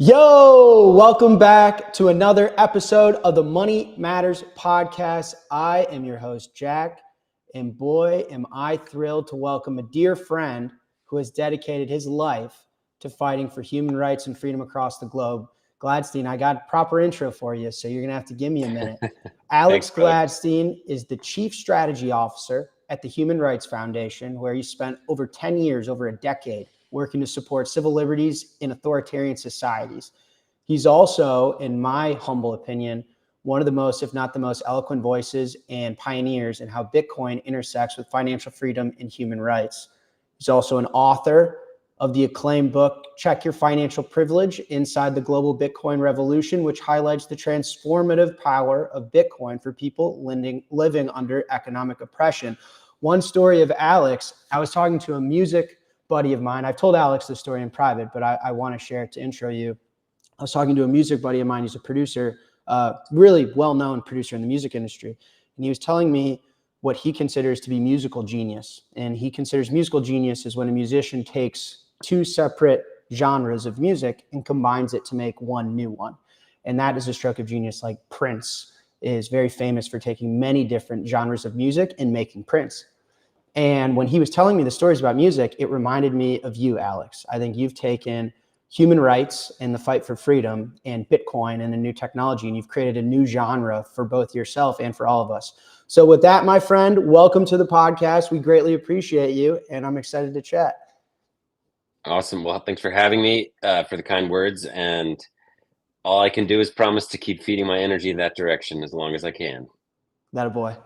Yo, welcome back to another episode of the Money Matters podcast. I am your host, Jack, and boy, am I thrilled to welcome a dear friend who has dedicated his life to fighting for human rights and freedom across the globe. Gladstein, I got a proper intro for you, so you're going to have to give me a minute. Alex Gladstein is the Chief Strategy Officer at the Human Rights Foundation, where he spent over 10 years, over a decade, working to support civil liberties in authoritarian societies. He's also, in my humble opinion, one of the most, if not the most eloquent voices and pioneers in how Bitcoin intersects with financial freedom and human rights. He's also an author of the acclaimed book, Check Your Financial Privilege Inside the Global Bitcoin Revolution, which highlights the transformative power of Bitcoin for people living under economic oppression. One story of Alex, I was talking to a music buddy of mine. I've told Alex this story in private, but I want to share it to intro you. I was talking to a music buddy of mine. He's a producer, really well-known producer in the music industry. And he was telling me what he considers to be musical genius. And he considers musical genius is when a musician takes two separate genres of music and combines it to make one new one. And that is a stroke of genius. Like Prince is very famous for taking many different genres of music and making Prince. And when he was telling me the stories about music, it reminded me of you, Alex. I think you've taken human rights and the fight for freedom and Bitcoin and the new technology, and you've created a new genre for both yourself and for all of us. So with that, my friend, welcome to the podcast. We greatly appreciate you, and I'm excited to chat. Awesome. Well, thanks for having me, for the kind words. And all I can do is promise to keep feeding my energy in that direction as long as I can. That a boy.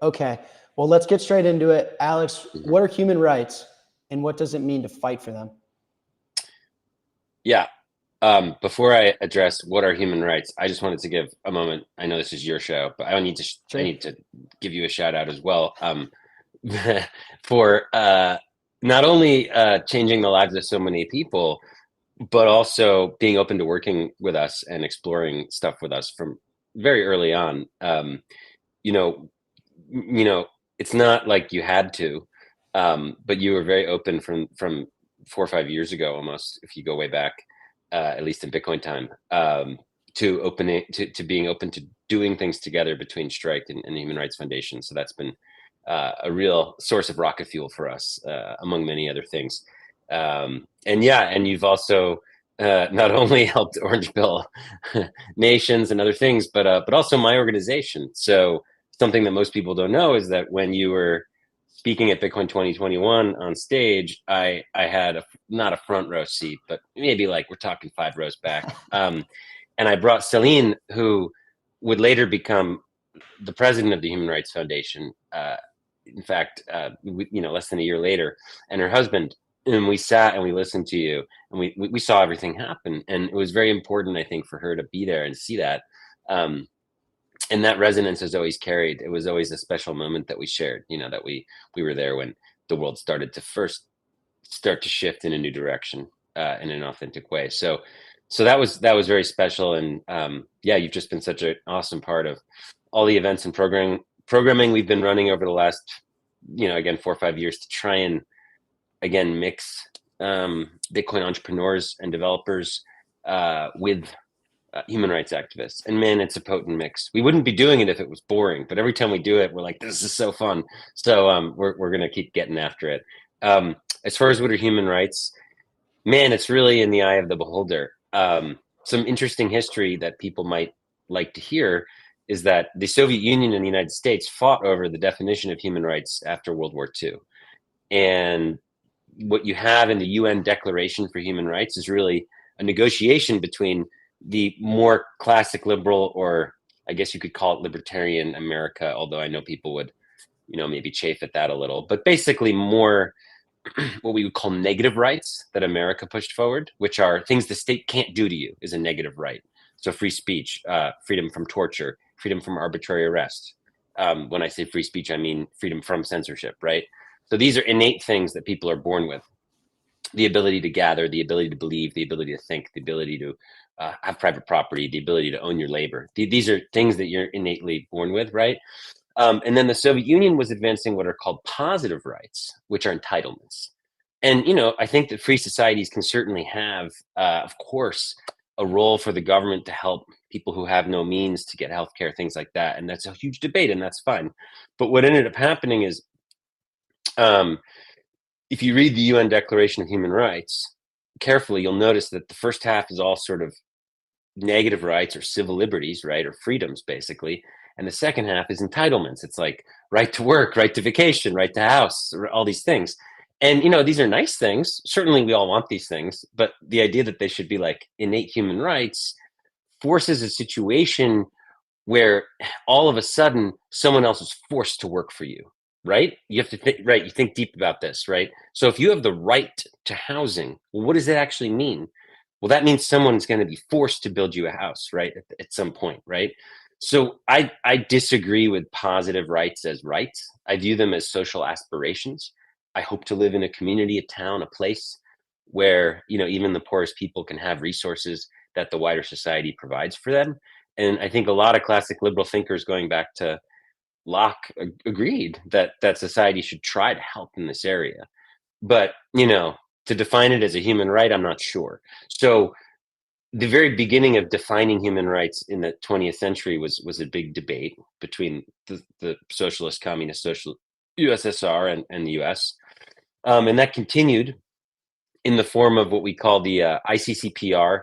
Okay. Well, let's get straight into it. Alex, what are human rights and what does it mean to fight for them? Yeah. Before I address what are human rights, I just wanted to give a moment. I know this is your show, but I need to give you a shout out as well, for not only changing the lives of so many people, but also being open to working with us and exploring stuff with us from very early on. You know, it's not like you had to, but you were very open from 4 or 5 years ago, almost, if you go way back, at least in Bitcoin time, to being open to doing things together between Strike and the Human Rights Foundation. So that's been a real source of rocket fuel for us, among many other things. And you've also not only helped Orange Pill nations and other things, but also my organization. So something that most people don't know is that when you were speaking at Bitcoin 2021 on stage, I had not a front row seat, but maybe like we're talking 5 rows back. And I brought Celine, who would later become the president of the Human Rights Foundation. In fact, less than a year later, and her husband. And we sat and we listened to you, and we saw everything happen. And it was very important, I think, for her to be there and see that. And that resonance has always carried. It was always a special moment that we shared, that we were there when the world started to first start to shift in a new direction, in an authentic way. So that was very special. And you've just been such an awesome part of all the events and programming we've been running over the last, again, 4 or 5 years to try and, again, mix Bitcoin entrepreneurs and developers with human rights activists. And man, it's a potent mix. We wouldn't be doing it if it was boring, but every time we do it, we're like, this is so fun. So we're going to keep getting after it. As far as what are human rights, man, it's really in the eye of the beholder. Some interesting history that people might like to hear is that the Soviet Union and the United States fought over the definition of human rights after World War II. And what you have in the UN Declaration for Human Rights is really a negotiation between the more classic liberal, or I guess you could call it libertarian America, although I know people would, maybe chafe at that a little, but basically more what we would call negative rights that America pushed forward, which are things the state can't do to you is a negative right. So free speech, freedom from torture, freedom from arbitrary arrest. When I say free speech, I mean freedom from censorship, right? So these are innate things that people are born with. The ability to gather, the ability to believe, the ability to think, the ability to have private property, the ability to own your labor. These are things that you're innately born with, right? And then the Soviet Union was advancing what are called positive rights, which are entitlements. And, I think that free societies can certainly have, of course, a role for the government to help people who have no means to get healthcare, things like that. And that's a huge debate, and that's fine. But what ended up happening is, um, if you read the UN Declaration of Human Rights carefully, you'll notice that the first half is all sort of negative rights or civil liberties, right, or freedoms, basically. And the second half is entitlements. It's like right to work, right to vacation, right to house, all these things. And these are nice things. Certainly, we all want these things, but the idea that they should be like innate human rights forces a situation where all of a sudden someone else is forced to work for you, right? You have to think, right? You think deep about this, right? So if you have the right to housing, well, what does that actually mean? Well, that means someone's going to be forced to build you a house, right? At some point, right? So I disagree with positive rights as rights. I view them as social aspirations. I hope to live in a community, a town, a place where even the poorest people can have resources that the wider society provides for them. And I think a lot of classic liberal thinkers going back to Locke agreed that society should try to help in this area. But, to define it as a human right, I'm not sure. So the very beginning of defining human rights in the 20th century was a big debate between the socialist, communist, social USSR and the US. And that continued in the form of what we call the ICCPR,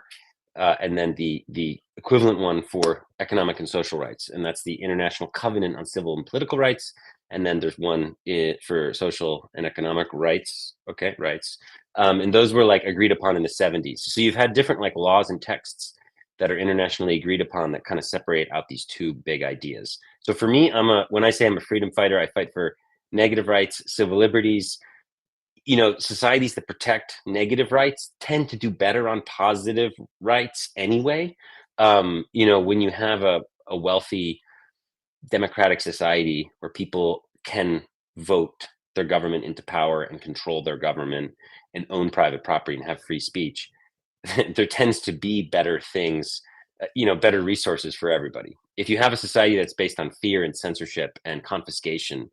and then the equivalent one for economic and social rights, and that's the International Covenant on Civil and Political Rights. And then there's one for social and economic rights. Okay, rights. And those were like agreed upon in the 70s. So you've had different like laws and texts that are internationally agreed upon that kind of separate out these two big ideas. So for me, when I say I'm a freedom fighter, I fight for negative rights, civil liberties. Societies that protect negative rights tend to do better on positive rights anyway. When you have a wealthy democratic society where people can vote their government into power and control their government and own private property and have free speech, there tends to be better things, better resources for everybody. If you have a society that's based on fear and censorship and confiscation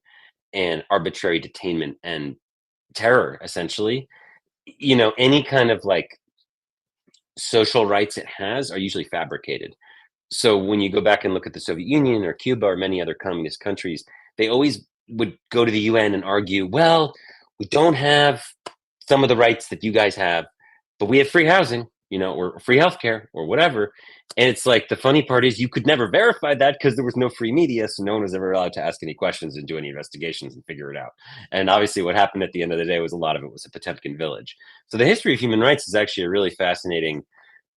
and arbitrary detainment and terror, essentially, any kind of like social rights it has are usually fabricated. So when you go back and look at the Soviet Union or Cuba or many other communist countries, they always would go to the UN and argue, well, we don't have some of the rights that you guys have, but we have free housing, or free healthcare or whatever. And it's like the funny part is you could never verify that because there was no free media, so no one was ever allowed to ask any questions and do any investigations and figure it out. And obviously what happened at the end of the day was a lot of it was a Potemkin village. So the history of human rights is actually a really fascinating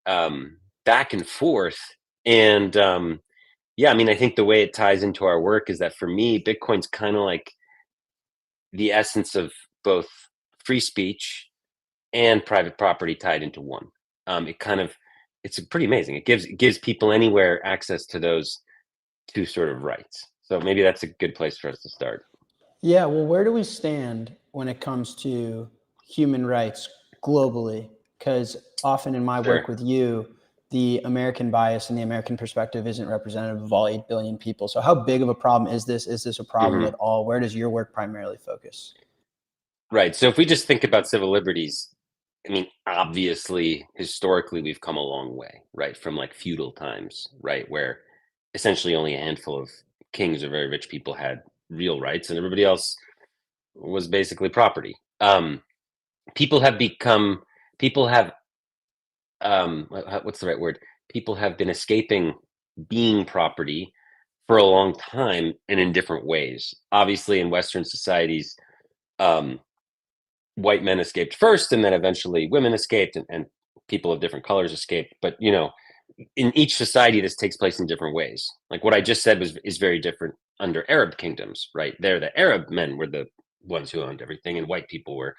back and forth. And yeah, I mean, I think the way it ties into our work is that for me, Bitcoin's kind of like the essence of both free speech and private property tied into one. It's pretty amazing. It gives people anywhere access to those two sort of rights. So maybe that's a good place for us to start. Yeah, well, where do we stand when it comes to human rights globally? Because often in my work with you, the American bias and the American perspective isn't representative of all 8 billion people. So how big of a problem is this? Is this a problem at all? Where does your work primarily focus? Right. So if we just think about civil liberties, I mean, obviously, historically, we've come a long way, right? From like feudal times, right? Where essentially only a handful of kings or very rich people had real rights and everybody else was basically property. People have become, people have, what's the right word? People have been escaping being property for a long time and in different ways. Obviously, in Western societies, white men escaped first, and then eventually women escaped, and people of different colors escaped. But in each society, this takes place in different ways. Like what I just said is very different under Arab kingdoms, right? There, the Arab men were the ones who owned everything, and white people were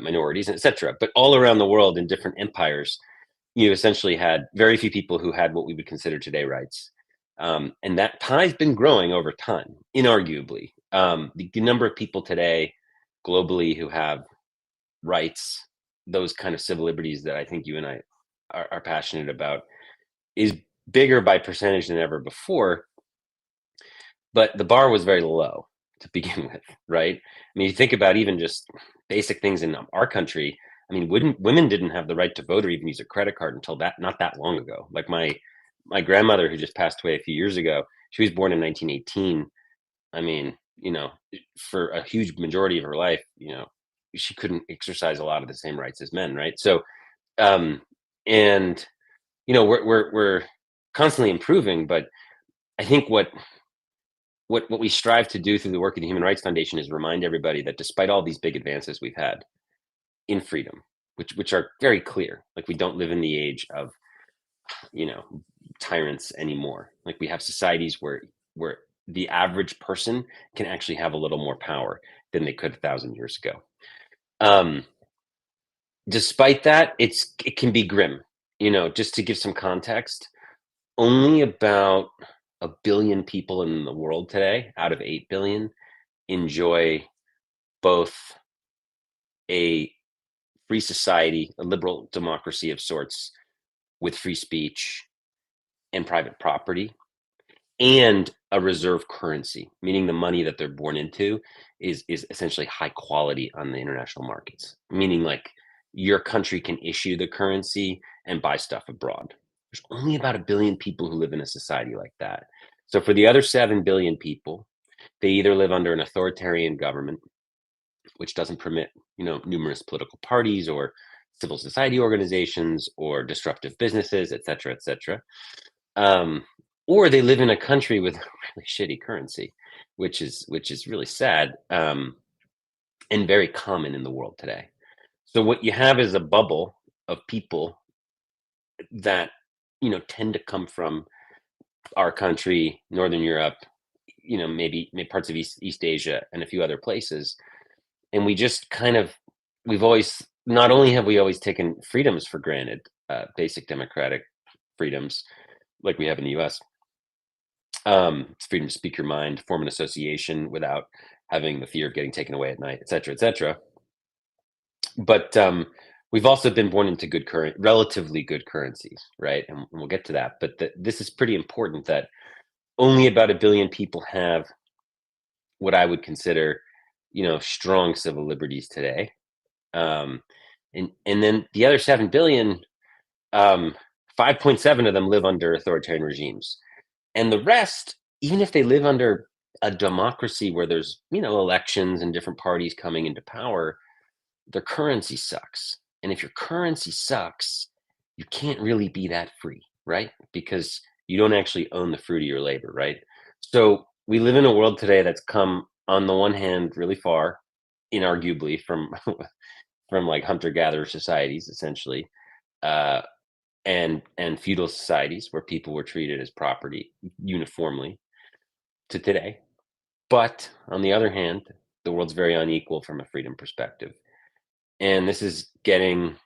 minorities, etc. But all around the world, in different empires, you essentially had very few people who had what we would consider today rights. And that pie's been growing over time, inarguably. The number of people today globally who have rights, those kind of civil liberties that I think you and I are passionate about, is bigger by percentage than ever before. But the bar was very low to begin with, right? I mean, you think about even just basic things in our country. I mean, women didn't have the right to vote or even use a credit card until not that long ago. Like my grandmother, who just passed away a few years ago, she was born in 1918. I mean, for a huge majority of her life, she couldn't exercise a lot of the same rights as men, right? So, and we're constantly improving, but I think what we strive to do through the work of the Human Rights Foundation is remind everybody that despite all these big advances we've had in freedom, which are very clear, like we don't live in the age of tyrants anymore. Like we have societies where the average person can actually have a little more power than they could 1,000 years ago. Despite that, it can be grim. Just to give some context, only about 1 billion people in the world today, out of 8 billion, enjoy both a free society, a liberal democracy of sorts, with free speech and private property, and a reserve currency, meaning the money that they're born into is essentially high quality on the international markets, meaning like your country can issue the currency and buy stuff abroad. There's only about 1 billion people who live in a society like that. So for the other 7 billion people, they either live under an authoritarian government, which doesn't permit, numerous political parties or civil society organizations or disruptive businesses, et cetera, et cetera. Or they live in a country with really shitty currency, which is really sad, and very common in the world today. So what you have is a bubble of people that tend to come from our country, Northern Europe, maybe parts of East Asia and a few other places, and we just we've always not only have we always taken freedoms for granted, basic democratic freedoms like we have in the U.S. It's freedom to speak your mind, form an association without having the fear of getting taken away at night, et cetera, et cetera. But we've also been born into relatively good currencies, right? And we'll get to that. But this is pretty important that only about 1 billion people have what I would consider, strong civil liberties today. And then the other 7 billion, 5.7 of them live under authoritarian regimes. And the rest, even if they live under a democracy where there's, elections and different parties coming into power, their currency sucks. And if your currency sucks, you can't really be that free, right? Because you don't actually own the fruit of your labor, right? So we live in a world today that's come, on the one hand, really far, inarguably, from from like hunter-gatherer societies, essentially, and feudal societies where people were treated as property uniformly, to today. But on the other hand, the world's very unequal from a freedom perspective. And this is getting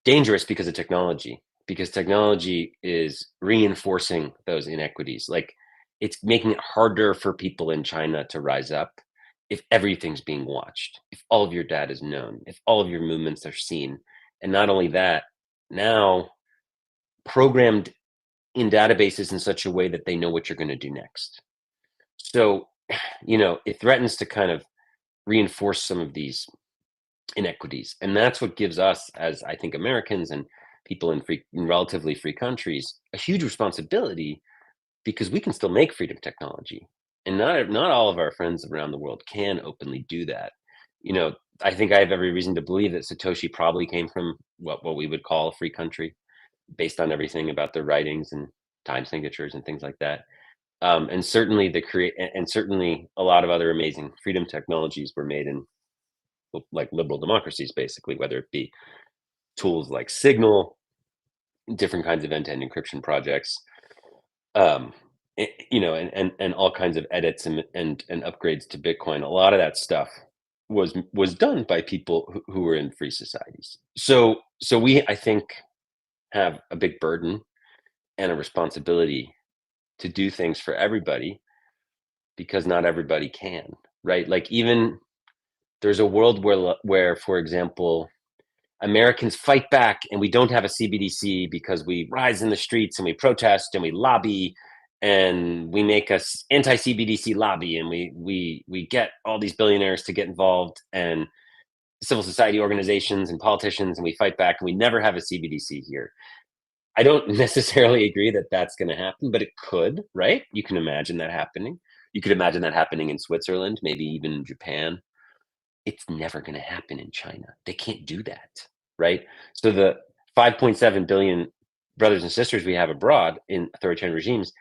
dangerous because of technology, because technology is reinforcing those inequities. Like it's making it harder for people in China to rise up if everything's being watched, if all of your data is known, if all of your movements are seen. And not only that, now programmed in databases in such a way that they know what you're going to do next. So, it threatens to kind of reinforce some of these inequities. And that's what gives us, as I think Americans and people in relatively free countries, a huge responsibility, because we can still make freedom technology. And not all of our friends around the world can openly do that. I think I have every reason to believe that Satoshi probably came from what we would call a free country, based on everything about their writings and time signatures and things like that. And certainly certainly a lot of other amazing freedom technologies were made in like liberal democracies, basically, whether it be tools like Signal, different kinds of end-to-end encryption projects, and all kinds of edits and upgrades to Bitcoin. A lot of that stuff was done by people who were in free societies. So we, I think, have a big burden and a responsibility to do things for everybody, because not everybody can, right? Like even there's a world where, for example, Americans fight back and we don't have a CBDC because we rise in the streets and we protest and we lobby and we make us anti-CBDC lobby and we get all these billionaires to get involved, and civil society organizations and politicians, and we fight back, and we never have a CBDC here. I don't necessarily agree that that's going to happen, but it could, right? You can imagine that happening. You could imagine that happening in Switzerland, maybe even in Japan. It's never going to happen in China. They can't do that, right? So the 5.7 billion brothers and sisters we have abroad in authoritarian regimes,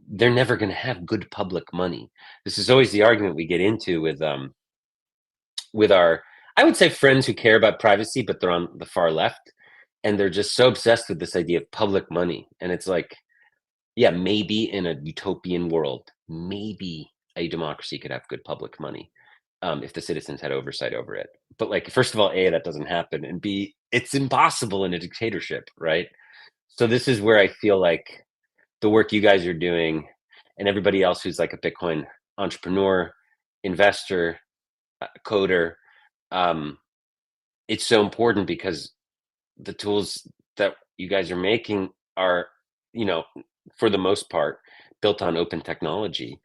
they're never going to have good public money. This is always the argument we get into with our, I would say, friends who care about privacy, but they're on the far left, and they're just so obsessed with this idea of public money. And it's like, yeah, maybe in a utopian world, maybe a democracy could have good public money, if the citizens had oversight over it. But like, first of all, A, that doesn't happen, and B, it's impossible in a dictatorship, right? So this is where I feel like the work you guys are doing, and everybody else who's like a Bitcoin entrepreneur, investor, coder, it's so important, because the tools that you guys are making are, you know, for the most part, built on open technology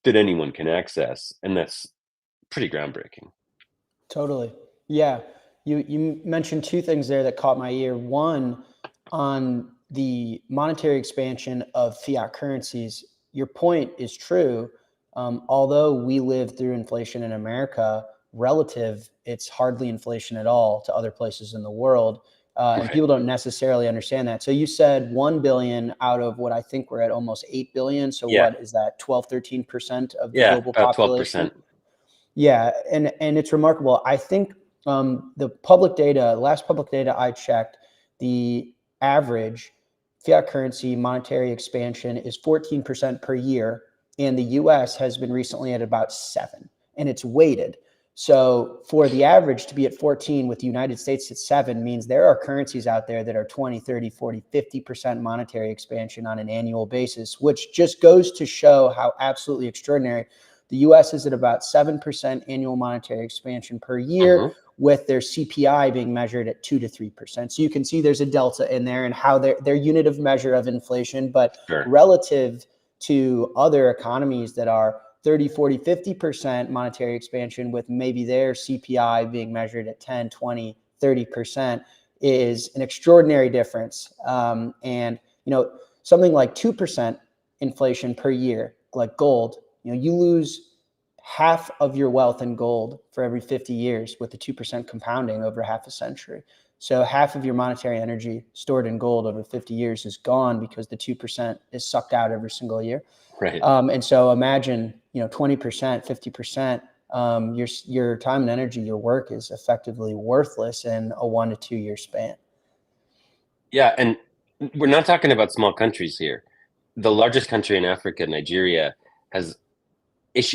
that anyone can access, and that's pretty groundbreaking. Totally. Yeah. You mentioned two things there that caught my ear. One, on the monetary expansion of fiat currencies, your point is true. Although we live through inflation in America, relative, it's hardly inflation at all to other places in the world. And Right. people don't necessarily understand that. So you said 1 billion out of what I think we're at almost 8 billion. So Yeah. what is that, 12, 13% of the Yeah. global About population? 12%. Yeah, and it's remarkable. I think the public data, last public data I checked, the average fiat currency monetary expansion is 14% per year, and the U.S. has been recently at about 7, and it's weighted. So for the average to be at 14 with the United States at 7 means there are currencies out there that are 20, 30, 40, 50% monetary expansion on an annual basis, which just goes to show how absolutely extraordinary. The U.S. is at about 7% annual monetary expansion per year, with their CPI being measured at 2 to 3%. So you can see there's a delta in there and how their unit of measure of inflation, but Sure. relative to other economies that are 30, 40, 50% monetary expansion, with maybe their CPI being measured at 10, 20, 30%, is an extraordinary difference. And, something like 2% inflation per year, like gold, you lose half of your wealth in gold for every 50 years with the 2% compounding over half a century. So half of your monetary energy stored in gold over 50 years is gone because the 2% is sucked out every single year. Right. And so imagine, 20%, 50%, your time and energy, your work is effectively worthless in a 1 to 2 year span. Yeah, and we're not talking about small countries here. The largest country in Africa, Nigeria, has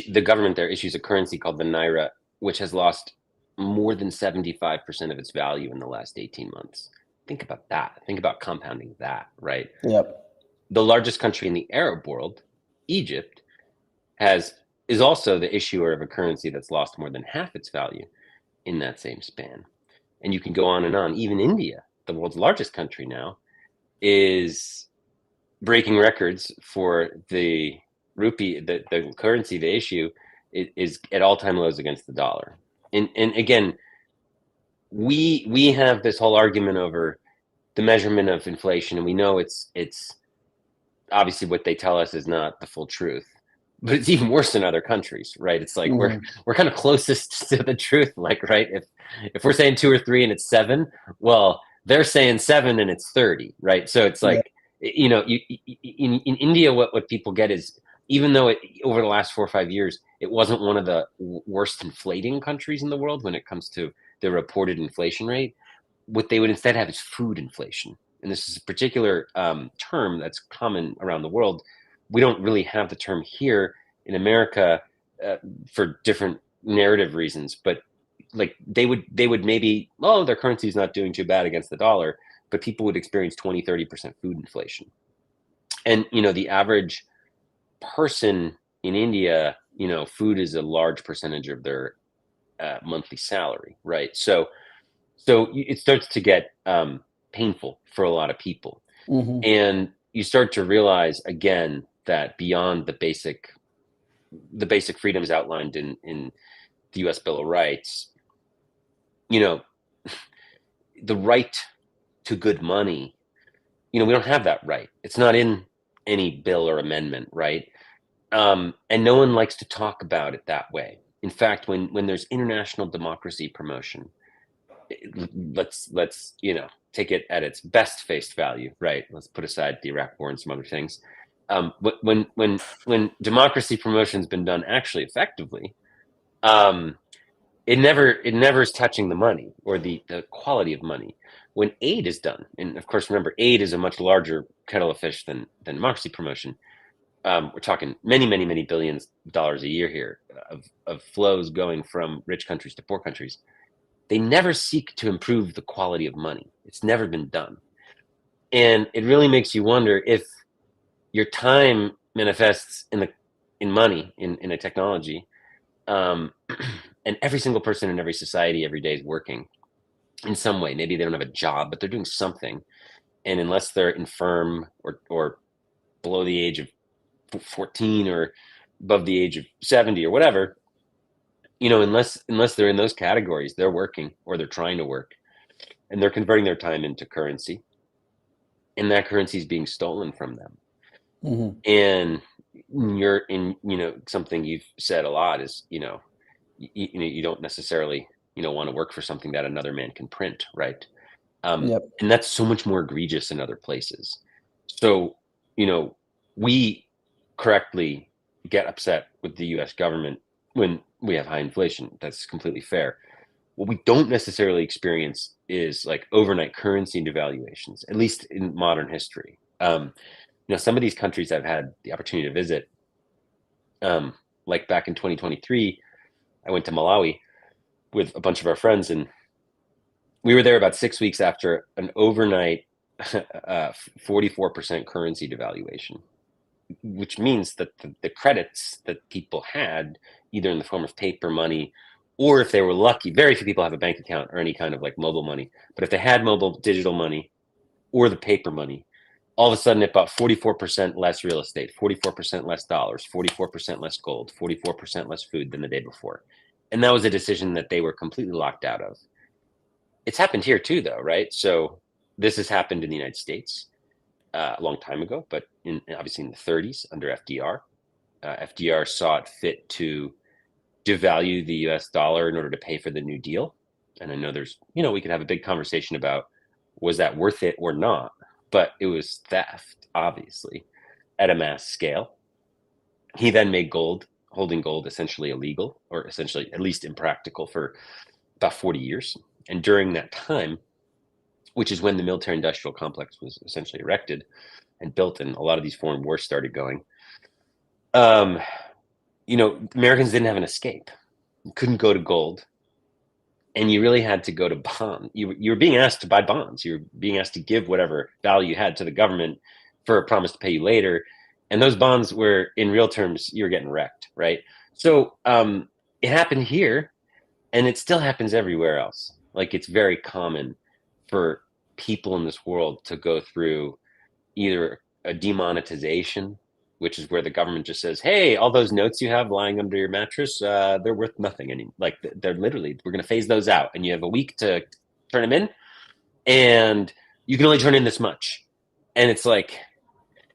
the government there issues a currency called the naira, which has lost more than 75% of its value in the last 18 months. Think about that. Think about compounding that, right? Yep. The largest country in the Arab world, Egypt, is also the issuer of a currency that's lost more than half its value in that same span. And you can go on and on. Even India, the world's largest country now, is breaking records for the rupee, the currency they issue is at all-time lows against the dollar. And again, we have this whole argument over the measurement of inflation, and we know it's obviously what they tell us is not the full truth, but it's even worse in other countries, right? It's like we're kind of closest to the truth, like, right? If we're saying 2 or 3 and it's 7, well, they're saying 7 and it's 30, right? So it's like, in India, what people get is, even though over the last 4 or 5 years, it wasn't one of the worst inflating countries in the world when it comes to the reported inflation rate, what they would instead have is food inflation. And this is a particular term that's common around the world. We don't really have the term here in America for different narrative reasons, but like they would maybe, oh, their currency is not doing too bad against the dollar, but people would experience 20-30% food inflation. And the average person in India, food is a large percentage of their monthly salary, right? So it starts to get painful for a lot of people. And you start to realize, again, that beyond the basic freedoms outlined in the U.S. Bill of Rights, you know, the right to good money, we don't have that right. It's not in any bill or amendment, right? And no one likes to talk about it that way. In fact, when there's international democracy promotion, let's take it at its best face value, right? Let's put aside the Iraq War and some other things. When democracy promotion's been done actually effectively, it never is touching the money or the quality of money. When aid is done, and of course, remember, aid is a much larger kettle of fish than democracy promotion. We're talking many billions of dollars a year here of flows going from rich countries to poor countries. They never seek to improve the quality of money. It's never been done. And it really makes you wonder if your time manifests in money, in a technology, and every single person in every society every day is working in some way. Maybe they don't have a job, but they're doing something. And unless they're infirm or below the age of 14 or above the age of 70 or whatever, unless they're in those categories, they're working or they're trying to work, and they're converting their time into currency, and that currency is being stolen from them. Mm-hmm. And something you've said a lot is, you don't necessarily, want to work for something that another man can print, right? Yep. And that's so much more egregious in other places. So, we correctly get upset with the US government when we have high inflation. That's completely fair. What we don't necessarily experience is like overnight currency devaluations, at least in modern history. Some of these countries I've had the opportunity to visit, like back in 2023, I went to Malawi with a bunch of our friends, and we were there about 6 weeks after an overnight 44% currency devaluation, which means that the credits that people had, either in the form of paper money, or if they were lucky, very few people have a bank account or any kind of like mobile money, but if they had mobile digital money or the paper money, all of a sudden it bought 44% less real estate, 44% less dollars, 44% less gold, 44% less food than the day before. And that was a decision that they were completely locked out of. It's happened here too, though, right? So this has happened in the United States a long time ago, but obviously in the 30s under FDR. FDR saw it fit to devalue the US dollar in order to pay for the New Deal. And I know we could have a big conversation about, was that worth it or not? But it was theft, obviously, at a mass scale. He then made holding gold essentially illegal, or essentially at least impractical, for about 40 years. And during that time, which is when the military industrial complex was essentially erected and built, and a lot of these foreign wars started going, Americans didn't have an escape. You couldn't go to gold, and you really had to go to bond. You were being asked to buy bonds. You were being asked to give whatever value you had to the government for a promise to pay you later. And those bonds were, in real terms, you were getting wrecked, right? So it happened here, and it still happens everywhere else. Like, it's very common for people in this world to go through either a demonetization, which is where the government just says, hey, all those notes you have lying under your mattress, they're worth nothing anymore. Like, they're literally, we're going to phase those out, and you have a week to turn them in, and you can only turn in this much. And it's like,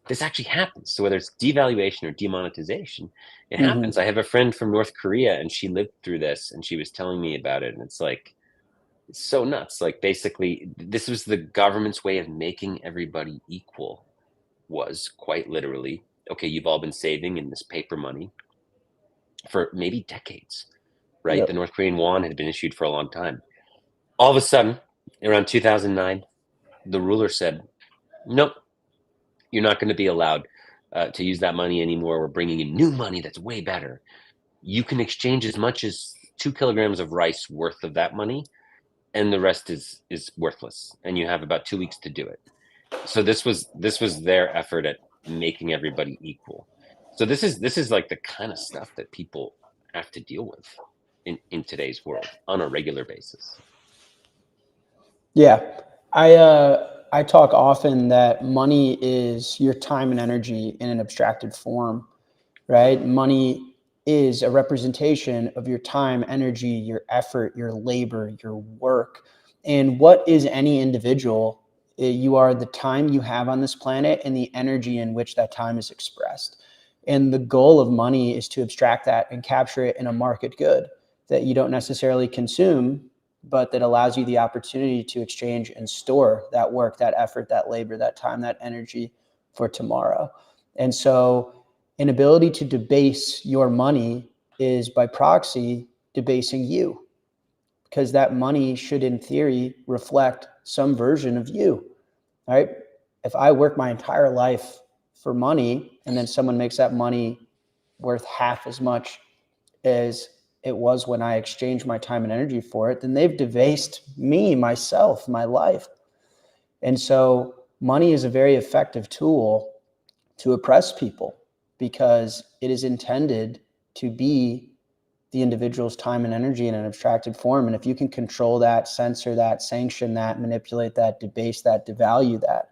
this actually happens. So whether it's devaluation or demonetization, it happens. I have a friend from North Korea, and she lived through this, and she was telling me about it. And it's like, it's so nuts. Like, basically, this was the government's way of making everybody equal, was quite literally, okay, you've all been saving in this paper money for maybe decades, right? Yep. The North Korean won had been issued for a long time. All of a sudden, around 2009, the ruler said, nope, you're not going to be allowed to use that money anymore. We're bringing in new money that's way better. You can exchange as much as 2 kilograms of rice worth of that money, and the rest is worthless. And you have about 2 weeks to do it. So this was their effort at making everybody equal. So this is like the kind of stuff that people have to deal with in today's world on a regular basis. Yeah. I talk often that money is your time and energy in an abstracted form, right? Money is a representation of your time, energy, your effort, your labor, your work. And what is any individual? You are the time you have on this planet and the energy in which that time is expressed. And the goal of money is to abstract that and capture it in a market good that you don't necessarily consume, but that allows you the opportunity to exchange and store that work, that effort, that labor, that time, that energy for tomorrow. And so an ability to debase your money is by proxy debasing you, because that money should in theory reflect some version of you, right? If I work my entire life for money and then someone makes that money worth half as much as it was when I exchanged my time and energy for it, then they've debased me, myself, my life. And so money is a very effective tool to oppress people because it is intended to be the individual's time and energy in an abstracted form. And if you can control that, censor that, sanction that, manipulate that, debase that, devalue that,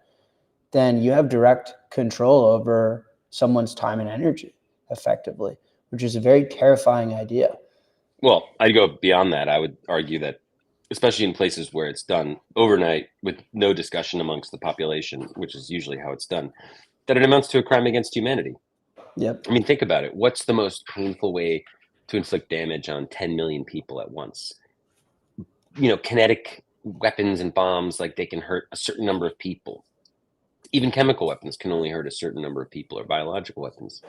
then you have direct control over someone's time and energy effectively, which is a very terrifying idea. Well, I'd go beyond that. I would argue that, especially in places where it's done overnight with no discussion amongst the population, which is usually how it's done, that it amounts to a crime against humanity. Yep. I mean, think about it. What's the most painful way to inflict damage on 10 million people at once? Kinetic weapons and bombs, like they can hurt a certain number of people. Even chemical weapons can only hurt a certain number of people, or biological weapons.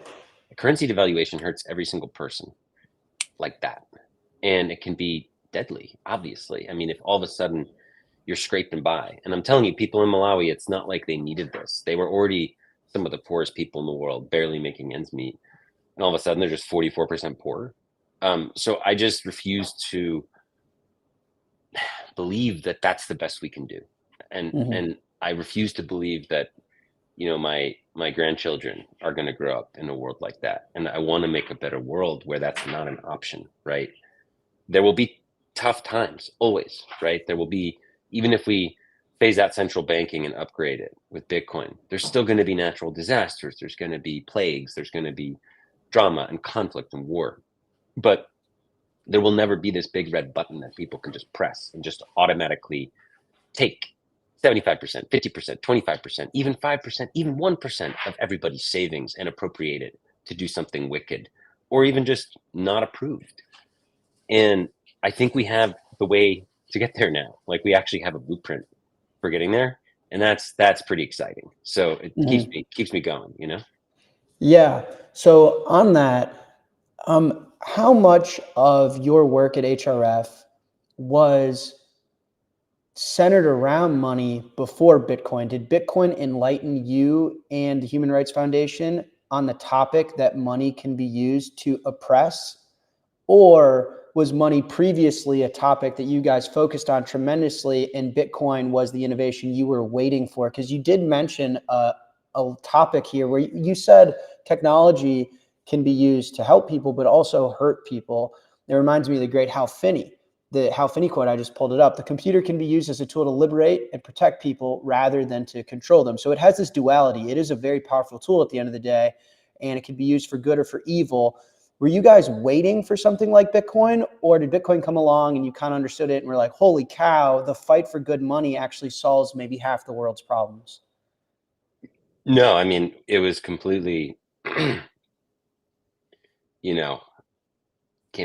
A currency devaluation hurts every single person like that. And it can be deadly, obviously. I mean, if all of a sudden you're scraping by, and I'm telling you, people in Malawi, it's not like they needed this. They were already some of the poorest people in the world, barely making ends meet. And all of a sudden they're just 44% poorer. So I just refuse to believe that that's the best we can do. And I refuse to believe that, my grandchildren are going to grow up in a world like that. And I want to make a better world where that's not an option, right? There will be tough times, always, right? There will be, even if we phase out central banking and upgrade it with Bitcoin, there's still going to be natural disasters. There's going to be plagues. There's going to be drama and conflict and war. But there will never be this big red button that people can just press and just automatically take 75%, 50%, 25%, even 5%, even 1% of everybody's savings and appropriate it to do something wicked, or even just not approved. And I think we have the way to get there now. Like, we actually have a blueprint for getting there, and that's pretty exciting. So it keeps me going, Yeah. So on that, how much of your work at HRF was centered around money before Bitcoin? Did Bitcoin enlighten you and the Human Rights Foundation on the topic that money can be used to oppress? Or was money previously a topic that you guys focused on tremendously, and Bitcoin was the innovation you were waiting for? Because you did mention a topic here where you said technology can be used to help people, but also hurt people. It reminds me of the great Hal Finney. The Hal Finney quote, I just pulled it up. The computer can be used as a tool to liberate and protect people rather than to control them. So it has this duality. It is a very powerful tool at the end of the day, and it can be used for good or for evil. Were you guys waiting for something like Bitcoin, or did Bitcoin come along and you kind of understood it and were like, holy cow, the fight for good money actually solves maybe half the world's problems? No, I mean, it was completely, came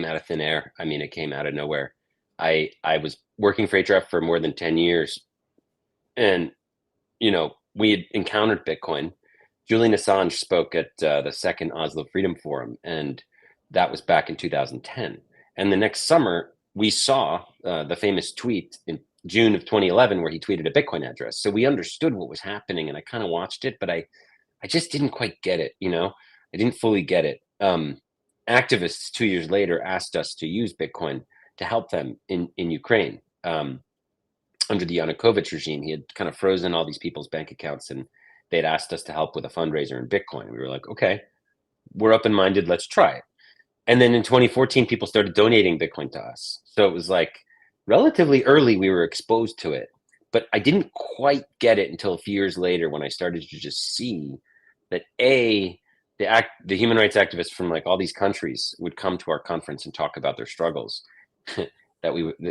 out of thin air. I mean, it came out of nowhere. I was working for HRF for more than 10 years, and we had encountered Bitcoin. Julian Assange spoke at the second Oslo Freedom Forum, and that was back in 2010. And the next summer, we saw the famous tweet in June of 2011 where he tweeted a Bitcoin address. So we understood what was happening, and I kind of watched it, but I just didn't quite get it. I didn't fully get it. Activists 2 years later asked us to use Bitcoin to help them in Ukraine. Under the Yanukovych regime, he had kind of frozen all these people's bank accounts, and they'd asked us to help with a fundraiser in Bitcoin. We were like, okay, we're up and minded, let's try it. And then in 2014, people started donating Bitcoin to us. So it was like relatively early we were exposed to it, but I didn't quite get it until a few years later when I started to just see that they the human rights activists from like all these countries would come to our conference and talk about their struggles.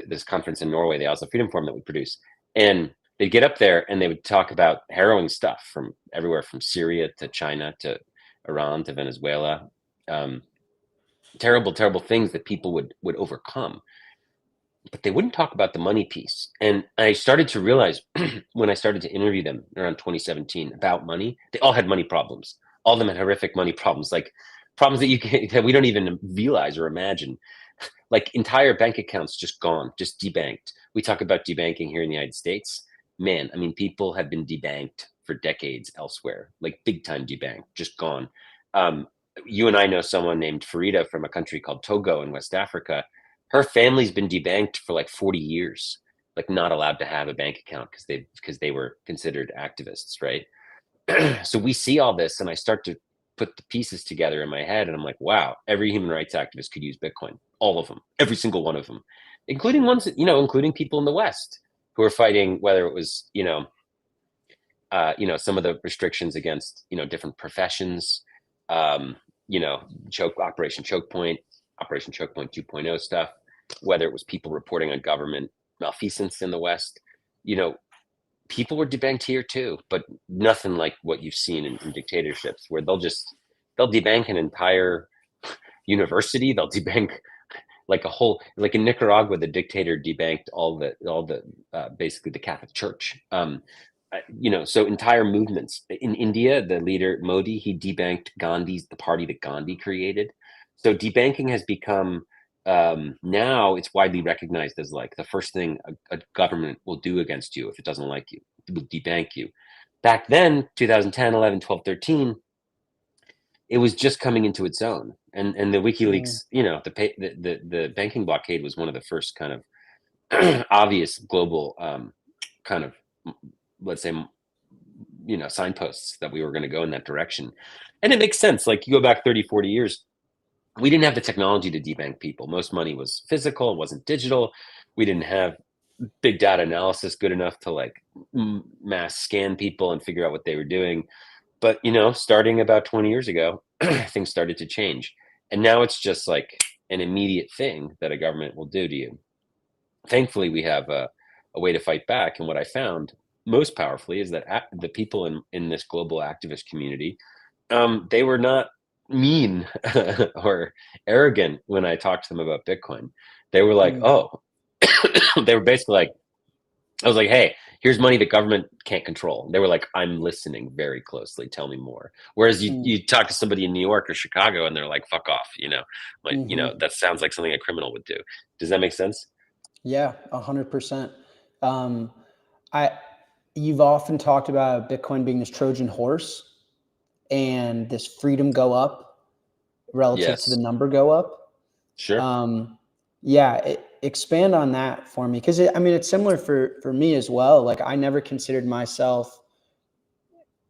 This conference in Norway, the Oslo Freedom Forum that we produce, and they'd get up there and they would talk about harrowing stuff from everywhere from Syria to China to Iran to Venezuela. Terrible, terrible things that people would overcome, but they wouldn't talk about the money piece. And I started to realize when I started to interview them around 2017 about money, they all had money problems. All of them had horrific money problems, like problems that we don't even realize or imagine. Like entire bank accounts just gone, just debanked. We talk about debanking here in the United States. Man, I mean, people have been debanked for decades elsewhere, like big time debanked, just gone. You and I know someone named Farida from a country called Togo in West Africa. Her family's been debanked for like 40 years, like not allowed to have a bank account because they were considered activists, right? So we see all this, and I start to put the pieces together in my head, and I'm like, wow, every human rights activist could use Bitcoin, all of them, every single one of them, including ones that, including people in the West who are fighting, whether it was, some of the restrictions against, different professions, um, Operation Choke Point, Operation Choke Point 2.0 stuff, whether it was people reporting on government malfeasance in the West, people were debanked here too, but nothing like what you've seen in dictatorships, where they'll debank an entire university. They'll debank like like in Nicaragua, the dictator debanked all the basically the Catholic Church. So entire movements in India, the leader Modi, he debanked the party that Gandhi created. So debanking has become, now it's widely recognized as like the first thing a government will do against you if it doesn't like you. It will debank you. Back then, 2010, 11, 12, 13, it was just coming into its own. And the WikiLeaks, the banking blockade was one of the first kind of obvious global kind of, let's say, signposts that we were going to go in that direction. And it makes sense. Like you go back 30, 40 years, we didn't have the technology to debank people. Most money was physical, it wasn't digital. We didn't have big data analysis good enough to like mass scan people and figure out what they were doing. But starting about 20 years ago, things started to change. And now it's just like an immediate thing that a government will do to you. Thankfully, we have a way to fight back. And what I found most powerfully is that the people in this global activist community, they were not mean or arrogant when I talked to them about Bitcoin. They were like, oh, they were basically like, I was like, hey, here's money the government can't control. They were like, I'm listening very closely. Tell me more. Whereas you talk to somebody in New York or Chicago and they're like, fuck off, like, that sounds like something a criminal would do. Does that make sense? Yeah, 100%. You've often talked about Bitcoin being this Trojan horse and this freedom go up relative to the number go up. Sure. Expand on that for me. Cause it's similar for me as well. Like I never considered myself,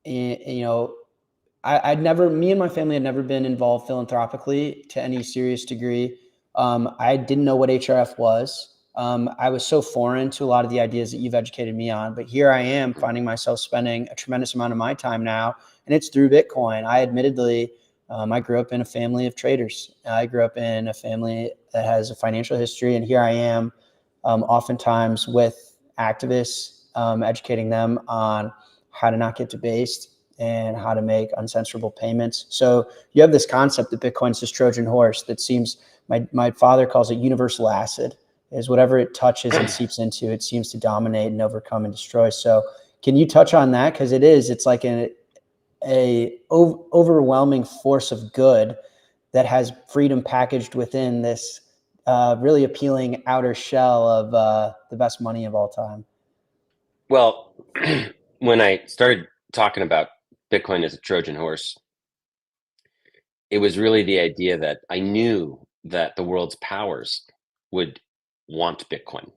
me and my family had never been involved philanthropically to any serious degree. I didn't know what HRF was. I was so foreign to a lot of the ideas that you've educated me on, but here I am finding myself spending a tremendous amount of my time now, and it's through Bitcoin. I grew up in a family of traders. I grew up in a family that has a financial history, and here I am, oftentimes with activists, educating them on how to not get debased and how to make uncensorable payments. So you have this concept that Bitcoin's this Trojan horse that seems, my father calls it universal acid, is whatever it touches and seeps into, it seems to dominate and overcome and destroy. So can you touch on that? Because it's like a overwhelming force of good that has freedom packaged within this really appealing outer shell of the best money of all time. Well, when I started talking about Bitcoin as a Trojan horse, it was really the idea that I knew that the world's powers would want Bitcoin.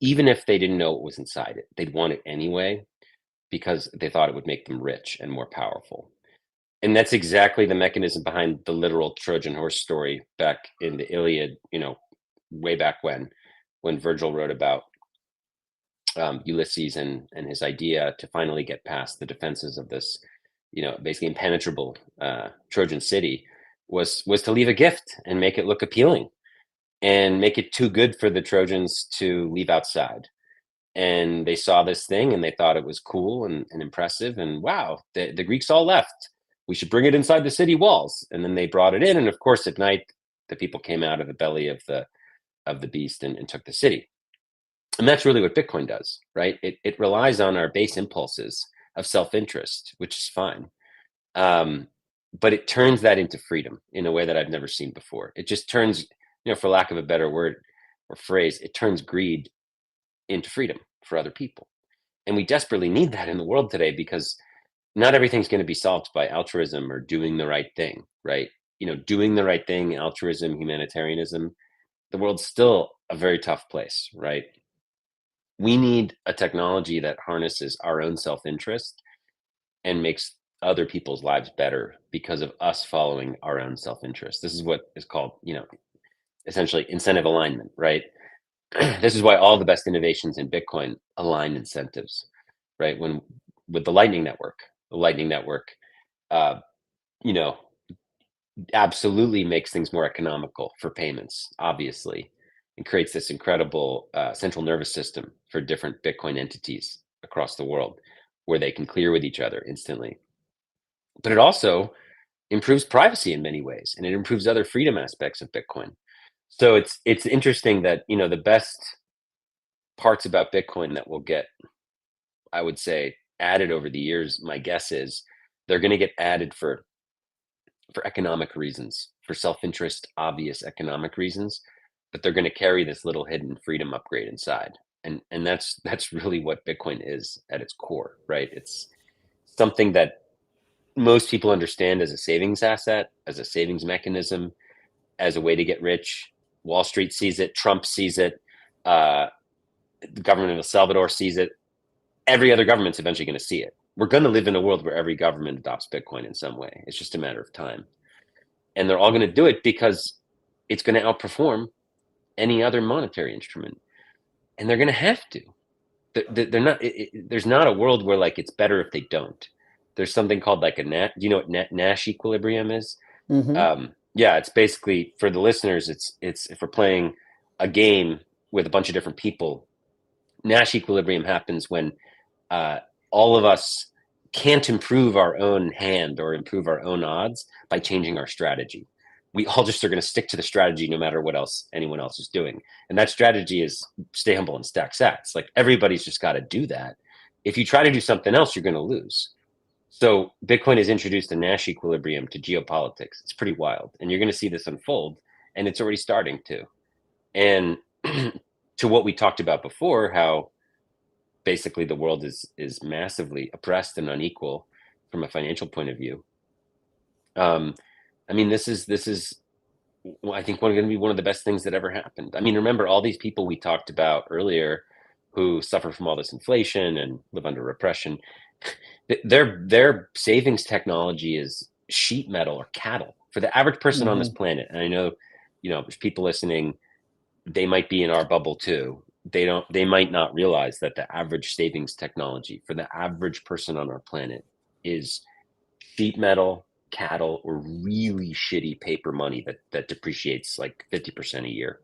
Even if they didn't know what was inside it, they'd want it anyway because they thought it would make them rich and more powerful. And that's exactly the mechanism behind the literal Trojan horse story back in the Iliad, way back when Virgil wrote about Ulysses and his idea to finally get past the defenses of this, basically impenetrable Trojan city was to leave a gift and make it look appealing and make it too good for the Trojans to leave outside. And they saw this thing and they thought it was cool and impressive. And wow, the Greeks all left. We should bring it inside the city walls. And then they brought it in. And of course, at night, the people came out of the belly of the beast and took the city. And that's really what Bitcoin does, right? It relies on our base impulses of self-interest, which is fine. But it turns that into freedom in a way that I've never seen before. It just turns, for lack of a better word or phrase, it turns greed into freedom for other people. And we desperately need that in the world today, because not everything's going to be solved by altruism or doing the right thing, right? Doing the right thing, altruism, humanitarianism, the world's still a very tough place, right? We need a technology that harnesses our own self-interest and makes other people's lives better because of us following our own self-interest. This is what is called, essentially incentive alignment, right? This is why all the best innovations in Bitcoin align incentives, right? With the Lightning Network, uh, you know, absolutely makes things more economical for payments, obviously, and creates this incredible central nervous system for different Bitcoin entities across the world where they can clear with each other instantly. But it also improves privacy in many ways, and it improves other freedom aspects of Bitcoin. So it's interesting that the best parts about Bitcoin that will get, I would say, added over the years, my guess is they're going to get added for economic reasons, for self-interest, obvious economic reasons, but they're going to carry this little hidden freedom upgrade inside. And that's really what Bitcoin is at its core, right? It's something that most people understand as a savings asset, as a savings mechanism, as a way to get rich. Wall Street sees it, Trump sees it, the government of El Salvador sees it. Every other government's eventually going to see it. We're going to live in a world where every government adopts Bitcoin in some way. It's just a matter of time. And they're all going to do it because it's going to outperform any other monetary instrument. And they're going to have to. They're not. There's not a world where it's better if they don't. There's something called a do you know what Nash equilibrium is? Mm-hmm. Yeah, it's basically, for the listeners, it's if we're playing a game with a bunch of different people, Nash equilibrium happens when all of us can't improve our own hand or improve our own odds by changing our strategy. We all just are going to stick to the strategy no matter what else anyone else is doing. And that strategy is stay humble and stack sats. Everybody's just got to do that. If you try to do something else, you're going to lose. So Bitcoin has introduced a Nash equilibrium to geopolitics. It's pretty wild. And you're going to see this unfold. And it's already starting to. And to what we talked about before, how basically the world is massively oppressed and unequal from a financial point of view. I mean, this is I think going to be one of the best things that ever happened. I mean, remember all these people we talked about earlier who suffer from all this inflation and live under repression. Their savings technology is sheet metal or cattle for the average person on this Mm-hmm. planet. And I know, there's people listening, they might be in our bubble too. They might not realize that the average savings technology for the average person on our planet is sheet metal, cattle, or really shitty paper money that depreciates 50% a year.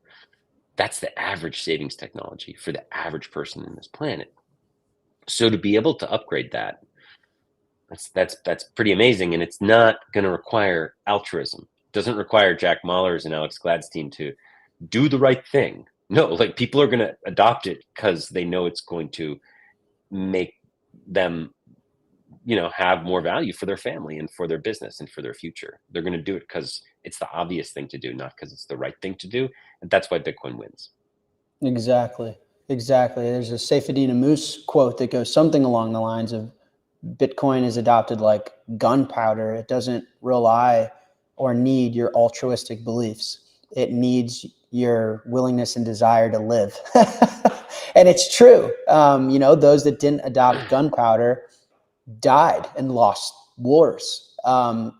That's the average savings technology for the average person in this planet. So to be able to upgrade that's pretty amazing, and it's not going to require altruism. It doesn't require Jack Mallers and Alex Gladstein to do the right thing. No, people are going to adopt it because they know it's going to make them have more value for their family and for their business and for their future. They're going to do it because it's the obvious thing to do, not because it's the right thing to do. And that's why Bitcoin wins. Exactly. Exactly. There's a Seyfedina Moose quote that goes something along the lines of Bitcoin is adopted like gunpowder. It doesn't rely or need your altruistic beliefs. It needs your willingness and desire to live. And it's true. Those that didn't adopt gunpowder died and lost wars.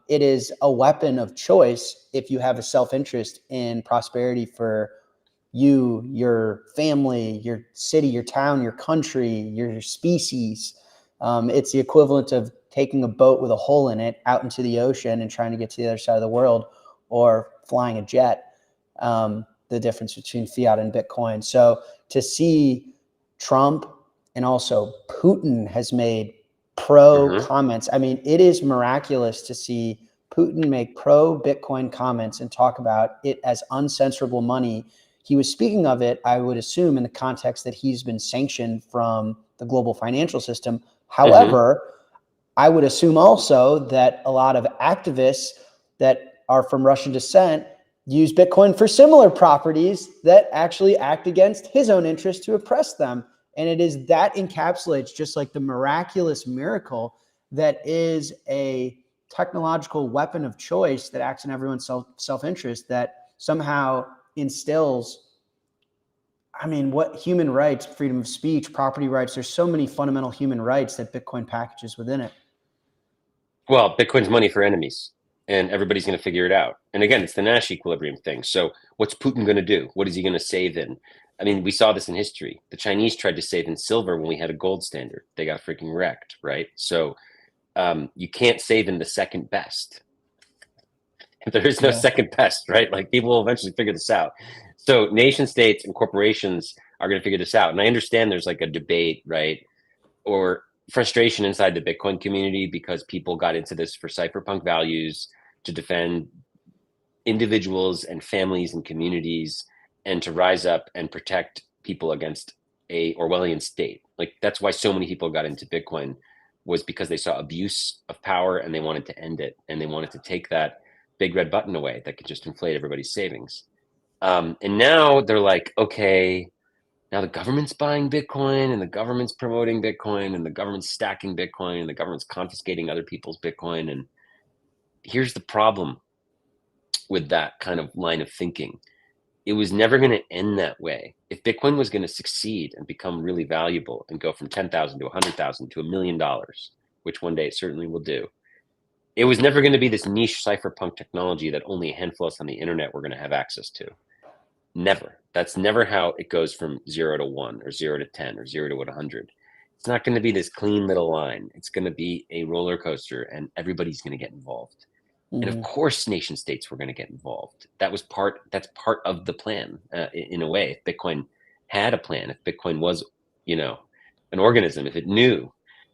It is a weapon of choice if you have a self-interest in prosperity for you, your family, your city, your town, your country, your species. It's the equivalent of taking a boat with a hole in it out into the ocean and trying to get to the other side of the world, or flying a jet. The difference between fiat and Bitcoin. So to see Trump and also Putin has made pro comments. I mean, it is miraculous to see Putin make pro Bitcoin comments and talk about it as uncensorable money. He was speaking of it, I would assume, in the context that he's been sanctioned from the global financial system. However, I would assume also that a lot of activists that are from Russian descent use Bitcoin for similar properties that actually act against his own interests to oppress them. And it is that encapsulates just like the miraculous miracle that is a technological weapon of choice that acts in everyone's self-interest, that somehow instills, I mean, what human rights, freedom of speech, property rights, there's so many fundamental human rights that Bitcoin packages within it. Well, Bitcoin's money for enemies, and everybody's going to figure it out. And again, it's the Nash equilibrium thing. So what's Putin going to do? What is he going to save in? I mean, we saw this in history. The Chinese tried to save in silver when we had a gold standard. They got freaking wrecked, right? So you can't save in the second best. There is no second best, right? Like, people will eventually figure this out. So nation states and corporations are going to figure this out. And I understand there's like a debate, right? Or frustration inside the Bitcoin community because people got into this for cypherpunk values, to defend individuals and families and communities, and to rise up and protect people against a Orwellian state. Like, that's why so many people got into Bitcoin, was because they saw abuse of power and they wanted to end it. And they wanted to take that big red button away that could just inflate everybody's savings. And now they're like, okay, now the government's buying Bitcoin, and the government's promoting Bitcoin, and the government's stacking Bitcoin, and the government's confiscating other people's Bitcoin. And here's the problem with that kind of line of thinking. It was never going to end that way. If Bitcoin was going to succeed and become really valuable and go from 10,000 to 100,000 to $1 million, which one day it certainly will do, it was never going to be this niche cypherpunk technology that only a handful of us on the internet were going to have access to. Never. That's never how it goes from 0 to 1 or 0 to 10 or 0 to 100. It's not going to be this clean little line. It's going to be a roller coaster, and everybody's going to get involved. And of course, nation states were going to get involved. That's part of the plan, in a way. If Bitcoin had a plan, if Bitcoin was, an organism, if it knew,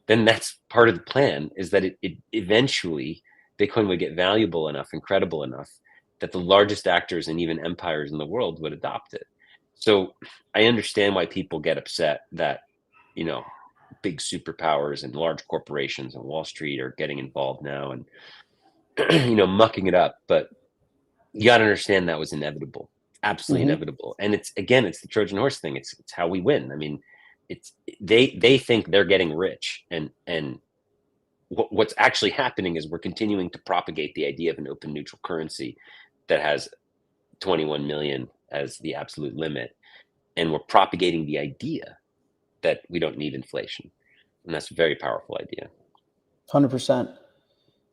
then that's part of the plan, is that it eventually Bitcoin would get valuable enough and credible enough that the largest actors and even empires in the world would adopt it. So I understand why people get upset that, big superpowers and large corporations and Wall Street are getting involved now and, mucking it up. But you got to understand that was inevitable, absolutely inevitable. And it's the Trojan Horse thing. It's how we win. I mean, they think they're getting rich, and what's actually happening is we're continuing to propagate the idea of an open neutral currency that has 21 million as the absolute limit. And we're propagating the idea that we don't need inflation. And that's a very powerful idea. 100%.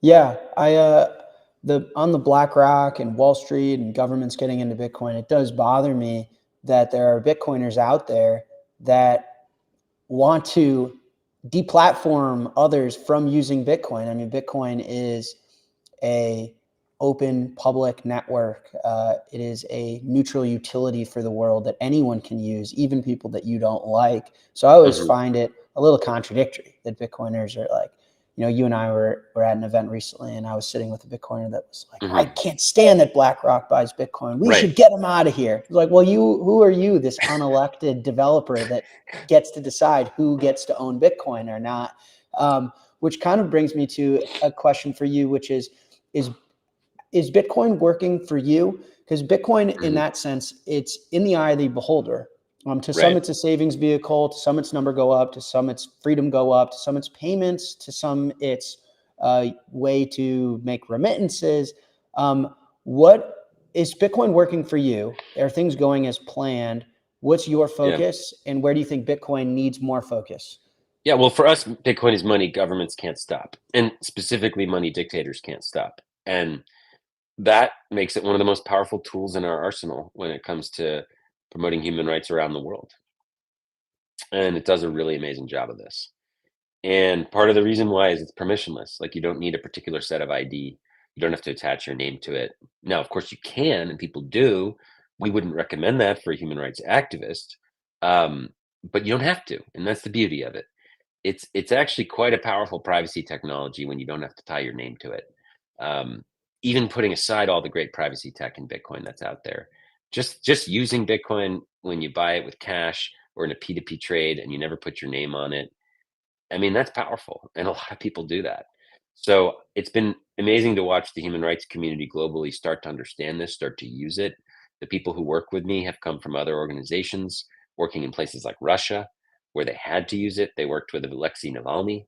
Yeah. On the BlackRock and Wall Street and governments getting into Bitcoin, it does bother me that there are Bitcoiners out there that want to deplatform others from using Bitcoin. I mean, Bitcoin is a open public network. It is a neutral utility for the world that anyone can use, even people that you don't like. So I always find it a little contradictory that Bitcoiners are like, you and I were at an event recently, and I was sitting with a Bitcoiner that was like, I can't stand that BlackRock buys Bitcoin. We should get them out of here. It's like, well, who are you, this unelected developer that gets to decide who gets to own Bitcoin or not? Which kind of brings me to a question for you, which is Bitcoin working for you? Because Bitcoin, in that sense, it's in the eye of the beholder. To some, it's a savings vehicle. To some, its number go up. To some, its freedom go up. To some, it's payments. To some, it's a way to make remittances. What is Bitcoin working for you? Are things going as planned? What's your focus, and where do you think Bitcoin needs more focus? Yeah, well, for us, Bitcoin is money governments can't stop, and specifically money dictators can't stop. And that makes it one of the most powerful tools in our arsenal when it comes to promoting human rights around the world. And it does a really amazing job of this. And part of the reason why is it's permissionless. Like you don't need a particular set of ID. You don't have to attach your name to it. Now, of course, you can, and people do. We wouldn't recommend that for a human rights activist, but you don't have to, and that's the beauty of it. It's actually quite a powerful privacy technology when you don't have to tie your name to it. Um, Even putting aside all the great privacy tech in Bitcoin that's out there, just using Bitcoin when you buy it with cash or in a P2P trade and you never put your name on it, I mean, that's powerful, and a lot of people do that. So it's been amazing to watch the human rights community globally start to understand this, start to use it. The people who work with me have come from other organizations working in places like Russia, where they had to use it. They worked with Alexei Navalny,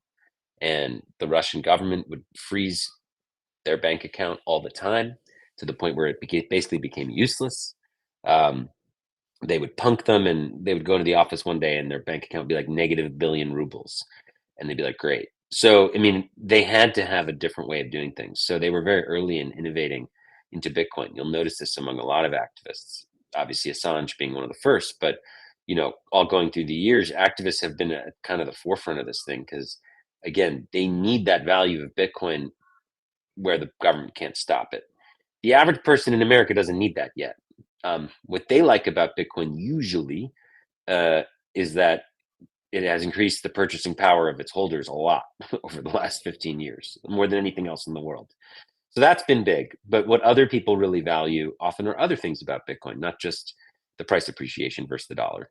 and the Russian government would freeze their bank account all the time to the point where it basically became useless. Um, they would punk them, and they would go to the office one day, and their bank account would be like negative billion rubles, and they'd be like, great. So, I mean, they had to have a different way of doing things. So they were very early in innovating into Bitcoin. You'll notice this among a lot of activists, obviously Assange being one of the first, but all going through the years, activists have been at kind of the forefront of this thing because, again, they need that value of Bitcoin where the government can't stop it. The average person in America doesn't need that yet. What they like about Bitcoin usually is that it has increased the purchasing power of its holders a lot over the last 15 years, more than anything else in the world. So that's been big. But what other people really value often are other things about Bitcoin, not just the price appreciation versus the dollar.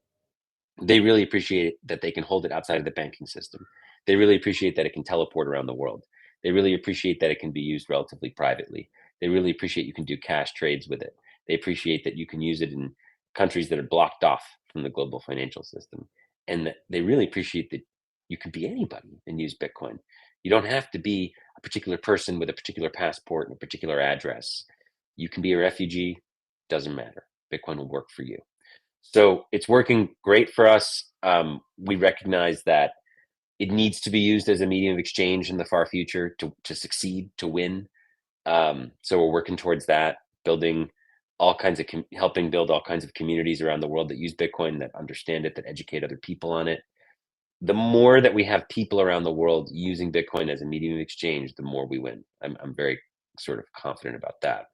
They really appreciate that they can hold it outside of the banking system. They really appreciate that it can teleport around the world. They really appreciate that it can be used relatively privately. They really appreciate you can do cash trades with it. They appreciate that you can use it in countries that are blocked off from the global financial system. And that they really appreciate that you can be anybody and use Bitcoin. You don't have to be a particular person with a particular passport and a particular address. You can be a refugee, doesn't matter. Bitcoin will work for you. So it's working great for us. We recognize that it needs to be used as a medium of exchange in the far future to succeed, to win. So we're working towards that, building all kinds of helping build all kinds of communities around the world that use Bitcoin, that understand it, that educate other people on it. The more that we have people around the world using Bitcoin as a medium of exchange, the more we win. I'm very sort of confident about that.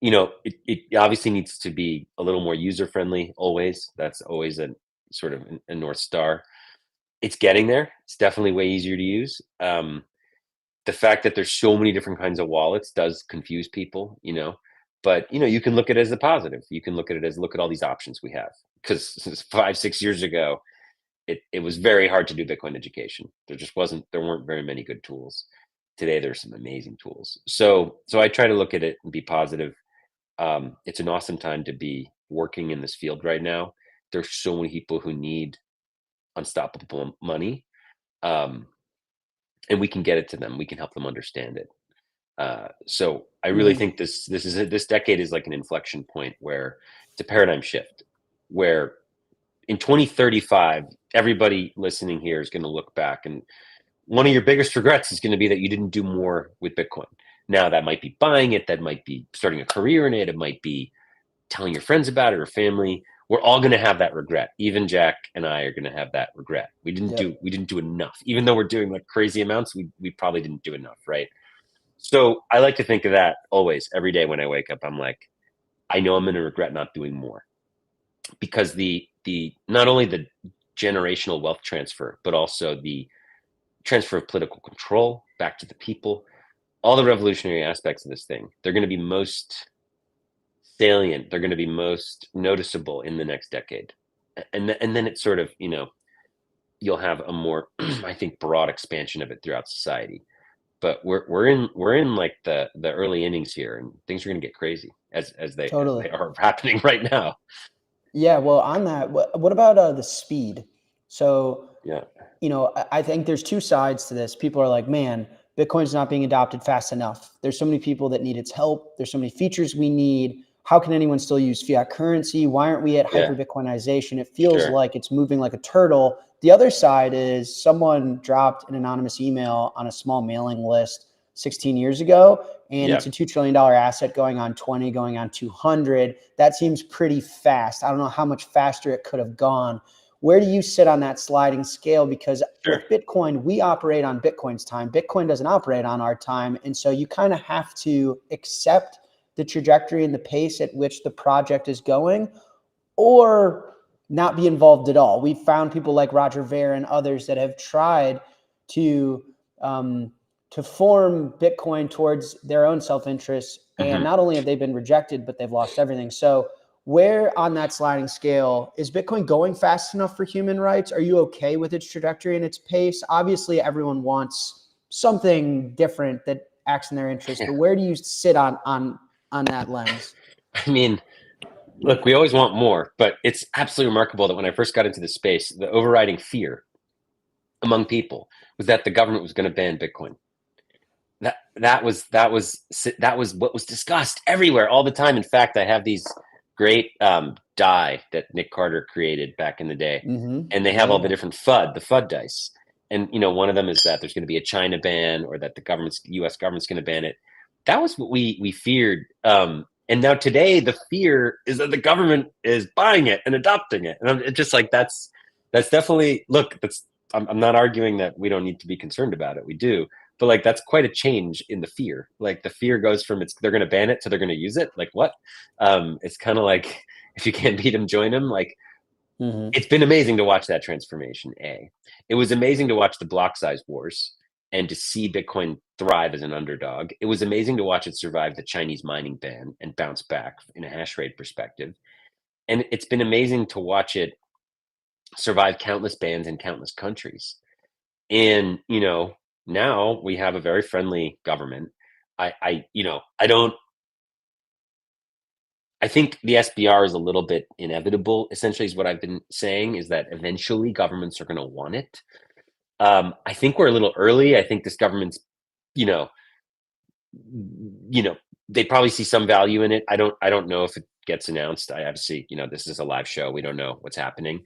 It obviously needs to be a little more user friendly always. That's always a sort of a North Star. It's getting there. It's definitely way easier to use. The fact that there's so many different kinds of wallets does confuse people, but you can look at it as a positive. You can look at it as, look at all these options we have. Because 5-6 years ago, it was very hard to do Bitcoin education. There weren't very many good tools. Today, there's some amazing tools. So I try to look at it and be positive. It's an awesome time to be working in this field right now. There's so many people who need unstoppable money, and we can get it to them. We can help them understand it. So I really think this decade is like an inflection point where it's a paradigm shift, where in 2035, everybody listening here is going to look back, and one of your biggest regrets is going to be that you didn't do more with Bitcoin. Now, that might be buying it, that might be starting a career in it, it might be telling your friends about it or family. We're all going to have that regret. Even Jack and I are going to have that regret. We didn't do enough. Even though we're doing like crazy amounts, we probably didn't do enough, right? So I like to think of that always, every day when I wake up. I'm like, I know I'm going to regret not doing more, because the not only the generational wealth transfer, but also the transfer of political control back to the people, all the revolutionary aspects of this thing, they're going to be most salient, they're going to be most noticeable in the next decade. And then it's sort of, you'll have a more, I think, broad expansion of it throughout society. But we're in like the early innings here, and things are going to get crazy as they are happening right now. Yeah, well, on that, what about the speed? So, yeah, I think there's two sides to this. People are like, man, Bitcoin's not being adopted fast enough. There's so many people that need its help. There's so many features we need. How can anyone still use fiat currency? Why aren't we at hyper Bitcoinization? It feels like it's moving like a turtle. The other side is someone dropped an anonymous email on a small mailing list 16 years ago, and it's a $2 trillion asset going on 20, going on 200. That seems pretty fast. I don't know how much faster it could have gone. where do you sit on that sliding scale? Because Sure. with Bitcoin, we operate on Bitcoin's time. Bitcoin doesn't operate on our time. And so you kind of have to accept the trajectory and the pace at which the project is going, or not be involved at all. We've found people like Roger Ver and others that have tried to form Bitcoin towards their own self-interest. And not only have they been rejected, but they've lost everything. So where on that sliding scale is Bitcoin going fast enough for human rights? Are you okay with its trajectory and its pace? Obviously, everyone wants something different that acts in their interest, but where do you sit on that lens? I mean, look, we always want more, but it's absolutely remarkable that when I first got into the space, the overriding fear among people was that the government was going to ban Bitcoin. That was what was discussed everywhere all the time. In fact, I have these great die that Nick Carter created back in the day, and they have all the different the FUD dice. And one of them is that there's going to be a China ban, or that the U.S. government's going to ban it. That was what we feared. And now today, the fear is that the government is buying it and adopting it. And I'm just like, that's definitely, look, I'm not arguing that we don't need to be concerned about it. We do. But like, that's quite a change in the fear. Like, the fear goes from they're going to ban it to they're going to use it. Like, what? It's kind of like, if you can't beat them, join them. Like, it's been amazing to watch that transformation. It was amazing to watch the block size wars and to see Bitcoin thrive as an underdog. It was amazing to watch it survive the Chinese mining ban and bounce back in a hash rate perspective. And it's been amazing to watch it survive countless bans in countless countries. And, now we have a very friendly government. I think the SBR is a little bit inevitable, essentially, is what I've been saying, is that eventually governments are going to want it. I think we're a little early. I think this government's, they probably see some value in it. I don't know if it gets announced. I obviously, this is a live show. We don't know what's happening.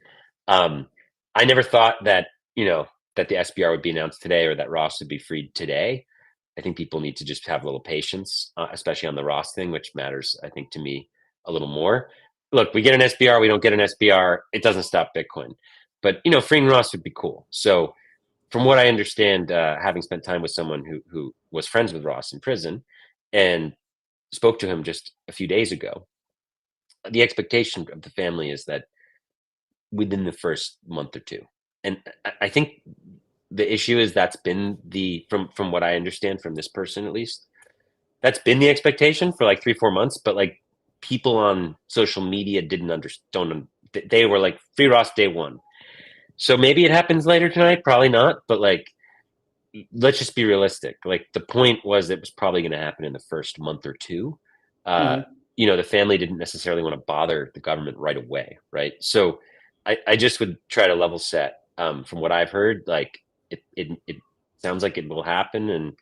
I never thought that, that the SBR would be announced today, or that Ross would be freed today. I think people need to just have a little patience, especially on the Ross thing, which matters, I think, to me a little more. Look, we get an SBR, we don't get an SBR. It doesn't stop Bitcoin. But, freeing Ross would be cool. So from what I understand, having spent time with someone who was friends with Ross in prison and spoke to him just a few days ago, the expectation of the family is that within the first month or two. And I think the issue is that's been from what I understand from this person, at least, that's been the expectation for like 3-4 months. But like, people on social media they were like, free Ross day one. So maybe it happens later tonight, probably not. But like, let's just be realistic. Like, the point was it was probably going to happen in the first month or two. The family didn't necessarily want to bother the government right away, right? So I just would try to level set. From what I've heard, like, it sounds like it will happen, and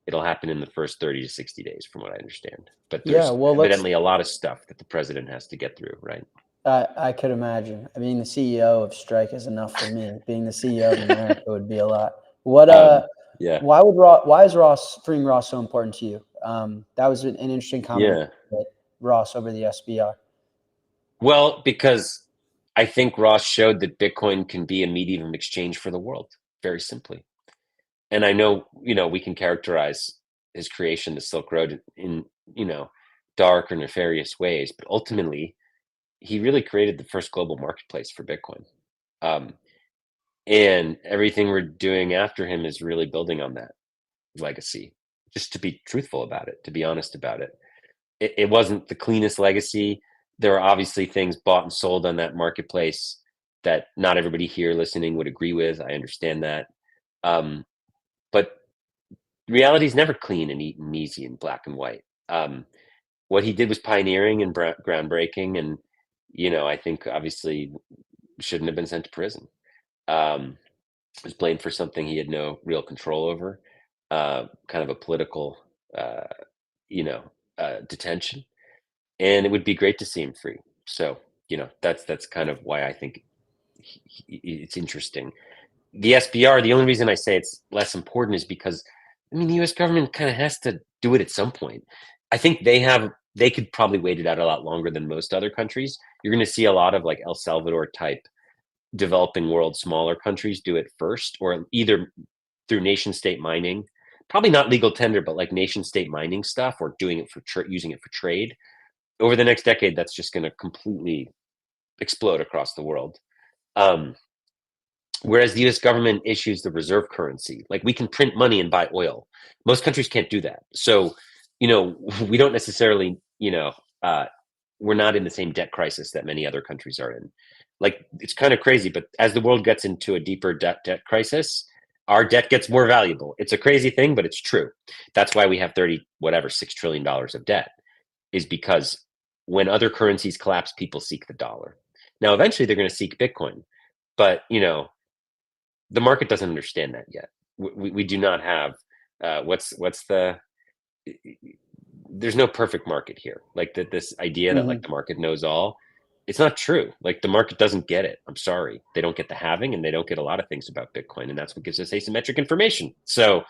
it'll happen in the first 30 to 60 days, from what I understand. But there's evidently a lot of stuff that the president has to get through, right? I could imagine. I mean, the CEO of Strike is enough for me. Being the CEO of America would be a lot. Why is freeing Ross so important to you? That was an interesting comment. Ross over the SBR. Well, because I think Ross showed that Bitcoin can be a medium of exchange for the world, very simply. And I know, we can characterize his creation, the Silk Road, in, dark or nefarious ways, but ultimately, he really created the first global marketplace for Bitcoin. And everything we're doing after him is really building on that legacy, just to be truthful about it, to be honest about it. It wasn't the cleanest legacy. There are obviously things bought and sold on that marketplace that not everybody here listening would agree with. I understand that. But reality is never clean and neat and easy and black and white. What he did was pioneering and groundbreaking, and I think obviously shouldn't have been sent to prison. Was blamed for something he had no real control over, kind of a political, detention, and it would be great to see him free. So that's kind of why I think it's interesting. The SBR, the only reason I say it's less important is because, the U.S. government kind of has to do it at some point. I think they could probably wait it out a lot longer than most other countries. You're going to see a lot of like El Salvador type developing world, smaller countries do it first, or either through nation state mining, probably not legal tender, but like nation state mining stuff, or doing it for using it for trade. Over the next decade, that's just going to completely explode across the world. Um, Whereas the US government issues the reserve currency, like we can print money and buy oil. Most countries can't do that. So, we don't necessarily, we're not in the same debt crisis that many other countries are in. Like, it's kind of crazy, but as the world gets into a deeper debt crisis, our debt gets more valuable. It's a crazy thing, but it's true. That's why we have $6 trillion of debt, is because when other currencies collapse, people seek the dollar. Now, eventually they're going to seek Bitcoin, but, the market doesn't understand that yet. We do not have there's no perfect market here. Like this idea that like the market knows all, it's not true. Like the market doesn't get it. I'm sorry. They don't get the halving, and they don't get a lot of things about Bitcoin. And that's what gives us asymmetric information. So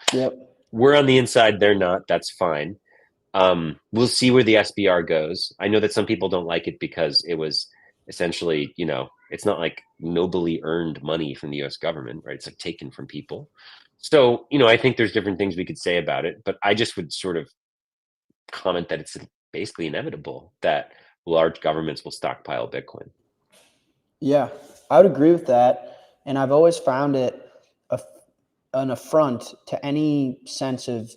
we're on the inside, they're not. That's fine. We'll see where the SBR goes. I know that some people don't like it because it was essentially, it's not like nobly earned money from the US government, right? It's like taken from people. So, I think there's different things we could say about it, but I just would sort of comment that it's basically inevitable that large governments will stockpile Bitcoin. Yeah, I would agree with that. And I've always found it an affront to any sense of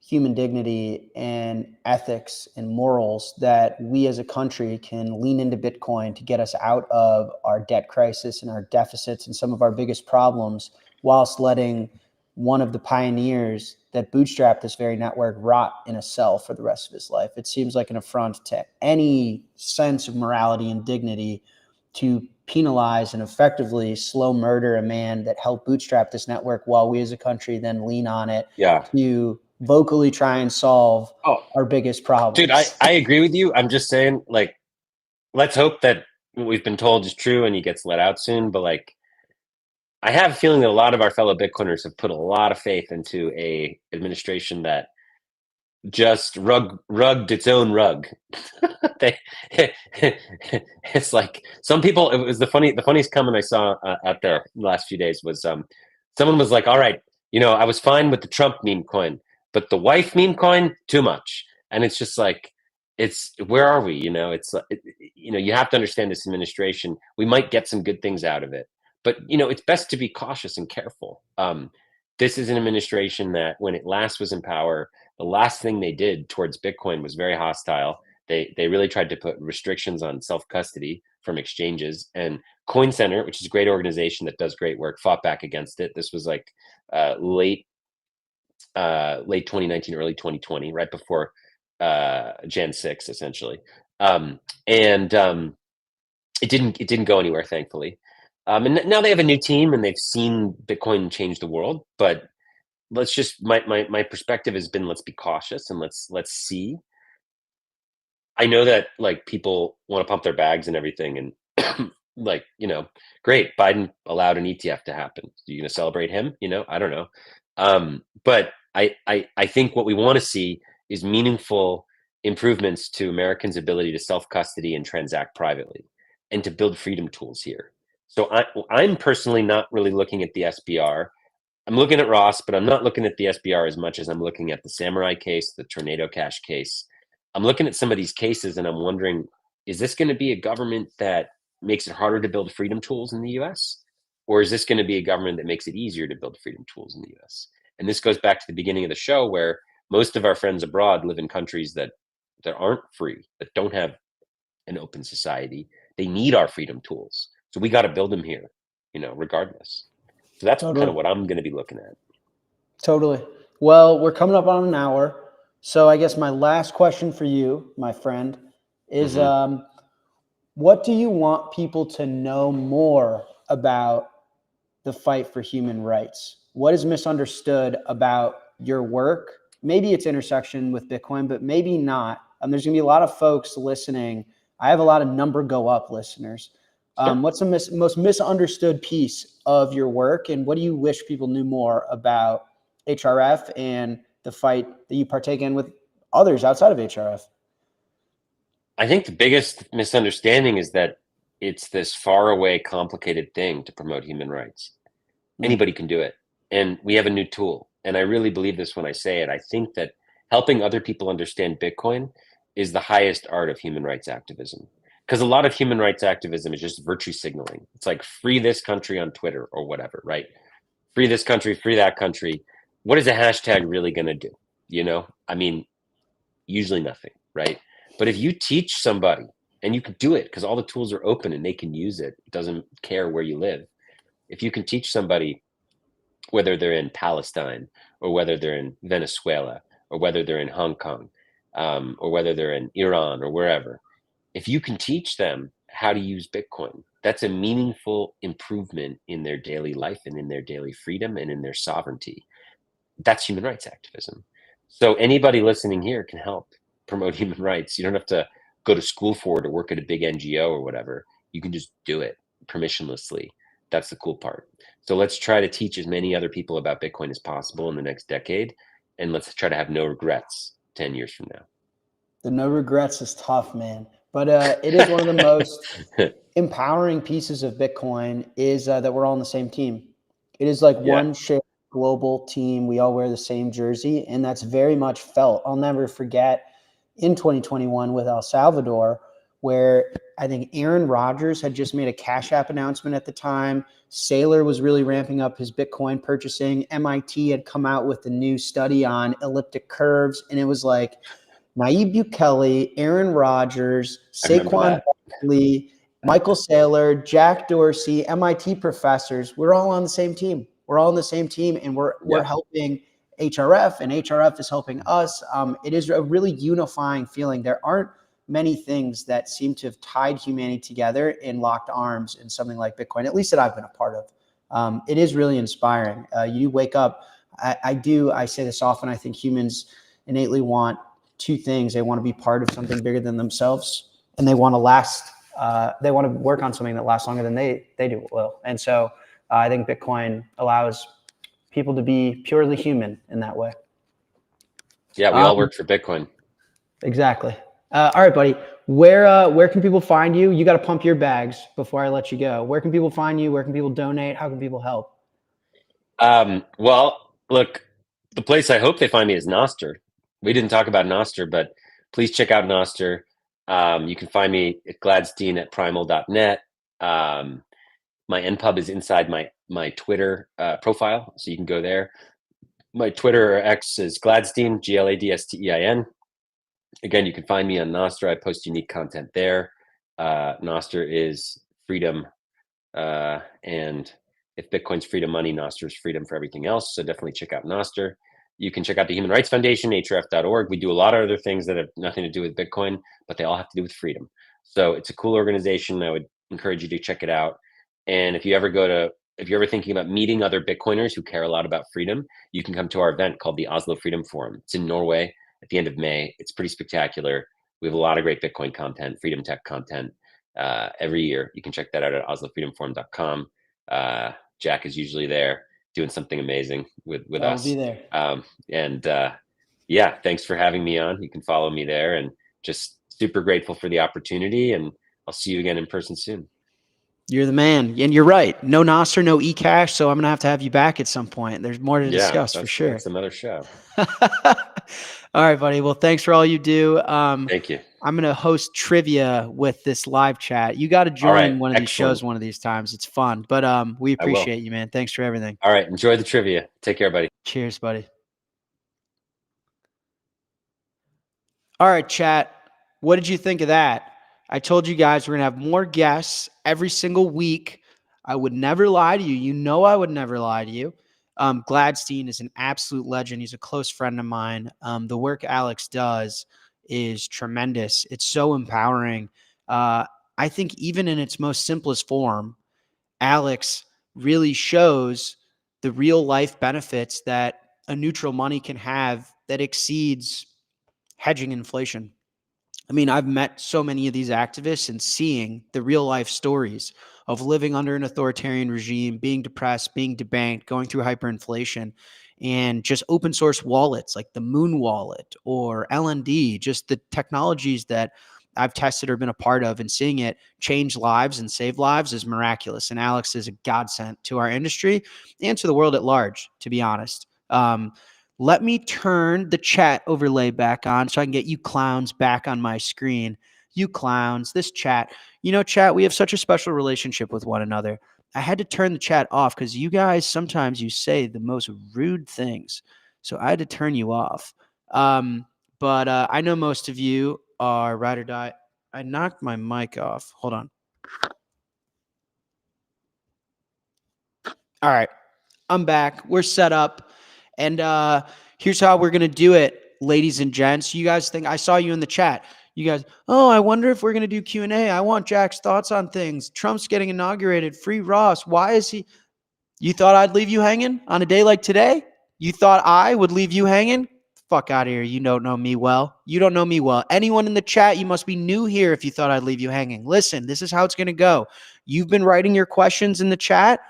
human dignity and ethics and morals that we as a country can lean into Bitcoin to get us out of our debt crisis and our deficits and some of our biggest problems, whilst letting one of the pioneers that bootstrapped this very network rot in a cell for the rest of his life. It seems like an affront to any sense of morality and dignity to penalize and effectively slow murder a man that helped bootstrap this network, while we as a country then lean on it to vocally try and solve our biggest problems. Dude, I agree with you. I'm just saying, like, let's hope that what we've been told is true and he gets let out soon. But like, I have a feeling that a lot of our fellow Bitcoiners have put a lot of faith into a administration that just rugged its own rug. It's like some people. It was the funniest comment I saw out there the last few days was someone was like, "All right, I was fine with the Trump meme coin, but the wife meme coin, too much." And it's just like, where are we? It's you have to understand this administration. We might get some good things out of it, but it's best to be cautious and careful. This is an administration that, when it last was in power, the last thing they did towards Bitcoin was very hostile. They really tried to put restrictions on self-custody from exchanges, and Coin Center, which is a great organization that does great work, fought back against it. This was like late 2019, early 2020, right before Jan 6, essentially. It didn't go anywhere, thankfully. And now they have a new team and they've seen Bitcoin change the world. But let's just my perspective has been, let's be cautious and let's see. I know that like people want to pump their bags and everything, and like, great, Biden allowed an ETF to happen. Are you going to celebrate him? I don't know. But I think what we want to see is meaningful improvements to Americans' ability to self-custody and transact privately, and to build freedom tools here. So I'm personally not really looking at the SBR. I'm looking at Ross, but I'm not looking at the SBR as much as I'm looking at the Samurai case, the Tornado Cash case. I'm looking at some of these cases and I'm wondering, is this going to be a government that makes it harder to build freedom tools in the US? Or is this going to be a government that makes it easier to build freedom tools in the US? And this goes back to the beginning of the show, where most of our friends abroad live in countries that aren't free, that don't have an open society. They need our freedom tools. So we got to build them here, regardless. So that's kind of what I'm going to be looking at. Totally. Well, we're coming up on an hour. So I guess my last question for you, my friend, is what do you want people to know more about the fight for human rights? What is misunderstood about your work? Maybe it's intersection with Bitcoin, but maybe not. There's going to be a lot of folks listening. I have a lot of number go up listeners. What's the most misunderstood piece of your work, and what do you wish people knew more about HRF and the fight that you partake in with others outside of HRF? I think the biggest misunderstanding is that it's this far away, complicated thing to promote human rights. Anybody can do it. And we have a new tool. And I really believe this when I say it. I think that helping other people understand Bitcoin is the highest art of human rights activism. Because a lot of human rights activism is just virtue signaling. It's like free this country on Twitter or whatever, right? Free this country, free that country. What is a hashtag really going to do? You know, I mean, usually nothing, right? But if you teach somebody, and you can do it because all the tools are open and they can use it, it doesn't care where you live. If you can teach somebody, whether they're in Palestine or whether they're in Venezuela or whether they're in Hong Kong, or whether they're in Iran or wherever, if you can teach them how to use Bitcoin, that's a meaningful improvement in their daily life and in their daily freedom and in their sovereignty. That's human rights activism. So anybody listening here can help promote human rights. You don't have to go to school for it or work at a big NGO or whatever. You can just do it permissionlessly. That's the cool part. So let's try to teach as many other people about Bitcoin as possible in the next decade. And let's try to have no regrets 10 years from now. The no regrets is tough, man. But it is one of the most empowering pieces of Bitcoin is that we're all on the same team. It is like one shared global team. We all wear the same jersey, and that's very much felt. I'll never forget in 2021 with El Salvador, where I think Aaron Rodgers had just made a Cash App announcement at the time. Saylor was really ramping up his Bitcoin purchasing. MIT had come out with a new study on elliptic curves, and it was like Nayib Bukele, Aaron Rodgers, Saquon Barkley, Michael Saylor, Jack Dorsey, MIT professors. We're all on the same team. We're all on the same team, and we're helping HRF, and HRF is helping us. It is a really unifying feeling. There aren't many things that seem to have tied humanity together in locked arms in something like Bitcoin, at least that I've been a part of. It is really inspiring. You wake up. I say this often. I think humans innately want two things. They want to be part of something bigger than themselves, and they want to last. They want to work on something that lasts longer than they do will. And so I think Bitcoin allows people to be purely human in that way. Yeah, we all work for Bitcoin. Exactly. All right, buddy. Where can people find you? You got to pump your bags before I let you go. Where can people find you? Where can people donate? How can people help? Well, look, the place I hope they find me is Nostr. We didn't talk about Nostr, but please check out Nostr. You can find me at Gladstein at primal.net. My NPub is inside my Twitter profile, so you can go there. My Twitter or X is Gladstein, Gladstein. Again, you can find me on Nostr. I post unique content there. Nostr is freedom, and if Bitcoin's freedom money, Nostr is freedom for everything else. So definitely check out Nostr. You can check out the Human Rights Foundation, hrf.org. We do a lot of other things that have nothing to do with Bitcoin, but they all have to do with freedom. So it's a cool organization. I would encourage you to check it out. And if you're ever thinking about meeting other Bitcoiners who care a lot about freedom, you can come to our event called the Oslo Freedom Forum. It's in Norway at the end of May. It's pretty spectacular. We have a lot of great Bitcoin content, freedom tech content every year. You can check that out at oslofreedomforum.com. Jack is usually there doing something amazing with us. I'll be there. Yeah, thanks for having me on. You can follow me there, and just super grateful for the opportunity, and I'll see you again in person soon. You're the man. And you're right. No Nostr, no eCash. So I'm going to have you back at some point. There's more to discuss for sure. That's another show. All right, buddy. Well, thanks for all you do. Thank you. I'm going to host trivia with this live chat. You got to join one of these shows one of these times. It's fun, but we appreciate you, man. Thanks for everything. All right. Enjoy the trivia. Take care, buddy. Cheers, buddy. All right, chat. What did you think of that? I told you guys we're going to have more guests every single week. I would never lie to you. You know I would never lie to you. Gladstein is an absolute legend. He's a close friend of mine. The work Alex does is tremendous. It's so empowering. I think even in its most simplest form, Alex really shows the real life benefits that a neutral money can have that exceeds hedging inflation. I mean, I've met so many of these activists and seeing the real life stories of living under an authoritarian regime, being depressed, being debanked, going through hyperinflation, and just open source wallets like the Moon Wallet or LND, just the technologies that I've tested or been a part of, and seeing it change lives and save lives is miraculous. And Alex is a godsend to our industry and to the world at large, to be honest. Let me turn the chat overlay back on so I can get you clowns back on my screen. You clowns, this chat. Chat, we have such a special relationship with one another. I had to turn the chat off because you guys, sometimes you say the most rude things. So I had to turn you off. But I know most of you are ride or die. I knocked my mic off. Hold on. All right. I'm back. We're set up. And here's how we're going to do it, ladies and gents. You guys think, I saw you in the chat. You guys, oh, I wonder if we're going to do Q&A. I want Jack's thoughts on things. Trump's getting inaugurated. Free Ross. Why is he? You thought I'd leave you hanging on a day like today? You thought I would leave you hanging? Fuck out of here. You don't know me well. You don't know me well. Anyone in the chat, you must be new here if you thought I'd leave you hanging. Listen, this is how it's going to go. You've been writing your questions in the chat.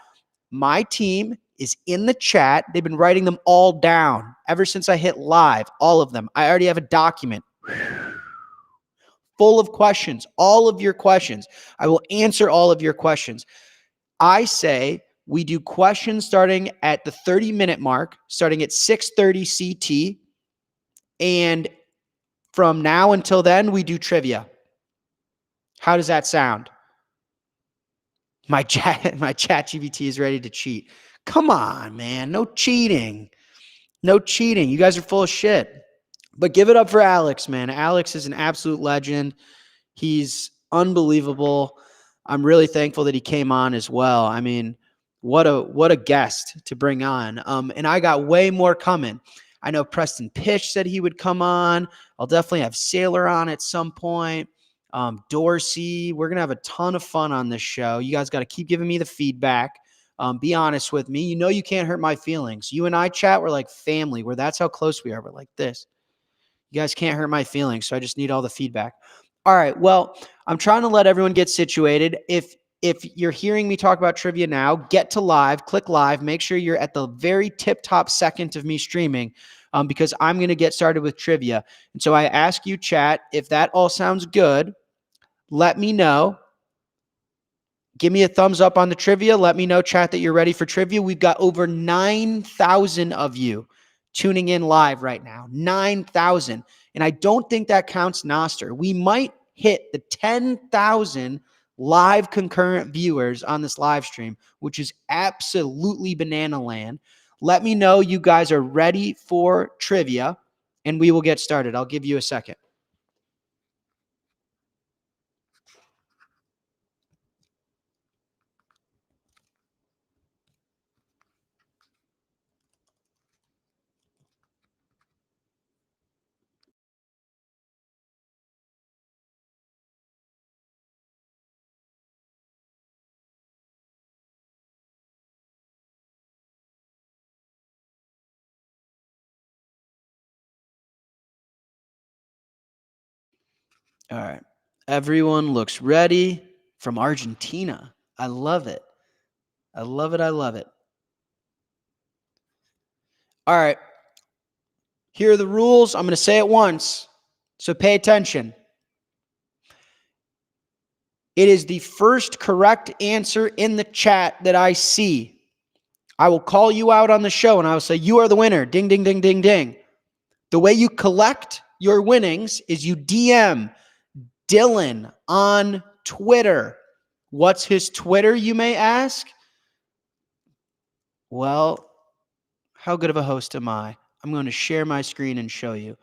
My team is in the chat. They've been writing them all down ever since I hit live, all of them. I already have a document full of questions, all of your questions. I will answer all of your questions. I say we do questions starting at the 30-minute mark, starting at 6:30 CT. And from now until then, we do trivia. How does that sound? My chat GPT is ready to cheat. Come on, man. No cheating. No cheating. You guys are full of shit. But give it up for Alex, man. Alex is an absolute legend. He's unbelievable. I'm really thankful that he came on as well. I mean, what a guest to bring on. And I got way more coming. I know Preston Pish said he would come on. I'll definitely have Sailor on at some point. Dorsey. We're going to have a ton of fun on this show. You guys got to keep giving me the feedback. Be honest with me. You can't hurt my feelings. You and I, chat, we're like family. That's how close we are. We're like this. You guys can't hurt my feelings, so I just need all the feedback. All right, well, I'm trying to let everyone get situated. If you're hearing me talk about trivia now, get to live, click live, make sure you're at the very tip-top second of me streaming because I'm going to get started with trivia. And so I ask you, chat, if that all sounds good, let me know. Give me a thumbs up on the trivia. Let me know, chat, that you're ready for trivia. We've got over 9,000 of you tuning in live right now. 9,000. And I don't think that counts Noster. We might hit the 10,000 live concurrent viewers on this live stream, which is absolutely banana land. Let me know you guys are ready for trivia, and we will get started. I'll give you a second. All right. Everyone looks ready from Argentina. I love it. I love it. I love it. All right. Here are the rules. I'm going to say it once, so pay attention. It is the first correct answer in the chat that I see. I will call you out on the show and I will say, you are the winner. Ding, ding, ding, ding, ding. The way you collect your winnings is you DM Dylan on Twitter. What's his Twitter, you may ask? Well, how good of a host am I? I'm going to share my screen and show you.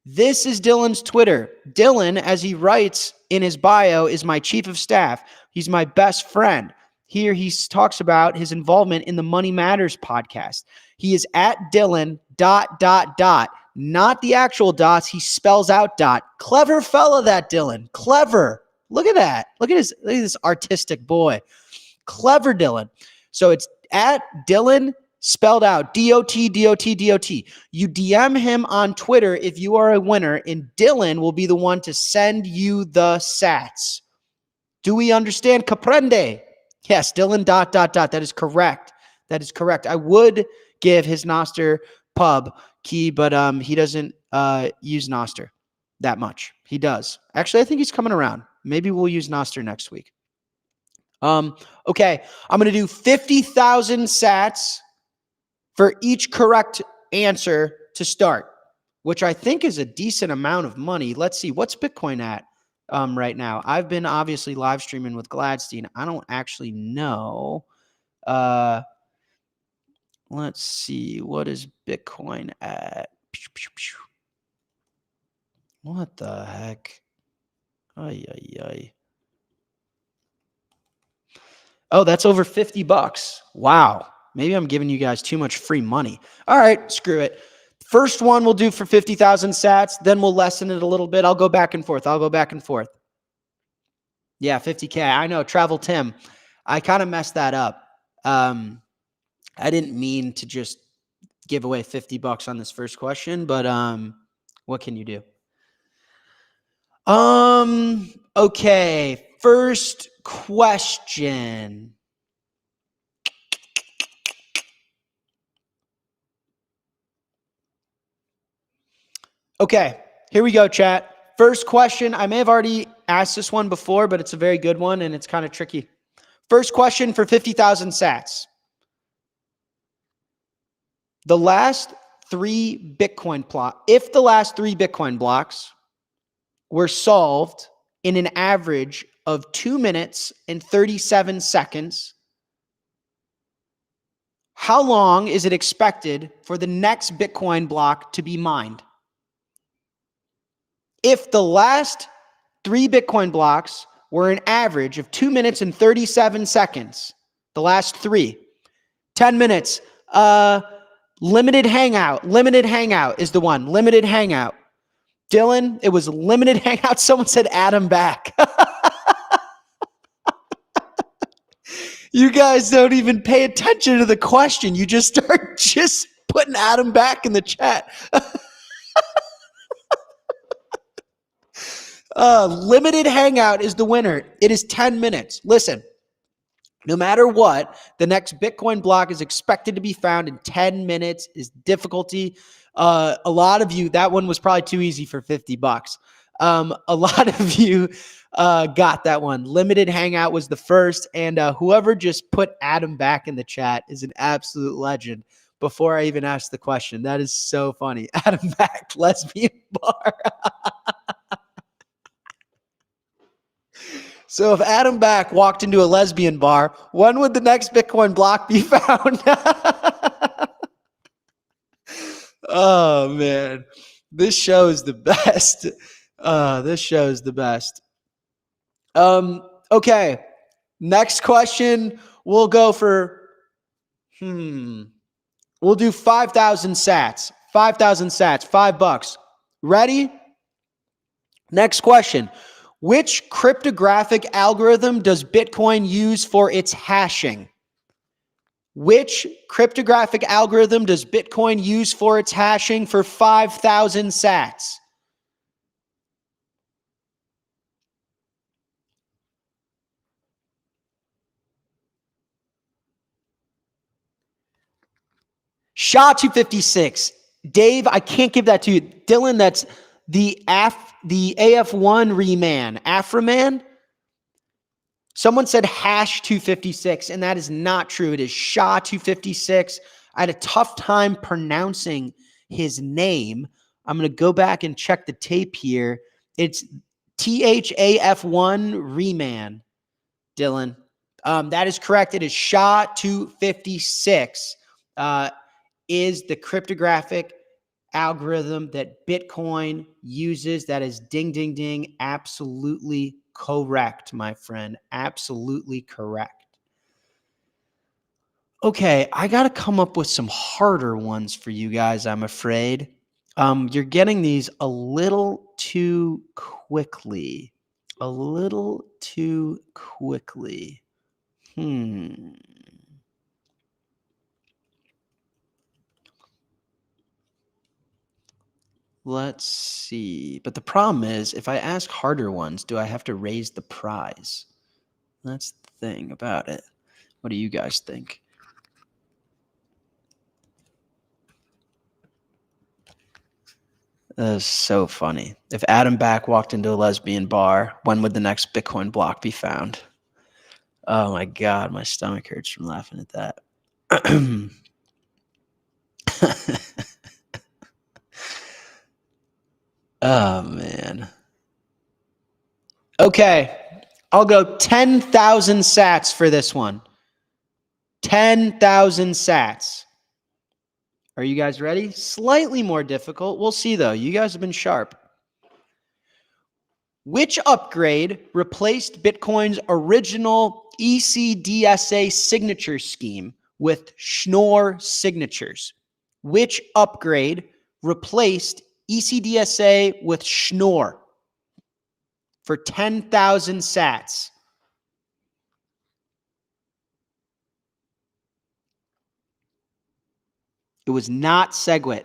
This is Dylan's Twitter. Dylan, as he writes in his bio, is my chief of staff. He's my best friend. Here he talks about his involvement in the Money Matters podcast. He is at Dylan ... Not the actual dots. He spells out dot. Clever fella, that Dylan. Clever. Look at that. Look at this artistic boy. Clever Dylan. So it's at Dylan spelled out DOT. You DM him on Twitter if you are a winner, and Dylan will be the one to send you the sats. Do we understand? Comprende? Yes, Dylan ... That is correct. That is correct. I would give his Noster pub key, but he doesn't use Noster. that much. He does. Actually, I think he's coming around. Maybe we'll use Noster next week. Okay, I'm going to do 50,000 sats for each correct answer to start, which I think is a decent amount of money. Let's see, what's Bitcoin at right now? I've been obviously live streaming with Gladstein. I don't actually know. Let's see, what is Bitcoin at? What the heck? Ay, ay, ay. Oh, that's over $50. Wow. Maybe I'm giving you guys too much free money. All right, screw it. First one we'll do for 50,000 sats. Then we'll lessen it a little bit. I'll go back and forth. Yeah, 50K. I know. Travel Tim. I kind of messed that up. I didn't mean to just give away $50 on this first question, but what can you do? Okay. First question. Okay, here we go, chat. First question. I may have already asked this one before, but it's a very good one and it's kind of tricky. First question for 50,000 sats. The last 3 Bitcoin if the last 3 Bitcoin blocks were solved in an average of 2 minutes and 37 seconds, how long is it expected for the next Bitcoin block to be mined? If the last 3 Bitcoin blocks were an average of 2 minutes and 37 seconds, the last 3, 10 minutes, limited hangout is the one, limited hangout. Dylan, it was limited hangout. Someone said add him back. You guys don't even pay attention to the question. You just start just putting Adam back in the chat. Limited hangout is the winner. It is 10 minutes. Listen, no matter what, the next Bitcoin block is expected to be found in 10 minutes is difficulty. A lot of you, that one was probably too easy for $50. A lot of you got that one. Limited hangout was the first. And whoever just put Adam back in the chat is an absolute legend. Before I even asked the question, that is so funny. Adam back, lesbian bar. So if Adam Back walked into a lesbian bar, when would the next Bitcoin block be found? Oh, man. This show is the best. Okay. Next question. We'll go for, we'll do 5,000 sats. 5,000 sats, $5. Ready? Next question. Which cryptographic algorithm does Bitcoin use for its hashing? Which cryptographic algorithm does Bitcoin use for its hashing for 5,000 sats? SHA-256. Dave, I can't give that to you. Dylan, that's the AF1 reman. Aframan? Someone said hash 256, and that is not true. It is SHA-256. I had a tough time pronouncing his name. I'm going to go back and check the tape here. It's THAF1 reman, Dylan. That is correct. It is SHA-256 is the cryptographic algorithm that Bitcoin uses. That is ding, ding, ding. Absolutely correct, my friend. Absolutely correct. Okay, I got to come up with some harder ones for you guys, I'm afraid. You're getting these a little too quickly. Let's see. But the problem is, if I ask harder ones, do I have to raise the prize? That's the thing about it. What do you guys think? That is so funny. If Adam Back walked into a lesbian bar, when would the next Bitcoin block be found? Oh my God, my stomach hurts from laughing at that. Oh man. Okay, I'll go 10,000 sats for this one. 10,000 sats. Are you guys ready? Slightly more difficult. We'll see though. You guys have been sharp. Which upgrade replaced Bitcoin's original ECDSA signature scheme with Schnorr signatures? Which upgrade replaced ECDSA with Schnorr for 10,000 sats? It was not SegWit.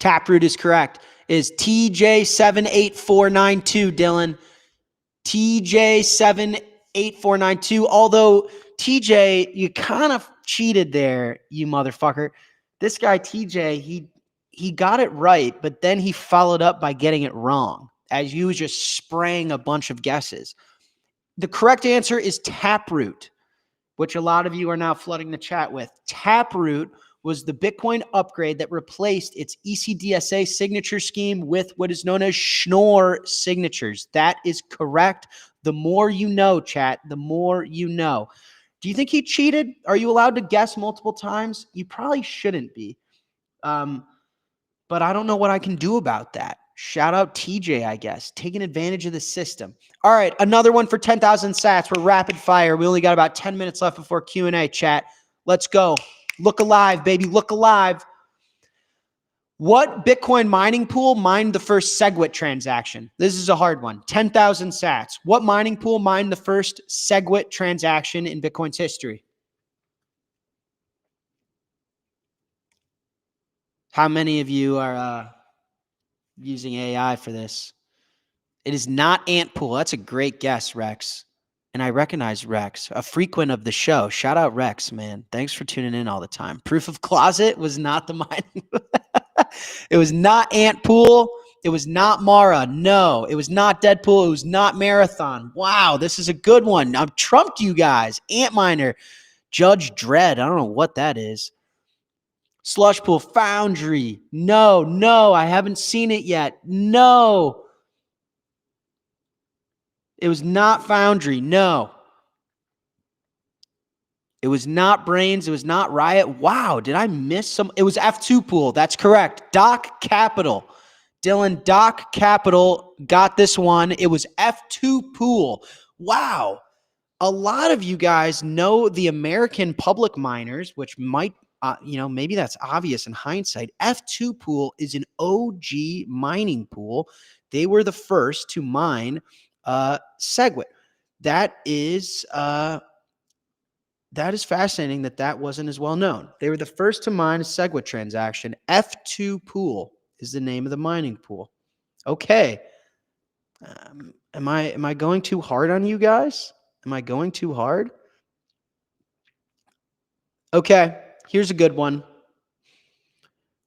Taproot is correct. Is TJ78492, Dylan. TJ78492. Although, TJ, you kind of cheated there, you motherfucker. This guy, TJ, he got it right, but then he followed up by getting it wrong, as you was just spraying a bunch of guesses. The correct answer is Taproot, which a lot of you are now flooding the chat with. Taproot was the Bitcoin upgrade that replaced its ECDSA signature scheme with what is known as Schnorr signatures. That is correct. The more you know, chat, the more you know. Do you think he cheated? Are you allowed to guess multiple times? You probably shouldn't be. But I don't know what I can do about that. Shout out TJ, I guess, taking advantage of the system. All right, another one for 10,000 sats. We're rapid fire. We only got about 10 minutes left before Q&A, chat. Let's go. Look alive, baby. Look alive. What Bitcoin mining pool mined the first SegWit transaction? This is a hard one. 10,000 sats. What mining pool mined the first SegWit transaction in Bitcoin's history? How many of you are using AI for this? It is not Antpool. That's a great guess, Rex. And I recognize Rex, a frequent of the show. Shout out Rex, man. Thanks for tuning in all the time. Proof of Closet was not the mining. It was not Antpool. It was not Mara. No, it was not Deadpool. It was not Marathon. Wow, this is a good one. I've trumped you guys. Antminer, Judge Dredd. I don't know what that is. Slush Pool Foundry. No, I haven't seen it yet. No. It was not Foundry. No. It was not Brains. It was not Riot. Wow, did I miss some? It was F2 Pool. That's correct. Doc Capital. Dylan, Doc Capital got this one. It was F2 Pool. Wow. A lot of you guys know the American public miners, which might, maybe that's obvious in hindsight. F2 Pool is an OG mining pool. They were the first to mine SegWit. That is fascinating that wasn't as well known. They were the first to mine a SegWit transaction. F2 Pool is the name of the mining pool. Okay. Am I going too hard on you guys? Am I going too hard? Okay, here's a good one.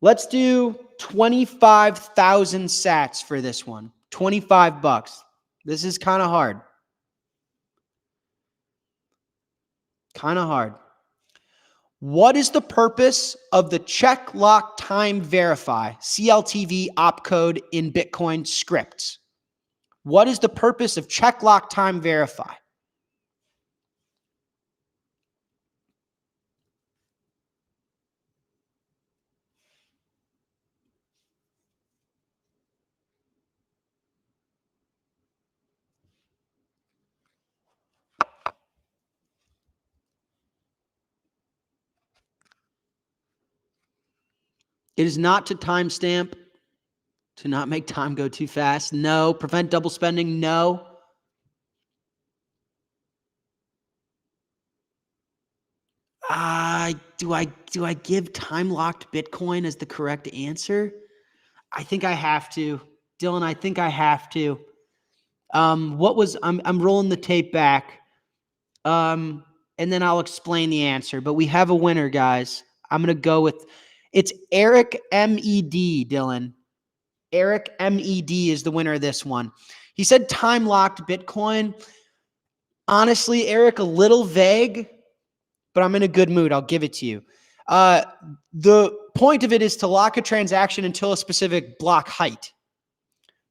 Let's do 25,000 sats for this one. 25 bucks. This is kind of hard. What is the purpose of the check lock time verify CLTV opcode in Bitcoin scripts? What is the purpose of check lock time verify? It is not to timestamp, to not make time go too fast. No. Prevent double spending. No. Do I give time locked Bitcoin as the correct answer? I think I have to. Dylan, I think I have to. I'm rolling the tape back. And then I'll explain the answer. But we have a winner, guys. I'm going to go with, it's Eric MED, Dylan. Eric MED is the winner of this one. He said time locked Bitcoin. Honestly, Eric, a little vague, but I'm in a good mood. I'll give it to you. The point of it is to lock a transaction until a specific block height.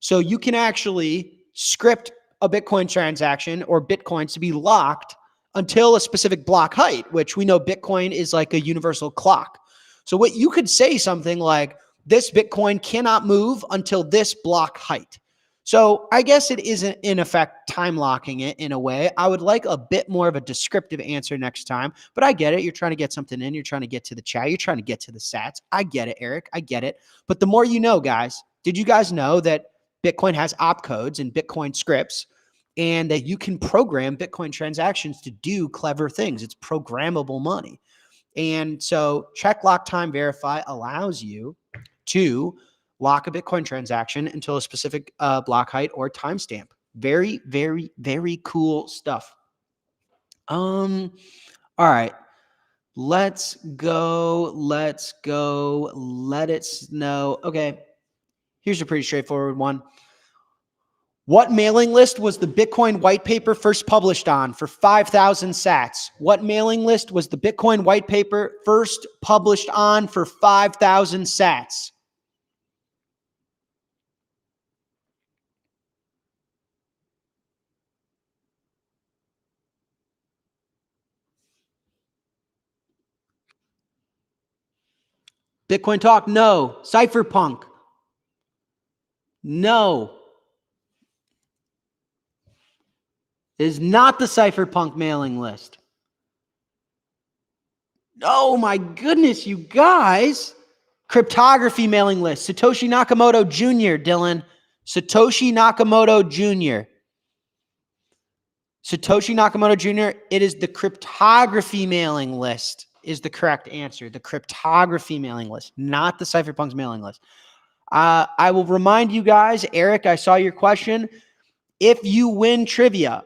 So you can actually script a Bitcoin transaction or Bitcoins to be locked until a specific block height, which we know Bitcoin is like a universal clock. So what you could say something like, this Bitcoin cannot move until this block height. So I guess it isn't in effect time locking it in a way. I would like a bit more of a descriptive answer next time, but I get it. You're trying to get something in. You're trying to get to the chat. You're trying to get to the sats. I get it, Eric. I get it. But the more you know, guys, did you guys know that Bitcoin has opcodes and Bitcoin scripts and that you can program Bitcoin transactions to do clever things? It's programmable money. And so check, lock, time, verify allows you to lock a Bitcoin transaction until a specific block height or timestamp. Very, very, very cool stuff. All right. Let's go. Let it snow. Okay. Here's a pretty straightforward one. What mailing list was the Bitcoin white paper first published on for 5,000 sats? What mailing list was the Bitcoin white paper first published on for 5,000 sats? Bitcoin Talk, no. Cypherpunk, no. It is not the Cypherpunk mailing list. Oh my goodness, you guys. Cryptography mailing list. Satoshi Nakamoto Jr., Dylan. Satoshi Nakamoto Jr. Satoshi Nakamoto Jr., it is the cryptography mailing list is the correct answer. The cryptography mailing list, not the Cypherpunk's mailing list. I will remind you guys, Eric, I saw your question. If you win trivia,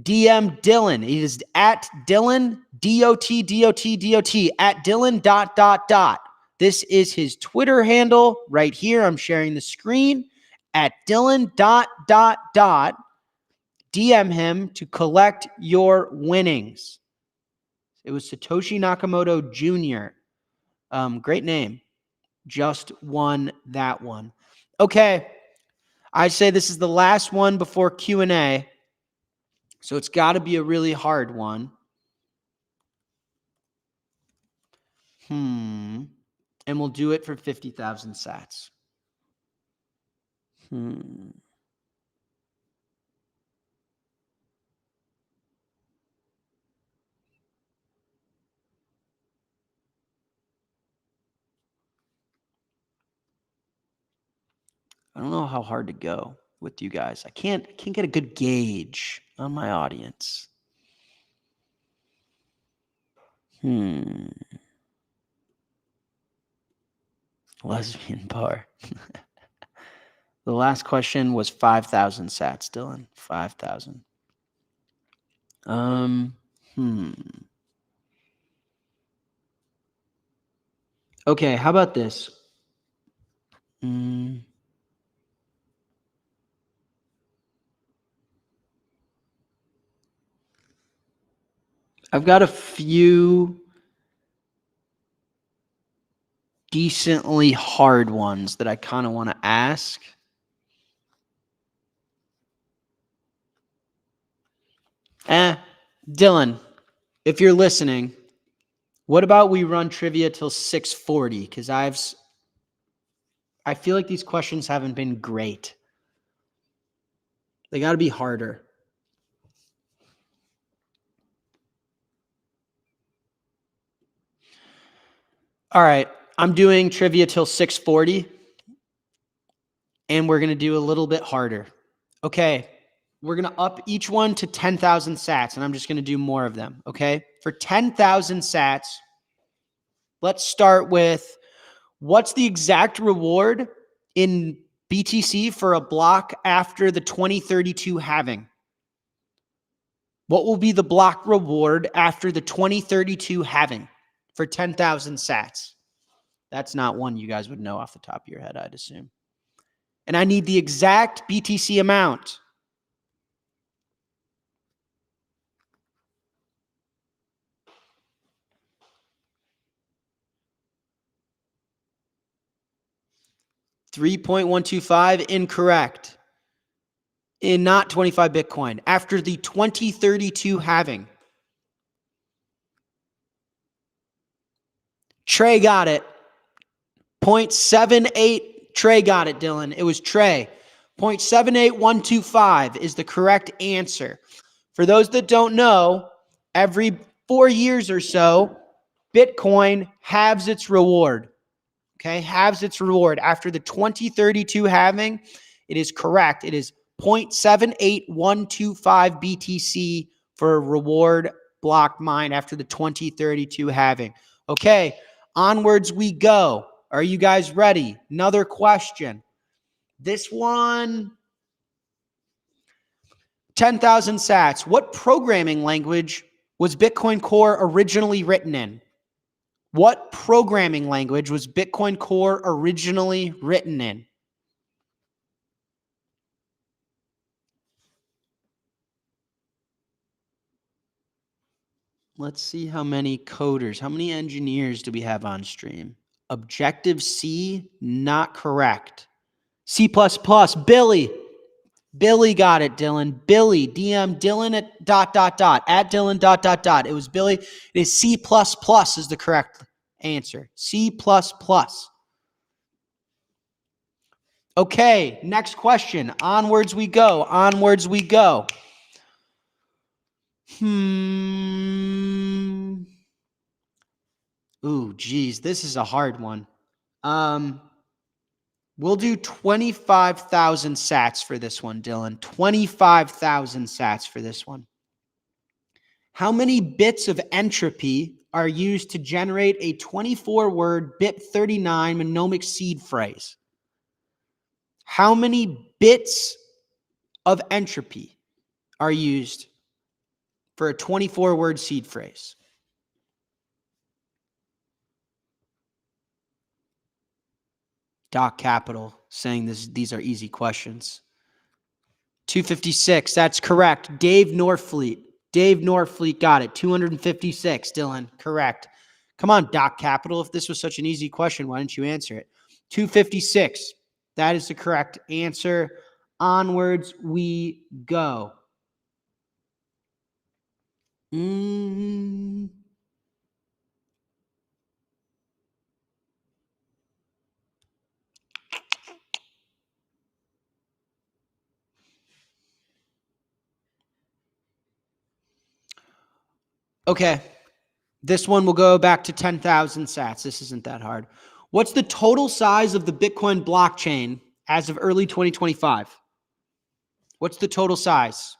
DM Dylan. It is at Dylan, D-O-T, at Dylan ... This is his Twitter handle right here. I'm sharing the screen at Dylan ... DM him to collect your winnings. It was Satoshi Nakamoto Jr. Great name. Just won that one. Okay. I say this is the last one before Q&A. So it's got to be a really hard one. And we'll do it for 50,000 sats. I don't know how hard to go with you guys. I can't get a good gauge on my audience. Lesbian bar. The last question was 5,000 sats, Dylan. 5,000. Okay, how about this? I've got a few decently hard ones that I kind of want to ask. Dylan, if you're listening, what about we run trivia till 6:40? Because I feel like these questions haven't been great. They got to be harder. All right, I'm doing trivia till 6:40, and we're going to do a little bit harder. Okay, we're going to up each one to 10,000 sats, and I'm just going to do more of them, okay? For 10,000 sats, let's start with what's the exact reward in BTC for a block after the 2032 halving? What will be the block reward after the 2032 halving for 10,000 sats? That's not one you guys would know off the top of your head, I'd assume. And I need the exact BTC amount. $3.125, incorrect. In not 25 Bitcoin. After the 2032 halving. Trey got it. 0.78. Trey got it, Dylan. It was Trey. 0.78125 is the correct answer. For those that don't know, every 4 years or so, Bitcoin halves its reward. Okay, halves its reward. After the 2032 halving, it is correct. It is 0.78125 BTC for a reward block mine after the 2032 halving. Okay, onwards we go. Are you guys ready? Another question. This one, 10,000 sats. What programming language was Bitcoin Core originally written in? What programming language was Bitcoin Core originally written in? Let's see how many coders, how many engineers do we have on stream? Objective-C, not correct. C++, Billy. Billy got it, Dylan. Billy, DM Dylan at ... at Dylan ... It was Billy. It is C++ is the correct answer. C++. Okay, next question. Onwards we go. Onwards we go. Ooh, geez, this is a hard one. We'll do 25,000 sats for this one, Dylan. 25,000 sats for this one. How many bits of entropy are used to generate a 24-word BIP39 mnemonic seed phrase? How many bits of entropy are used for a 24-word seed phrase? Doc Capital saying these are easy questions. 256, that's correct. Dave Norfleet got it. 256, Dylan, correct. Come on, Doc Capital. If this was such an easy question, why didn't you answer it? 256, that is the correct answer. Onwards we go. Okay. This one will go back to 10,000 sats. This isn't that hard. What's the total size of the Bitcoin blockchain as of early 2025? What's the total size?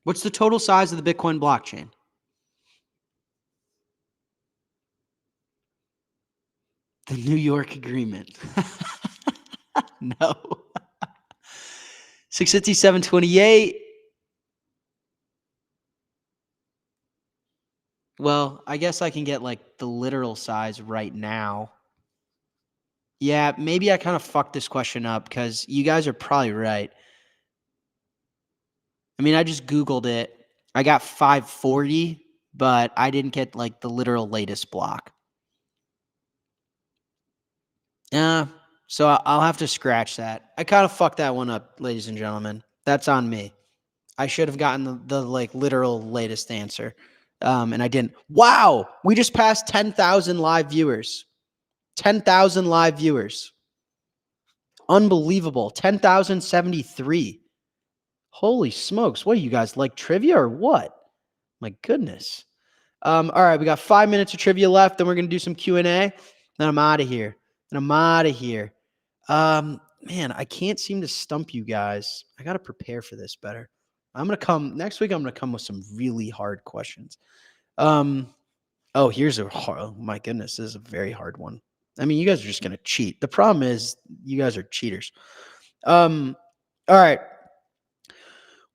What's the total size of the Bitcoin blockchain? The New York Agreement. No. 657.28. Well, I guess I can get like the literal size right now. Yeah, maybe I kind of fucked this question up because you guys are probably right. I mean, I just Googled it. I got 540, but I didn't get like the literal latest block. So I'll have to scratch that. I kind of fucked that one up, ladies and gentlemen. That's on me. I should have gotten the like literal latest answer. And I didn't. Wow, we just passed 10,000 live viewers. 10,000 live viewers. Unbelievable. 10,073. Holy smokes. What are you guys, like trivia or what? My goodness. All right, we got 5 minutes of trivia left. Then we're going to do some Q&A. Then I'm out of here. Man, I can't seem to stump you guys. I got to prepare for this better. Next week, I'm going to come with some really hard questions. Here's oh my goodness, this is a very hard one. I mean, you guys are just going to cheat. The problem is you guys are cheaters. All right.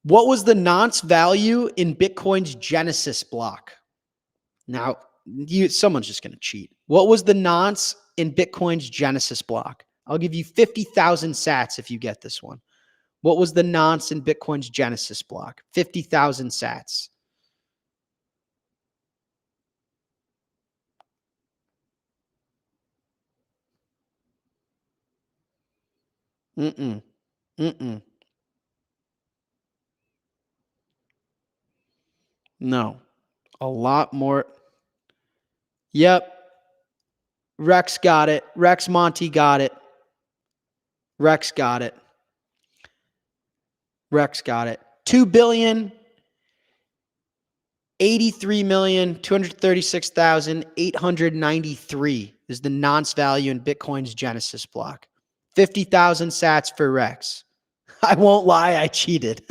What was the nonce value in Bitcoin's Genesis block? Now, someone's just going to cheat. What was the nonce in Bitcoin's Genesis block? I'll give you 50,000 sats if you get this one. What was the nonce in Bitcoin's Genesis block? 50,000 sats. No, a lot more. Yep. Rex got it. Rex Monty got it. Rex got it. Rex got it. 2,083,236,893 is the nonce value in Bitcoin's Genesis block. 50,000 sats for Rex. I won't lie, I cheated.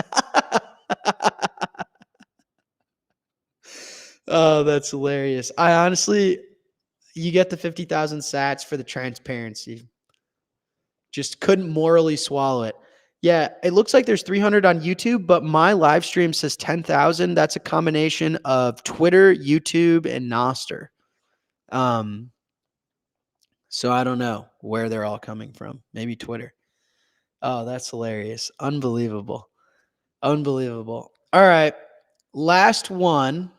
Oh, that's hilarious. I honestly, you get the 50,000 sats for the transparency. Just couldn't morally swallow it. Yeah, it looks like there's 300 on YouTube, but my live stream says 10,000. That's a combination of Twitter, YouTube, and Nostr. So I don't know where they're all coming from. Maybe Twitter. Oh, that's hilarious. Unbelievable. Unbelievable. All right. Last one.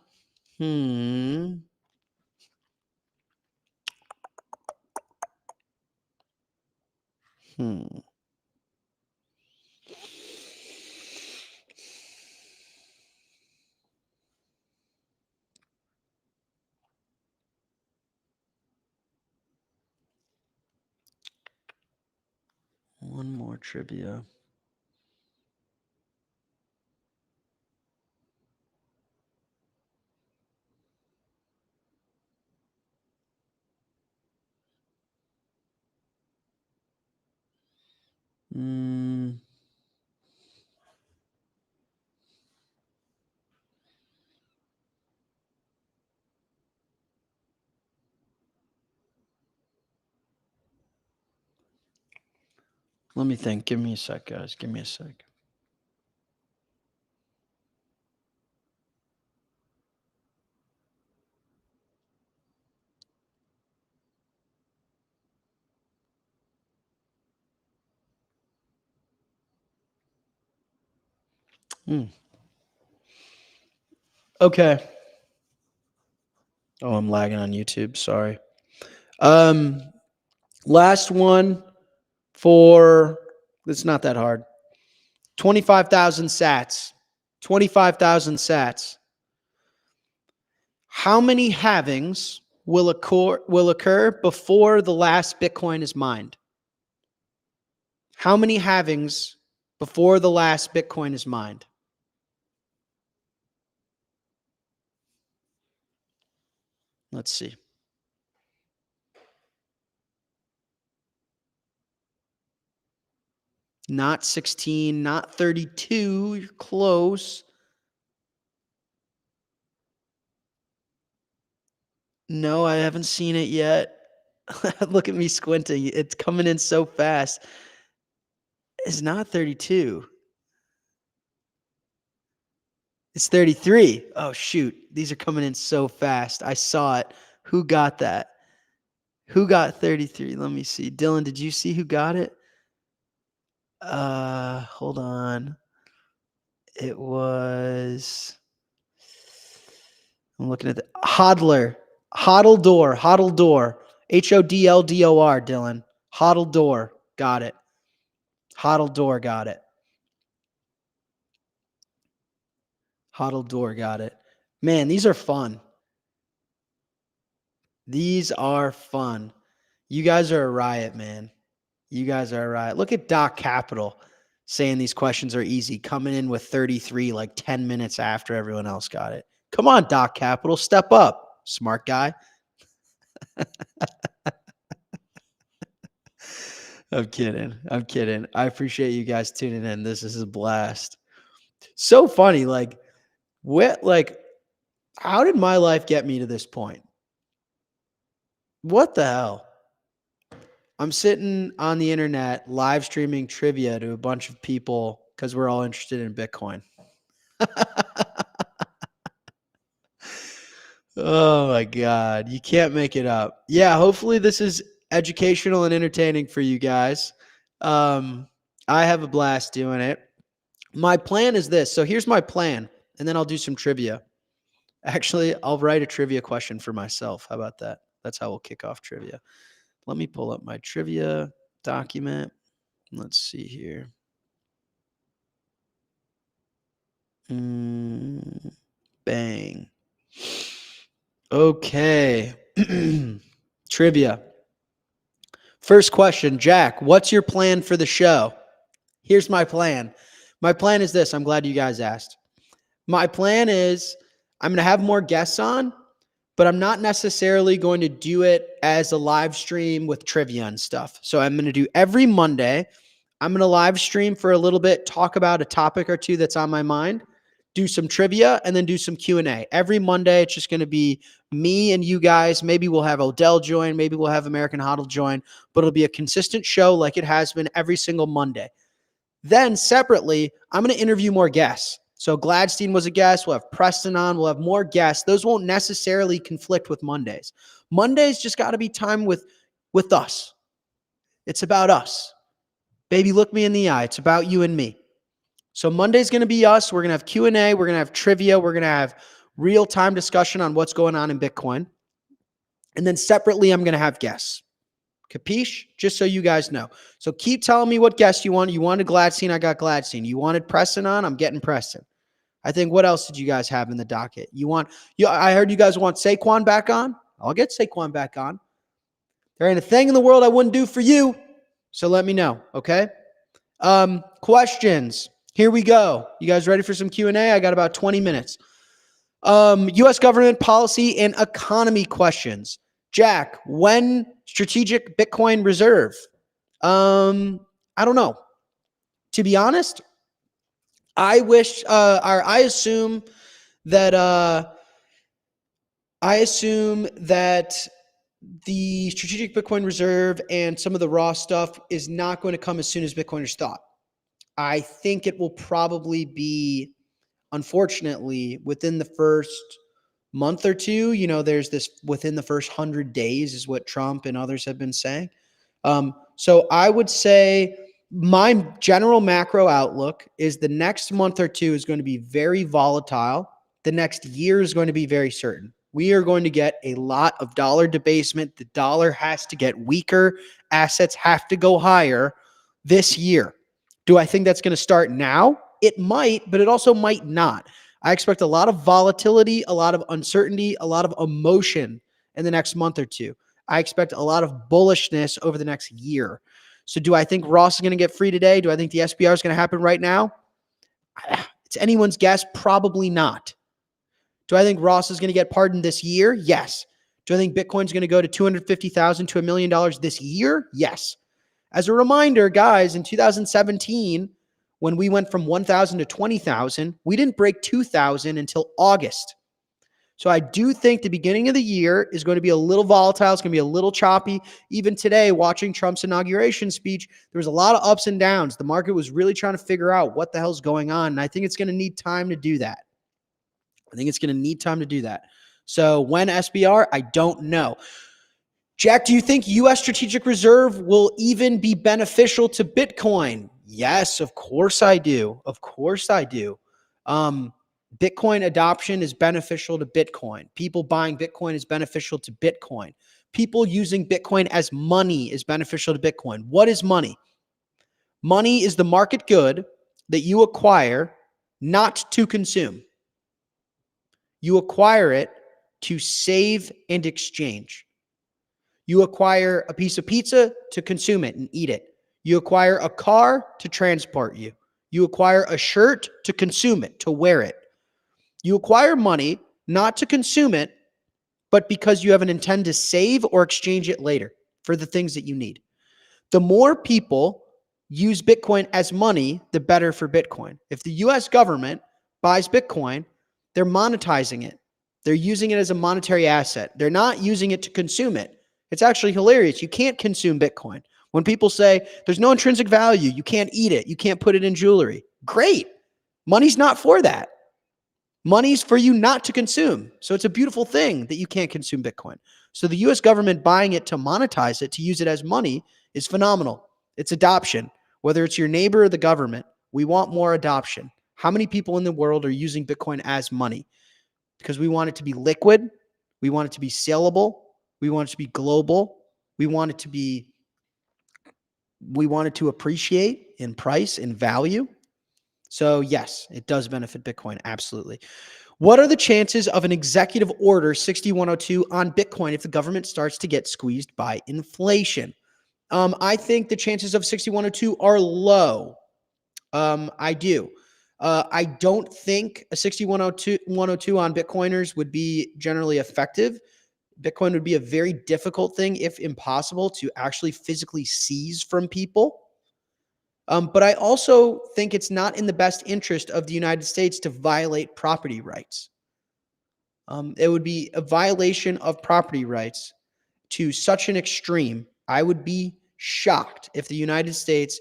One more trivia. Let me think. Give me a sec, guys. Give me a sec. Okay. Oh, I'm lagging on YouTube. Sorry. Last one for, it's not that hard. 25,000 sats. 25,000 sats. How many halvings will occur before the last Bitcoin is mined? How many halvings before the last Bitcoin is mined? Let's see. Not 16, not 32. You're close. No, I haven't seen it yet. Look at me squinting. It's coming in so fast. It's not 32. It's 33. Oh, shoot. These are coming in so fast. I saw it. Who got that? Who got 33? Let me see. Dylan, did you see who got it? Hold on. It was, I'm looking at the Hodler. Hodldor. Hodldor. HODLDOR, Dylan. Hodldor. Got it. Hodldor got it. Hodldor got it. Man, these are fun. These are fun. You guys are a riot, man. You guys are a riot. Look at Doc Capital saying these questions are easy, coming in with 33 like 10 minutes after everyone else got it. Come on, Doc Capital, step up, smart guy. I'm kidding. I'm kidding. I appreciate you guys tuning in. This is a blast. So funny. Like, how did my life get me to this point? What the hell? I'm sitting on the internet live streaming trivia to a bunch of people because we're all interested in Bitcoin. Oh my God. You can't make it up. Yeah. Hopefully this is educational and entertaining for you guys. I have a blast doing it. My plan is this. So here's my plan, and then I'll do some trivia. Actually, I'll write a trivia question for myself. How about that? That's how we'll kick off trivia. Let me pull up my trivia document. Let's see here. Bang. Okay. Trivia. First question, Jack, what's your plan for the show? Here's my plan. My plan is this. I'm glad you guys asked. My plan is I'm going to have more guests on, but I'm not necessarily going to do it as a live stream with trivia and stuff. So I'm going to do every Monday. I'm going to live stream for a little bit, talk about a topic or two that's on my mind, do some trivia, and then do some Q&A. Every Monday, it's just going to be me and you guys. Maybe we'll have Odell join. Maybe we'll have American Huddle join. But it'll be a consistent show like it has been every single Monday. Then separately, I'm going to interview more guests. So Gladstein was a guest. We'll have Preston on. We'll have more guests. Those won't necessarily conflict with Mondays. Mondays just got to be time with us. It's about us. Baby, look me in the eye. It's about you and me. So Monday's going to be us. We're going to have Q&A. We're going to have trivia. We're going to have real-time discussion on what's going on in Bitcoin. And then separately, I'm going to have guests. Capiche? Just so you guys know. So keep telling me what guests you want. You wanted Gladstein, I got Gladstein. You wanted Preston on, I'm getting Preston. I think, what else did you guys have in the docket? I heard you guys want Saquon back on. I'll get Saquon back on. There ain't a thing in the world I wouldn't do for you. So let me know, okay? Questions. Here we go. You guys ready for some Q&A? I got about 20 minutes. U.S. government policy and economy questions. Jack, when strategic Bitcoin reserve? I don't know. To be honest, I assume that the strategic Bitcoin reserve and some of the raw stuff is not going to come as soon as Bitcoiners thought. I think it will probably be, unfortunately, within the first month or two. There's this within the first 100 days is what Trump and others have been saying. So I would say my general macro outlook is the next month or two is going to be very volatile. The next year is going to be very certain. We are going to get a lot of dollar debasement. The dollar has to get weaker. Assets have to go higher this year. Do I think that's going to start now? It might, but it also might not. I expect a lot of volatility, a lot of uncertainty, a lot of emotion in the next month or two. I expect a lot of bullishness over the next year. So do I think Ross is going to get free today? Do I think the SBR is going to happen right now? It's anyone's guess. Probably not. Do I think Ross is going to get pardoned this year? Yes. Do I think Bitcoin's going to go to $250,000 to $1 million this year? Yes. As a reminder, guys, in 2017, when we went from 1,000 to 20,000, we didn't break 2,000 until August. So I do think the beginning of the year is going to be a little volatile. It's going to be a little choppy. Even today, watching Trump's inauguration speech, there was a lot of ups and downs. The market was really trying to figure out what the hell's going on. And I think it's going to need time to do that. So when SBR, I don't know. Jack, do you think U.S. strategic reserve will even be beneficial to Bitcoin? Yes, of course I do. Bitcoin adoption is beneficial to Bitcoin. People buying Bitcoin is beneficial to Bitcoin. People using Bitcoin as money is beneficial to Bitcoin. What is money? Money is the market good that you acquire not to consume. You acquire it to save and exchange. You acquire a piece of pizza to consume it and eat it. You acquire a car to transport you. You acquire a shirt to consume it, to wear it. You acquire money not to consume it, but because you have an intent to save or exchange it later for the things that you need. The more people use Bitcoin as money, the better for Bitcoin. If the US government buys Bitcoin, they're monetizing it. They're using it as a monetary asset. They're not using it to consume it. It's actually hilarious. You can't consume Bitcoin. When people say there's no intrinsic value, you can't eat it, you can't put it in jewelry. Great. Money's not for that. Money's for you not to consume. So it's a beautiful thing that you can't consume Bitcoin. So the US government buying it to monetize it, to use it as money, is phenomenal. It's adoption. Whether it's your neighbor or the government, we want more adoption. How many people in the world are using Bitcoin as money? Because we want it to be liquid. We want it to be saleable. We want it to be global. We want it to appreciate in price and value. So yes, it does benefit Bitcoin. Absolutely. What are the chances of an executive order 6102 on Bitcoin if the government starts to get squeezed by inflation? I think the chances of 6102 are low. I do. I don't think a 6102 on Bitcoiners would be generally effective. Bitcoin would be a very difficult thing, if impossible, to actually physically seize from people. But I also think it's not in the best interest of the United States to violate property rights. It would be a violation of property rights to such an extreme. I would be shocked if the United States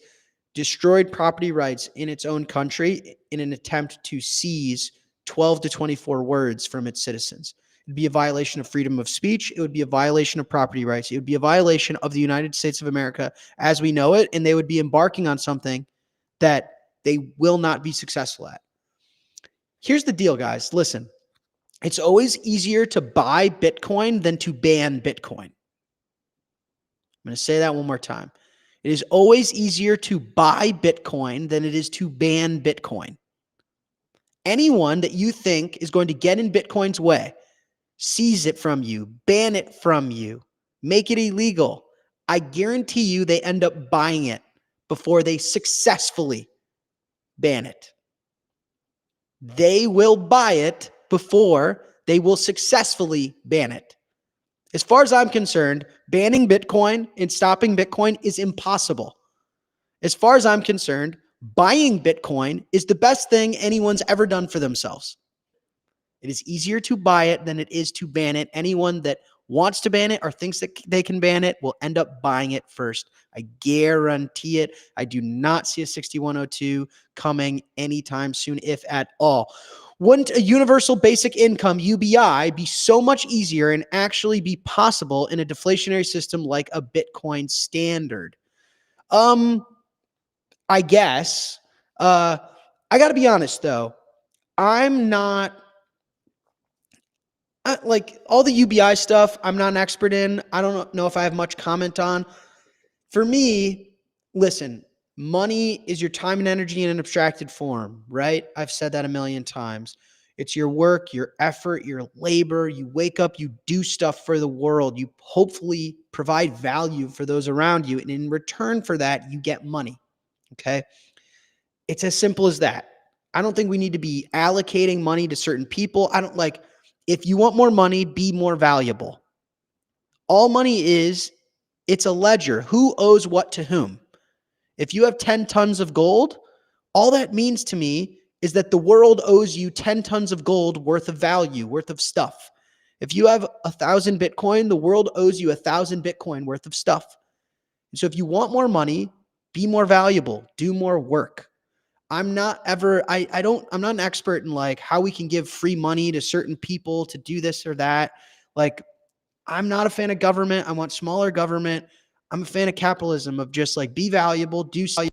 destroyed property rights in its own country in an attempt to seize 12 to 24 words from its citizens. It'd be a violation of freedom of speech. It would be a violation of property rights. It would be a violation of the United States of America as we know it, and they would be embarking on something that they will not be successful at. Here's the deal, guys. Listen, it's always easier to buy Bitcoin than to ban Bitcoin. I'm going to say that one more time. It is always easier to buy Bitcoin than it is to ban Bitcoin. Anyone that you think is going to get in Bitcoin's way, seize it from you, ban it from you, make it illegal, I guarantee you they end up buying it before they successfully ban it. They will buy it before they will successfully ban it. As far as I'm concerned, banning Bitcoin and stopping Bitcoin is impossible. As far as I'm concerned, buying Bitcoin is the best thing anyone's ever done for themselves. It is easier to buy it than it is to ban it. Anyone that wants to ban it or thinks that they can ban it will end up buying it first. I guarantee it. I do not see a 6102 coming anytime soon, if at all. Wouldn't a universal basic income, UBI, be so much easier and actually be possible in a deflationary system like a Bitcoin standard? I guess. I got to be honest, though. I'm not like all the UBI stuff. I'm not an expert in. I don't know if I have much comment on. For me, listen, money is your time and energy in an abstracted form, right? I've said that a million times. It's your work, your effort, your labor. You wake up, you do stuff for the world. You hopefully provide value for those around you. And in return for that, you get money. Okay. It's as simple as that. I don't think we need to be allocating money to certain people. If you want more money, be more valuable. All money is, it's a ledger. Who owes what to whom? If you have 10 tons of gold, all that means to me is that the world owes you 10 tons of gold worth of value, worth of stuff. If you have 1,000 Bitcoin, the world owes you 1,000 Bitcoin worth of stuff. And so if you want more money, be more valuable, do more work. I'm not an expert in like how we can give free money to certain people to do this or that. Like, I'm not a fan of government. I want smaller government. I'm a fan of capitalism, of just like be valuable, do something.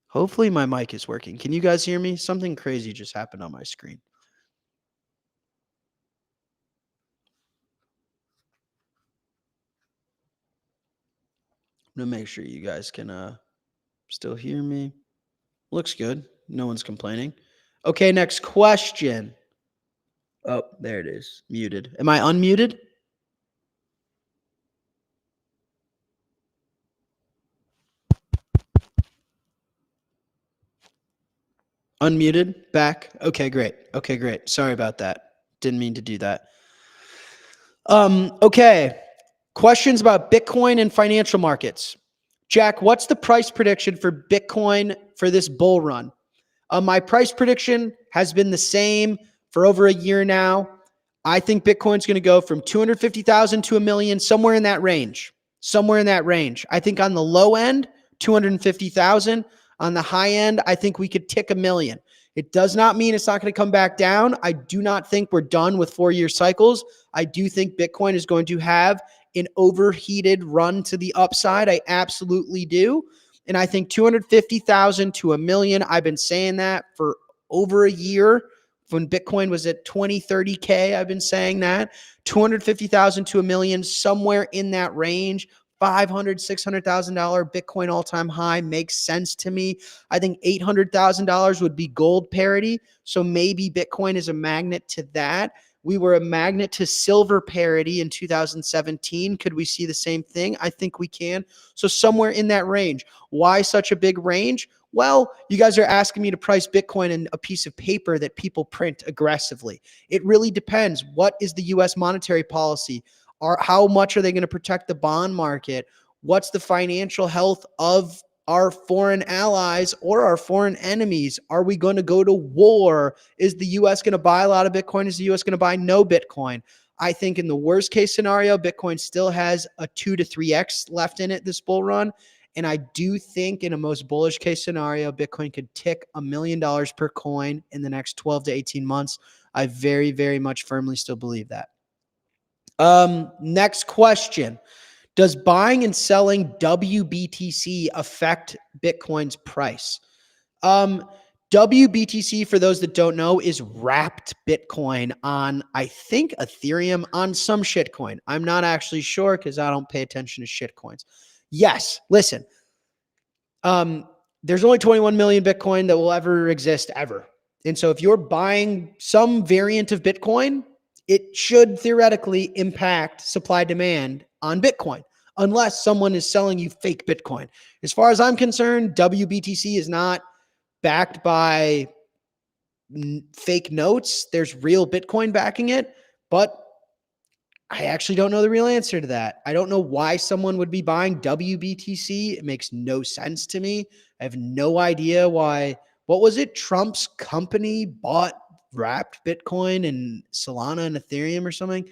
Hopefully my mic is working. Can you guys hear me? Something crazy just happened on my screen. I'm gonna make sure you guys can still hear me. Looks good. No one's complaining. Okay, next question. Oh, there it is. Muted. Am I unmuted? Unmuted? Back? Okay, great. Okay, great. Sorry about that. Didn't mean to do that. Okay. Questions about Bitcoin and financial markets. Jack, what's the price prediction for Bitcoin for this bull run. My price prediction has been the same for over a year now. I think Bitcoin's going to go from 250,000 to a million, somewhere in that range. I think on the low end, 250,000. On the high end, I think we could tick a million. It does not mean it's not going to come back down. I do not think we're done with 4-year cycles. I do think Bitcoin is going to have an overheated run to the upside. I absolutely do. And I think 250,000 to a million. I've been saying that for over a year. When Bitcoin was at 20, 30K, I've been saying that. 250,000 to a million, somewhere in that range. $500,000, $600,000 Bitcoin all-time high makes sense to me. I think $800,000 would be gold parity. So maybe Bitcoin is a magnet to that. We were a magnet to silver parity in 2017. Could we see the same thing? I think we can. So somewhere in that range. Why such a big range? Well, you guys are asking me to price Bitcoin in a piece of paper that people print aggressively. It really depends. What is the U.S. monetary policy? How much are they going to protect the bond market? What's the financial health of our foreign allies or our foreign enemies? Are we going to go to war? Is the U.S. going to buy a lot of Bitcoin? Is the U.S. going to buy no Bitcoin? I think in the worst case scenario, Bitcoin still has a 2 to 3x left in it this bull run. And I do think in a most bullish case scenario, Bitcoin could tick $1 million per coin in the next 12 to 18 months. I very, very much firmly still believe that. Next question. Does buying and selling WBTC affect Bitcoin's price? WBTC, for those that don't know, is wrapped Bitcoin on, I think, Ethereum, on some shitcoin. I'm not actually sure because I don't pay attention to shitcoins. Yes, listen. There's only 21 million Bitcoin that will ever exist ever. And so if you're buying some variant of Bitcoin, it should theoretically impact supply demand on Bitcoin, unless someone is selling you fake Bitcoin. As far as I'm concerned, WBTC is not backed by fake notes. There's real Bitcoin backing it, but I actually don't know the real answer to that. I don't know why someone would be buying WBTC. It makes no sense to me. I have no idea why. What was it? Trump's company bought wrapped Bitcoin and Solana and Ethereum or something.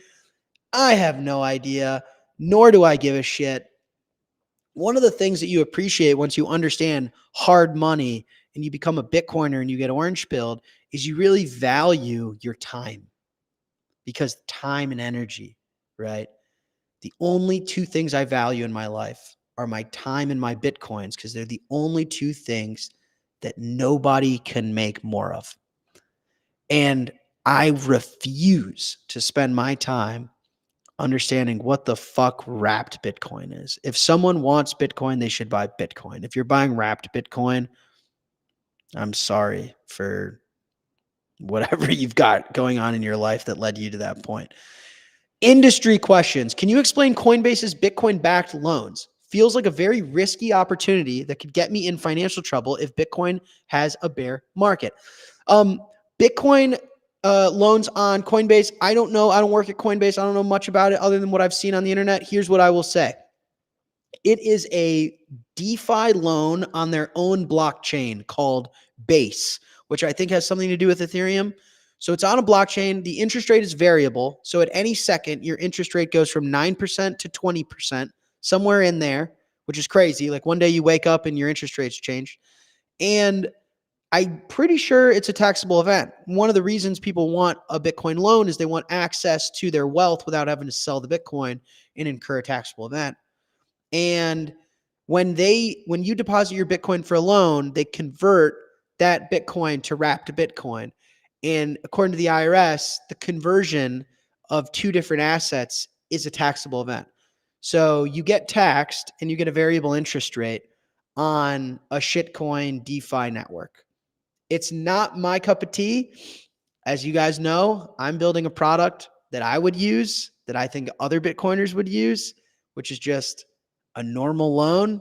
I have no idea, nor do I give a shit. One of the things that you appreciate once you understand hard money and you become a Bitcoiner and you get orange pilled is you really value your time, because time and energy, right? The only two things I value in my life are my time and my Bitcoins, because they're the only two things that nobody can make more of. And I refuse to spend my time understanding what the fuck wrapped Bitcoin is. If someone wants Bitcoin, they should buy Bitcoin. If you're buying wrapped Bitcoin, I'm sorry for whatever you've got going on in your life that led you to that point. Industry questions. Can you explain Coinbase's Bitcoin-backed loans? Feels like a very risky opportunity that could get me in financial trouble if Bitcoin has a bear market. Bitcoin loans on Coinbase, I don't know. I don't work at Coinbase. I don't know much about it other than what I've seen on the internet. Here's what I will say. It is a DeFi loan on their own blockchain called Base, which I think has something to do with Ethereum. So it's on a blockchain. The interest rate is variable. So at any second, your interest rate goes from 9% to 20%, somewhere in there, which is crazy. Like one day you wake up and your interest rates change. And I'm pretty sure it's a taxable event. One of the reasons people want a Bitcoin loan is they want access to their wealth without having to sell the Bitcoin and incur a taxable event. And when you deposit your Bitcoin for a loan, they convert that Bitcoin to wrapped Bitcoin. And according to the IRS, the conversion of two different assets is a taxable event. So you get taxed and you get a variable interest rate on a shitcoin DeFi network. It's not my cup of tea. As you guys know, I'm building a product that I would use, that I think other Bitcoiners would use, which is just a normal loan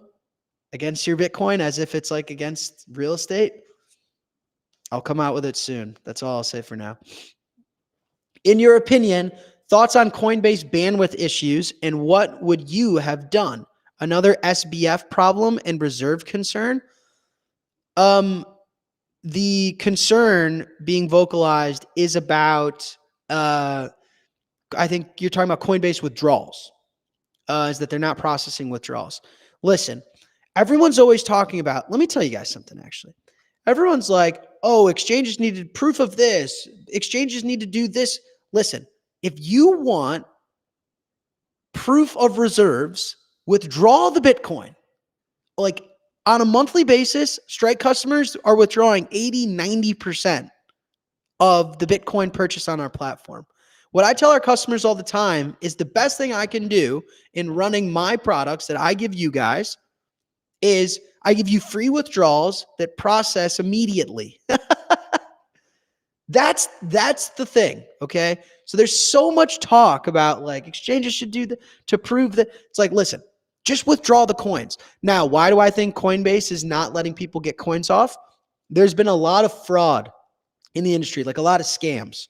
against your Bitcoin as if it's like against real estate. I'll come out with it soon. That's all I'll say for now. In your opinion, thoughts on Coinbase bandwidth issues and what would you have done? Another SBF problem and reserve concern? The concern being vocalized is about, I think you're talking about Coinbase withdrawals, is that they're not processing withdrawals. Listen, everyone's always talking about, let me tell you guys something actually. Everyone's like, oh, exchanges needed proof of this. Exchanges need to do this. Listen, if you want proof of reserves, withdraw the Bitcoin. Like on a monthly basis, Strike customers are withdrawing 80, 90% of the Bitcoin purchase on our platform. What I tell our customers all the time is the best thing I can do in running my products that I give you guys is I give you free withdrawals that process immediately. That's the thing, okay? So there's so much talk about like exchanges should do to prove that. It's like, listen, just withdraw the coins. Now, why do I think Coinbase is not letting people get coins off? There's been a lot of fraud in the industry, like a lot of scams.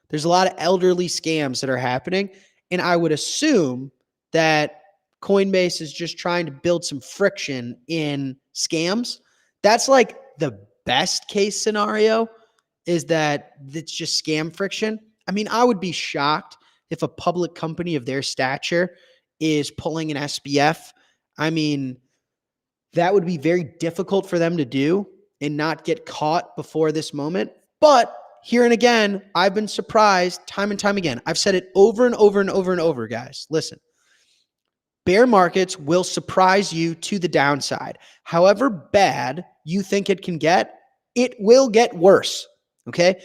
There's a lot of elderly scams that are happening, and I would assume that Coinbase is just trying to build some friction in scams. That's like the best case scenario, is that it's just scam friction. I mean, I would be shocked if a public company of their stature is pulling an SBF. I mean, that would be very difficult for them to do and not get caught before this moment. But here and again, I've been surprised time and time again. I've said it over and over and over and over, guys. Listen, bear markets will surprise you to the downside. However bad you think it can get, it will get worse. Okay.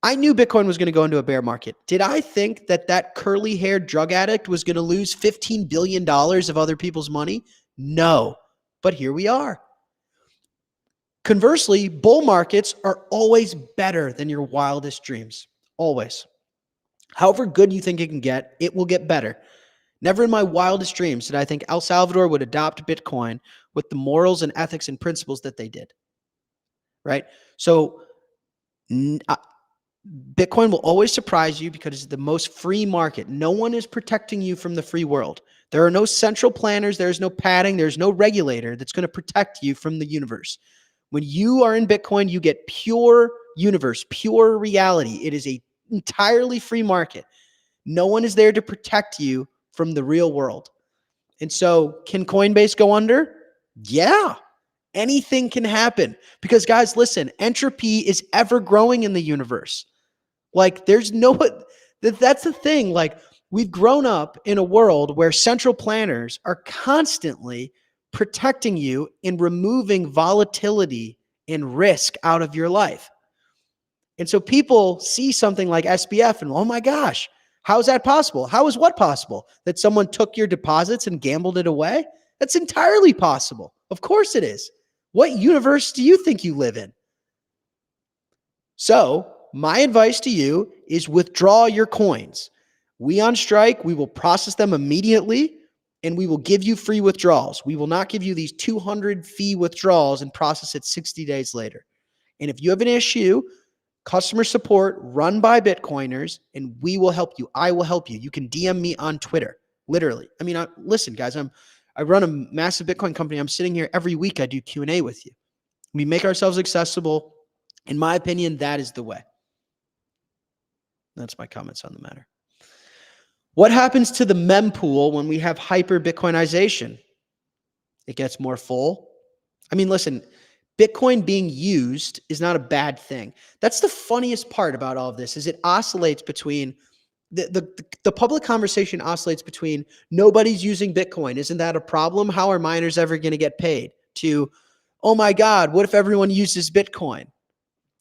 I knew Bitcoin was going to go into a bear market. Did I think that that curly-haired drug addict was going to lose $15 billion of other people's money? No. But here we are. Conversely, bull markets are always better than your wildest dreams. Always. However good you think it can get, it will get better. Never in my wildest dreams did I think El Salvador would adopt Bitcoin with the morals and ethics and principles that they did. Right? So Bitcoin will always surprise you because it's the most free market. No one is protecting you from the free world. There are no central planners. There's no padding. There's no regulator that's going to protect you from the universe. When you are in Bitcoin, you get pure universe, pure reality. It is an entirely free market. No one is there to protect you from the real world. And so can Coinbase go under? Yeah. Anything can happen because, guys, listen, entropy is ever growing in the universe. Like there's no, that's the thing. Like we've grown up in a world where central planners are constantly protecting you and removing volatility and risk out of your life. And so people see something like SBF and, oh my gosh, how is that possible? How is what possible? That someone took your deposits and gambled it away? That's entirely possible. Of course it is. What universe do you think you live in? So my advice to you is withdraw your coins. We on Strike, we will process them immediately and we will give you free withdrawals. We will not give you these 200 fee withdrawals and process it 60 days later. And if you have an issue, customer support run by Bitcoiners and we will help you. I will help you. You can DM me on Twitter, literally. I mean, listen, guys, I run a massive Bitcoin company. I'm sitting here every week. I do Q&A with you. We make ourselves accessible. In my opinion, that is the way. That's my comments on the matter. What happens to the mempool when we have hyper Bitcoinization? It gets more full. I mean, listen, Bitcoin being used is not a bad thing. That's the funniest part about all of this is it oscillates between the public conversation oscillates between nobody's using Bitcoin. Isn't that a problem? How are miners ever going to get paid? To, oh my God, what if everyone uses Bitcoin?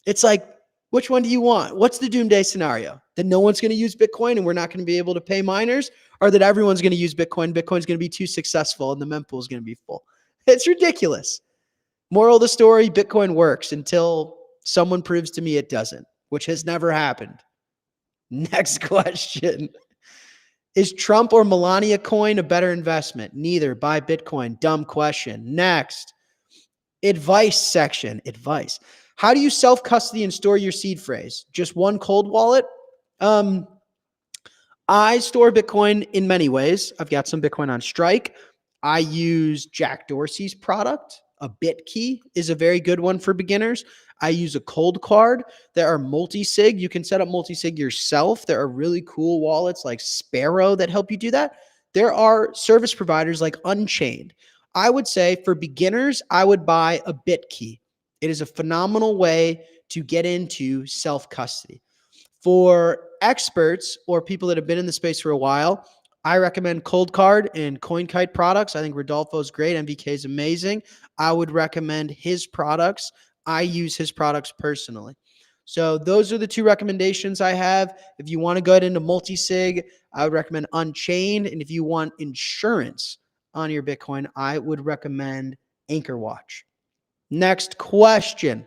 It's like, which one do you want? What's the doomsday scenario? That no one's going to use Bitcoin and we're not going to be able to pay miners? Or that everyone's going to use Bitcoin, Bitcoin's going to be too successful and the mempool is going to be full? It's ridiculous. Moral of the story, Bitcoin works until someone proves to me it doesn't, which has never happened. Next question. Is Trump or Melania coin a better investment? Neither. Buy Bitcoin. Dumb question. Next. Advice section. Advice. How do you self-custody and store your seed phrase? Just one cold wallet? I store Bitcoin in many ways. I've got some Bitcoin on Strike. I use Jack Dorsey's product. A BitKey is a very good one for beginners. I use a cold card. There are multi-sig. You can set up multi-sig yourself. There are really cool wallets like Sparrow that help you do that. There are service providers like Unchained. I would say for beginners, I would buy a BitKey. It is a phenomenal way to get into self-custody. For experts or people that have been in the space for a while, I recommend Cold Card and CoinKite products. I think Rodolfo is great. MVK is amazing. I would recommend his products. I use his products personally. So those are the two recommendations I have. If you want to go into multi-sig, I would recommend Unchained. And if you want insurance on your Bitcoin, I would recommend Anchor Watch. Next question.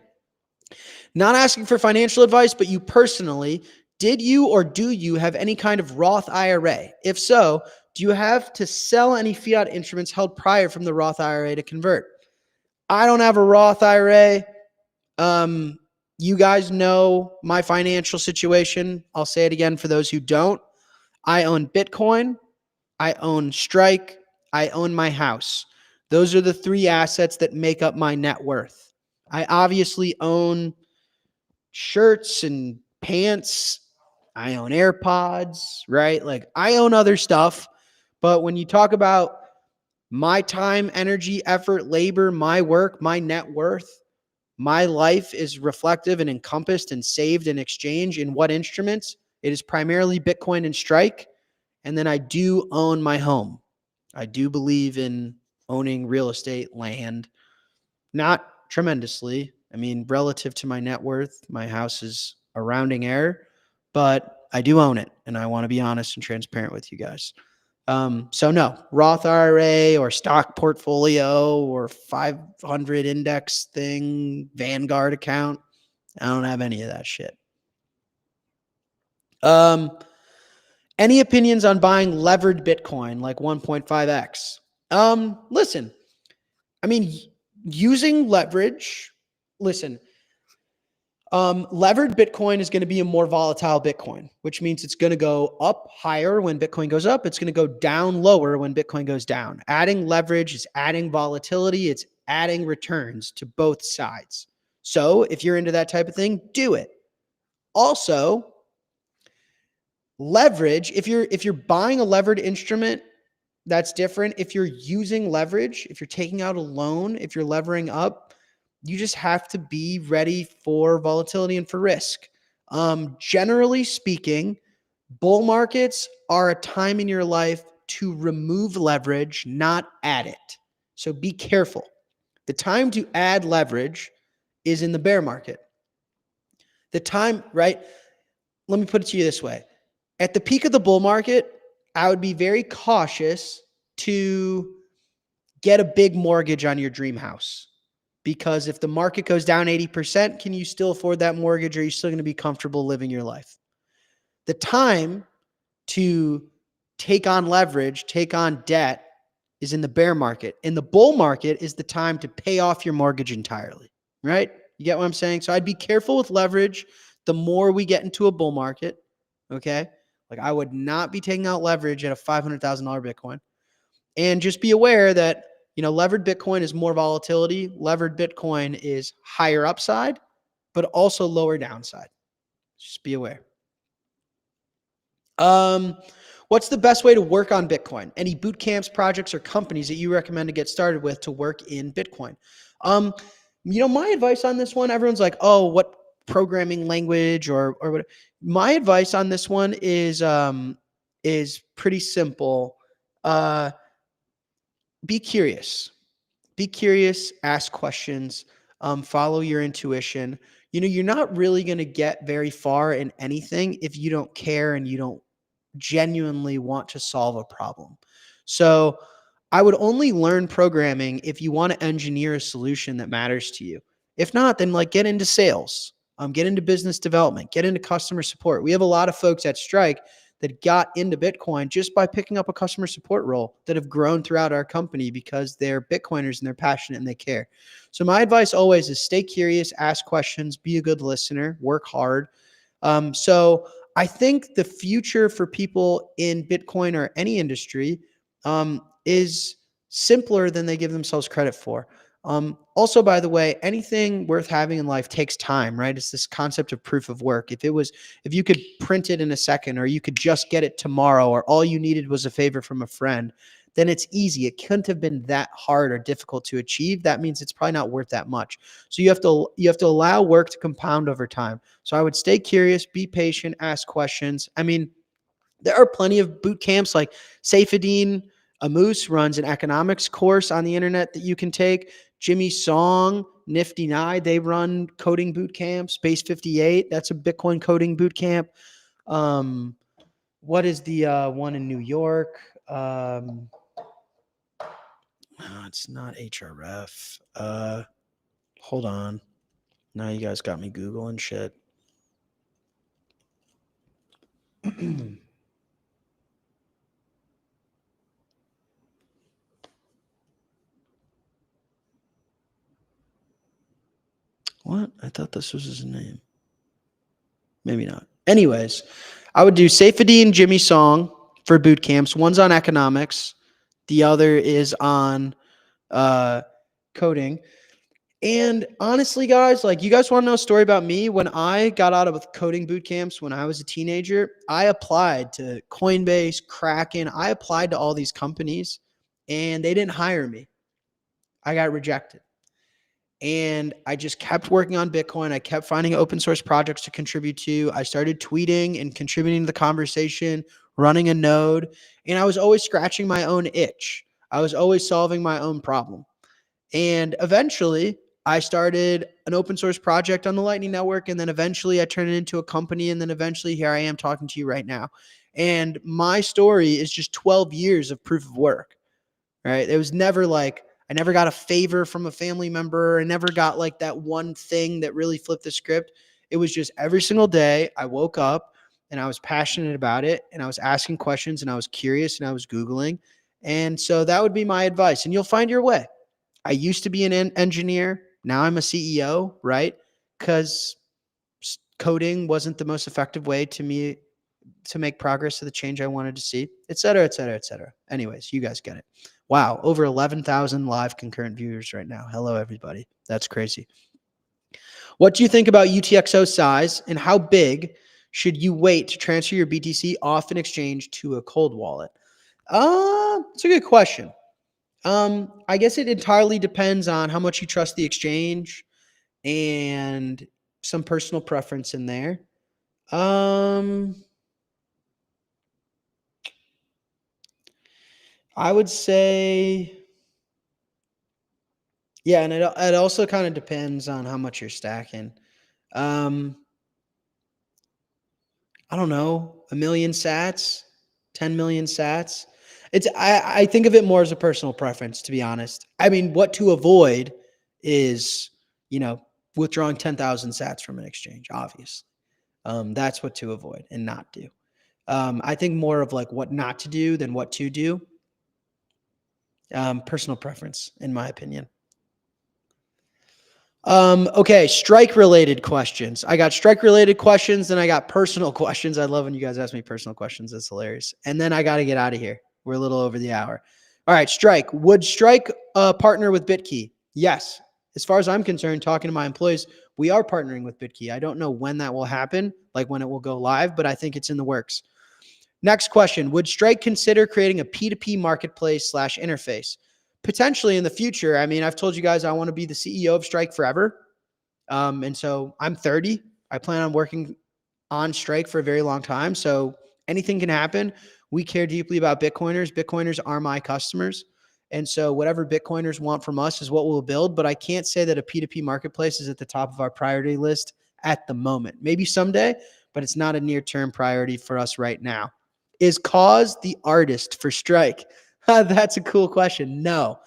Not asking for financial advice, but you personally, did you or do you have any kind of Roth IRA? If so, do you have to sell any fiat instruments held prior from the Roth IRA to convert? I don't have a Roth IRA. You guys know my financial situation. I'll say it again for those who don't. I own Bitcoin. I own Strike. I own my house. Those are the three assets that make up my net worth. I obviously own shirts and pants. I own AirPods, right? Like I own other stuff. But when you talk about my time, energy, effort, labor, my work, my net worth, my life is reflective and encompassed and saved in exchange in what instruments? It is primarily Bitcoin and Strike. And then I do own my home. I do believe in owning real estate, land, not tremendously. I mean, relative to my net worth, my house is a rounding error, but I do own it. And I want to be honest and transparent with you guys. So no, Roth IRA or stock portfolio or 500 index thing, Vanguard account. I don't have any of that shit. Any opinions on buying levered Bitcoin like 1.5x? Listen, I mean, using leverage, levered Bitcoin is going to be a more volatile Bitcoin, which means it's going to go up higher when Bitcoin goes up. It's going to go down lower when Bitcoin goes down. Adding leverage is adding volatility. It's adding returns to both sides. So if you're into that type of thing, do it. Also, leverage, if you're buying a levered instrument, that's different. If you're using leverage, if you're taking out a loan, if you're levering up, you just have to be ready for volatility and for risk. Generally speaking, bull markets are a time in your life to remove leverage, not add it. So be careful. The time to add leverage is in the bear market. The time, right? Let me put it to you this way. At the peak of the bull market, I would be very cautious to get a big mortgage on your dream house. Because if the market goes down 80%, can you still afford that mortgage? Or are you still going to be comfortable living your life? The time to take on leverage, take on debt is in the bear market. In the bull market is the time to pay off your mortgage entirely, right? You get what I'm saying? So I'd be careful with leverage the more we get into a bull market, okay? Like I would not be taking out leverage at a $500,000 Bitcoin. And just be aware that levered Bitcoin is more volatility. Levered Bitcoin is higher upside, but also lower downside. Just be aware. What's the best way to work on Bitcoin? Any boot camps, projects, or companies that you recommend to get started with to work in Bitcoin? My advice on this one, everyone's like, oh, what programming language or what? My advice on this one is pretty simple. Be curious. Be curious, ask questions, follow your intuition. You're not really going to get very far in anything if you don't care and you don't genuinely want to solve a problem. So I would only learn programming if you want to engineer a solution that matters to you. If not, then get into sales, get into business development, get into customer support. We have a lot of folks at Strike that got into Bitcoin just by picking up a customer support role that have grown throughout our company because they're Bitcoiners and they're passionate and they care. So my advice always is stay curious, ask questions, be a good listener, work hard. So I think the future for people in Bitcoin or any industry is simpler than they give themselves credit for. Also, by the way, anything worth having in life takes time, right? It's this concept of proof of work. If you could print it in a second, or you could just get it tomorrow, or all you needed was a favor from a friend, then it's easy. It couldn't have been that hard or difficult to achieve. That means it's probably not worth that much. So you have to allow work to compound over time. So I would stay curious, be patient, ask questions. I mean, there are plenty of boot camps, like Saifedean Amus runs an economics course on the internet that you can take. Jimmy Song, Nifty Nye, they run coding boot camps. Space 58, that's a Bitcoin coding boot camp. What is the one in New York? No, it's not HRF. Hold on. Now you guys got me Googling shit. What? I thought this was his name. Maybe not. Anyways, I would do Saifedean Jimmy Song for boot camps. One's on economics. The other is on coding. And honestly, guys, like, you guys want to know a story about me? When I got out of coding boot camps when I was a teenager, I applied to Coinbase, Kraken. I applied to all these companies, and they didn't hire me. I got rejected. And I just kept working on Bitcoin. I kept finding open source projects to contribute to. I started tweeting and contributing to the conversation, running a node, and I was always scratching my own itch. I was always solving my own problem. And eventually I started an open source project on the Lightning Network. And then eventually I turned it into a company. And then eventually here I am talking to you right now. And my story is just 12 years of proof of work, right? It was never like, I never got a favor from a family member. I never got like that one thing that really flipped the script. It was just every single day I woke up and I was passionate about it, and I was asking questions, and I was curious, and I was Googling. And so that would be my advice, and you'll find your way. I used to be an engineer. Now I'm a CEO, right? Because coding wasn't the most effective way to me to make progress to the change I wanted to see, et cetera, et cetera, et cetera. Anyways, you guys get it. Wow, over 11,000 live concurrent viewers right now. Hello, everybody. That's crazy. What do you think about UTXO size, and how big should you wait to transfer your BTC off an exchange to a cold wallet? It's a good question. I guess it entirely depends on how much you trust the exchange and some personal preference in there. I would say, yeah, and it also kind of depends on how much you're stacking. I don't know, 1 million sats, 10 million sats. I think of it more as a personal preference, to be honest. I mean, what to avoid is, withdrawing 10,000 sats from an exchange, obviously. That's what to avoid and not do. I think more of like what not to do than what to do. Personal preference, in my opinion. Okay, strike related questions. I got strike related questions, then I got personal questions. I love when you guys ask me personal questions. That's hilarious. And then I got to get out of here. We're a little over the hour. All right, strike. Would strike partner with BitKey? Yes. As far as I'm concerned, talking to my employees, we are partnering with BitKey. I don't know when that will happen, like when it will go live, but I think it's in the works. Next question. Would Strike consider creating a P2P marketplace / interface? Potentially in the future. I mean, I've told you guys I want to be the CEO of Strike forever. And so I'm 30. I plan on working on Strike for a very long time. So anything can happen. We care deeply about Bitcoiners. Bitcoiners are my customers. And so whatever Bitcoiners want from us is what we'll build. But I can't say that a P2P marketplace is at the top of our priority list at the moment. Maybe someday, but it's not a near-term priority for us right now. Is Cause the artist for Strike? That's a cool question. No,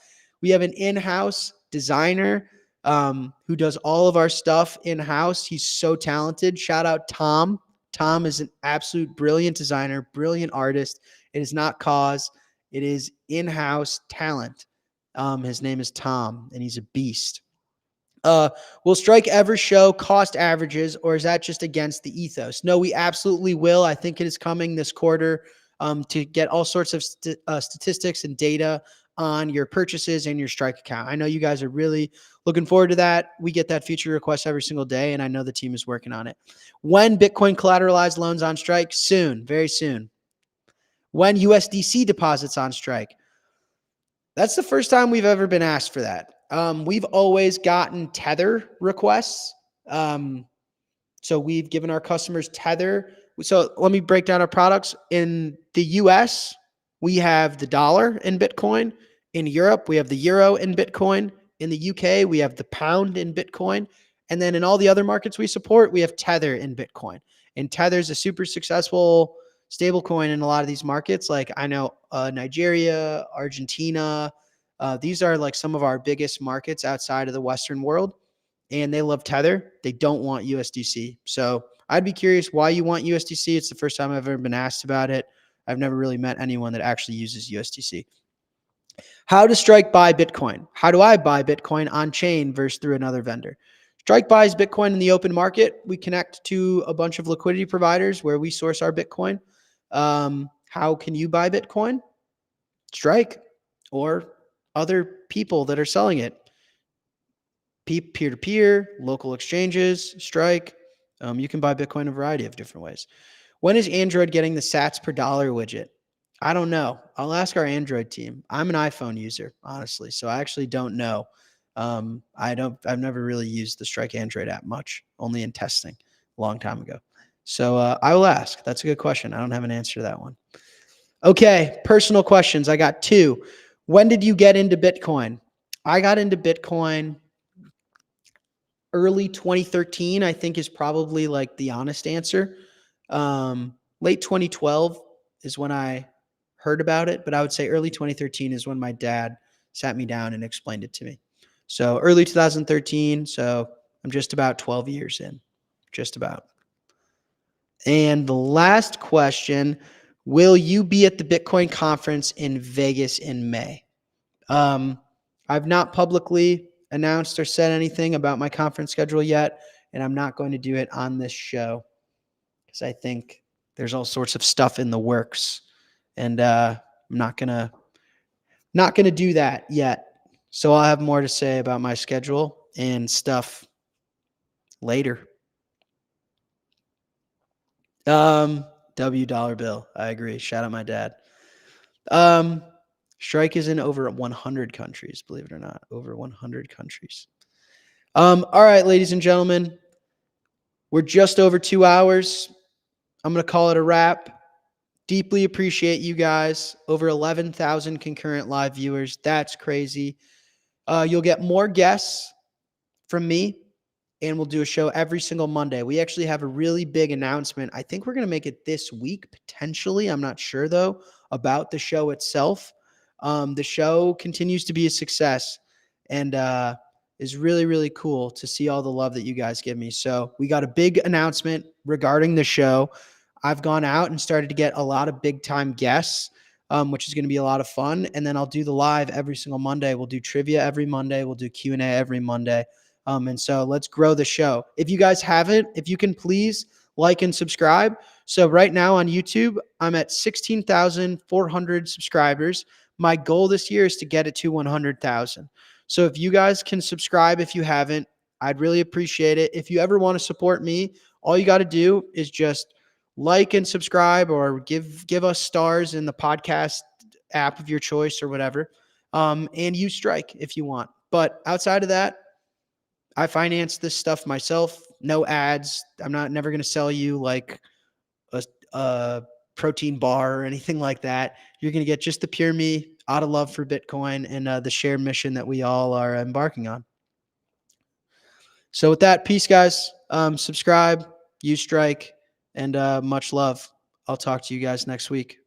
we have an in-house designer who does all of our stuff in-house. He's so talented. Shout out Tom. Tom is an absolute brilliant designer, brilliant artist. It is not Cause. It is in-house talent. His name is Tom, and he's a beast. Will Strike ever show cost averages, or is that just against the ethos? No, we absolutely will. I think it is coming this quarter to get all sorts of statistics and data on your purchases and your Strike account. I know you guys are really looking forward to that. We get that feature request every single day, and I know the team is working on it. When Bitcoin collateralized loans on Strike? Soon, very soon. When USDC deposits on Strike? That's the first time we've ever been asked for that. We've always gotten Tether requests. So we've given our customers Tether. So let me break down our products. In the US, we have the dollar in Bitcoin. In Europe, we have the euro in Bitcoin. In the UK, we have the pound in Bitcoin. And then in all the other markets we support, we have Tether in Bitcoin. And Tether is a super successful stable coin in a lot of these markets. Like I know Nigeria, Argentina. These are like some of our biggest markets outside of the Western world. And they love Tether. They don't want USDC. So I'd be curious why you want USDC. It's the first time I've ever been asked about it. I've never really met anyone that actually uses USDC. How does Strike buy Bitcoin? How do I buy Bitcoin on chain versus through another vendor? Strike buys Bitcoin in the open market. We connect to a bunch of liquidity providers where we source our Bitcoin. How can you buy Bitcoin? Strike or other people that are selling it. Peer-to-peer, local exchanges, Strike. You can buy Bitcoin a variety of different ways. When is Android getting the sats per dollar widget? I don't know. I'll ask our Android team. I'm an iPhone user, honestly, so I actually don't know. I've never really used the Strike Android app much, only in testing a long time ago. So I will ask. That's a good question. I don't have an answer to that one. Okay, personal questions. I got 2. When did you get into Bitcoin? I got into Bitcoin early 2013, I think is probably like the honest answer. Late 2012 is when I heard about it, but I would say early 2013 is when my dad sat me down and explained it to me. So early 2013. So I'm just about 12 years in, just about. And the last question, will you be at the Bitcoin conference in Vegas in May? I've not publicly announced or said anything about my conference schedule yet, and I'm not going to do it on this show because I think there's all sorts of stuff in the works, and I'm not gonna do that yet. So I'll have more to say about my schedule and stuff later. $dollar bill. I agree. Shout out my dad. Strike is in over 100 countries, believe it or not, over 100 countries. All right, ladies and gentlemen, we're just over 2 hours. I'm going to call it a wrap. Deeply appreciate you guys. Over 11,000 concurrent live viewers. That's crazy. You'll get more guests from me, and we'll do a show every single Monday. We actually have a really big announcement. I think we're going to make it this week, potentially. I'm not sure, though, about the show itself. The show continues to be a success and is really, really cool to see all the love that you guys give me. So we got a big announcement regarding the show. I've gone out and started to get a lot of big time guests, which is going to be a lot of fun. And then I'll do the live every single Monday. We'll do trivia every Monday. We'll do Q&A every Monday. And so let's grow the show. If you guys haven't, if you can please like and subscribe. So right now on YouTube, I'm at 16,400 subscribers. My goal this year is to get it to 100,000. So if you guys can subscribe, if you haven't, I'd really appreciate it. If you ever want to support me, all you got to do is just like and subscribe or give us stars in the podcast app of your choice or whatever. And use Strike if you want. But outside of that, I finance this stuff myself. No ads. I'm never going to sell you like a protein bar or anything like that. You're going to get just the pure me out of love for Bitcoin and the shared mission that we all are embarking on. So with that, peace, guys. Subscribe, use Strike, and much love. I'll talk to you guys next week.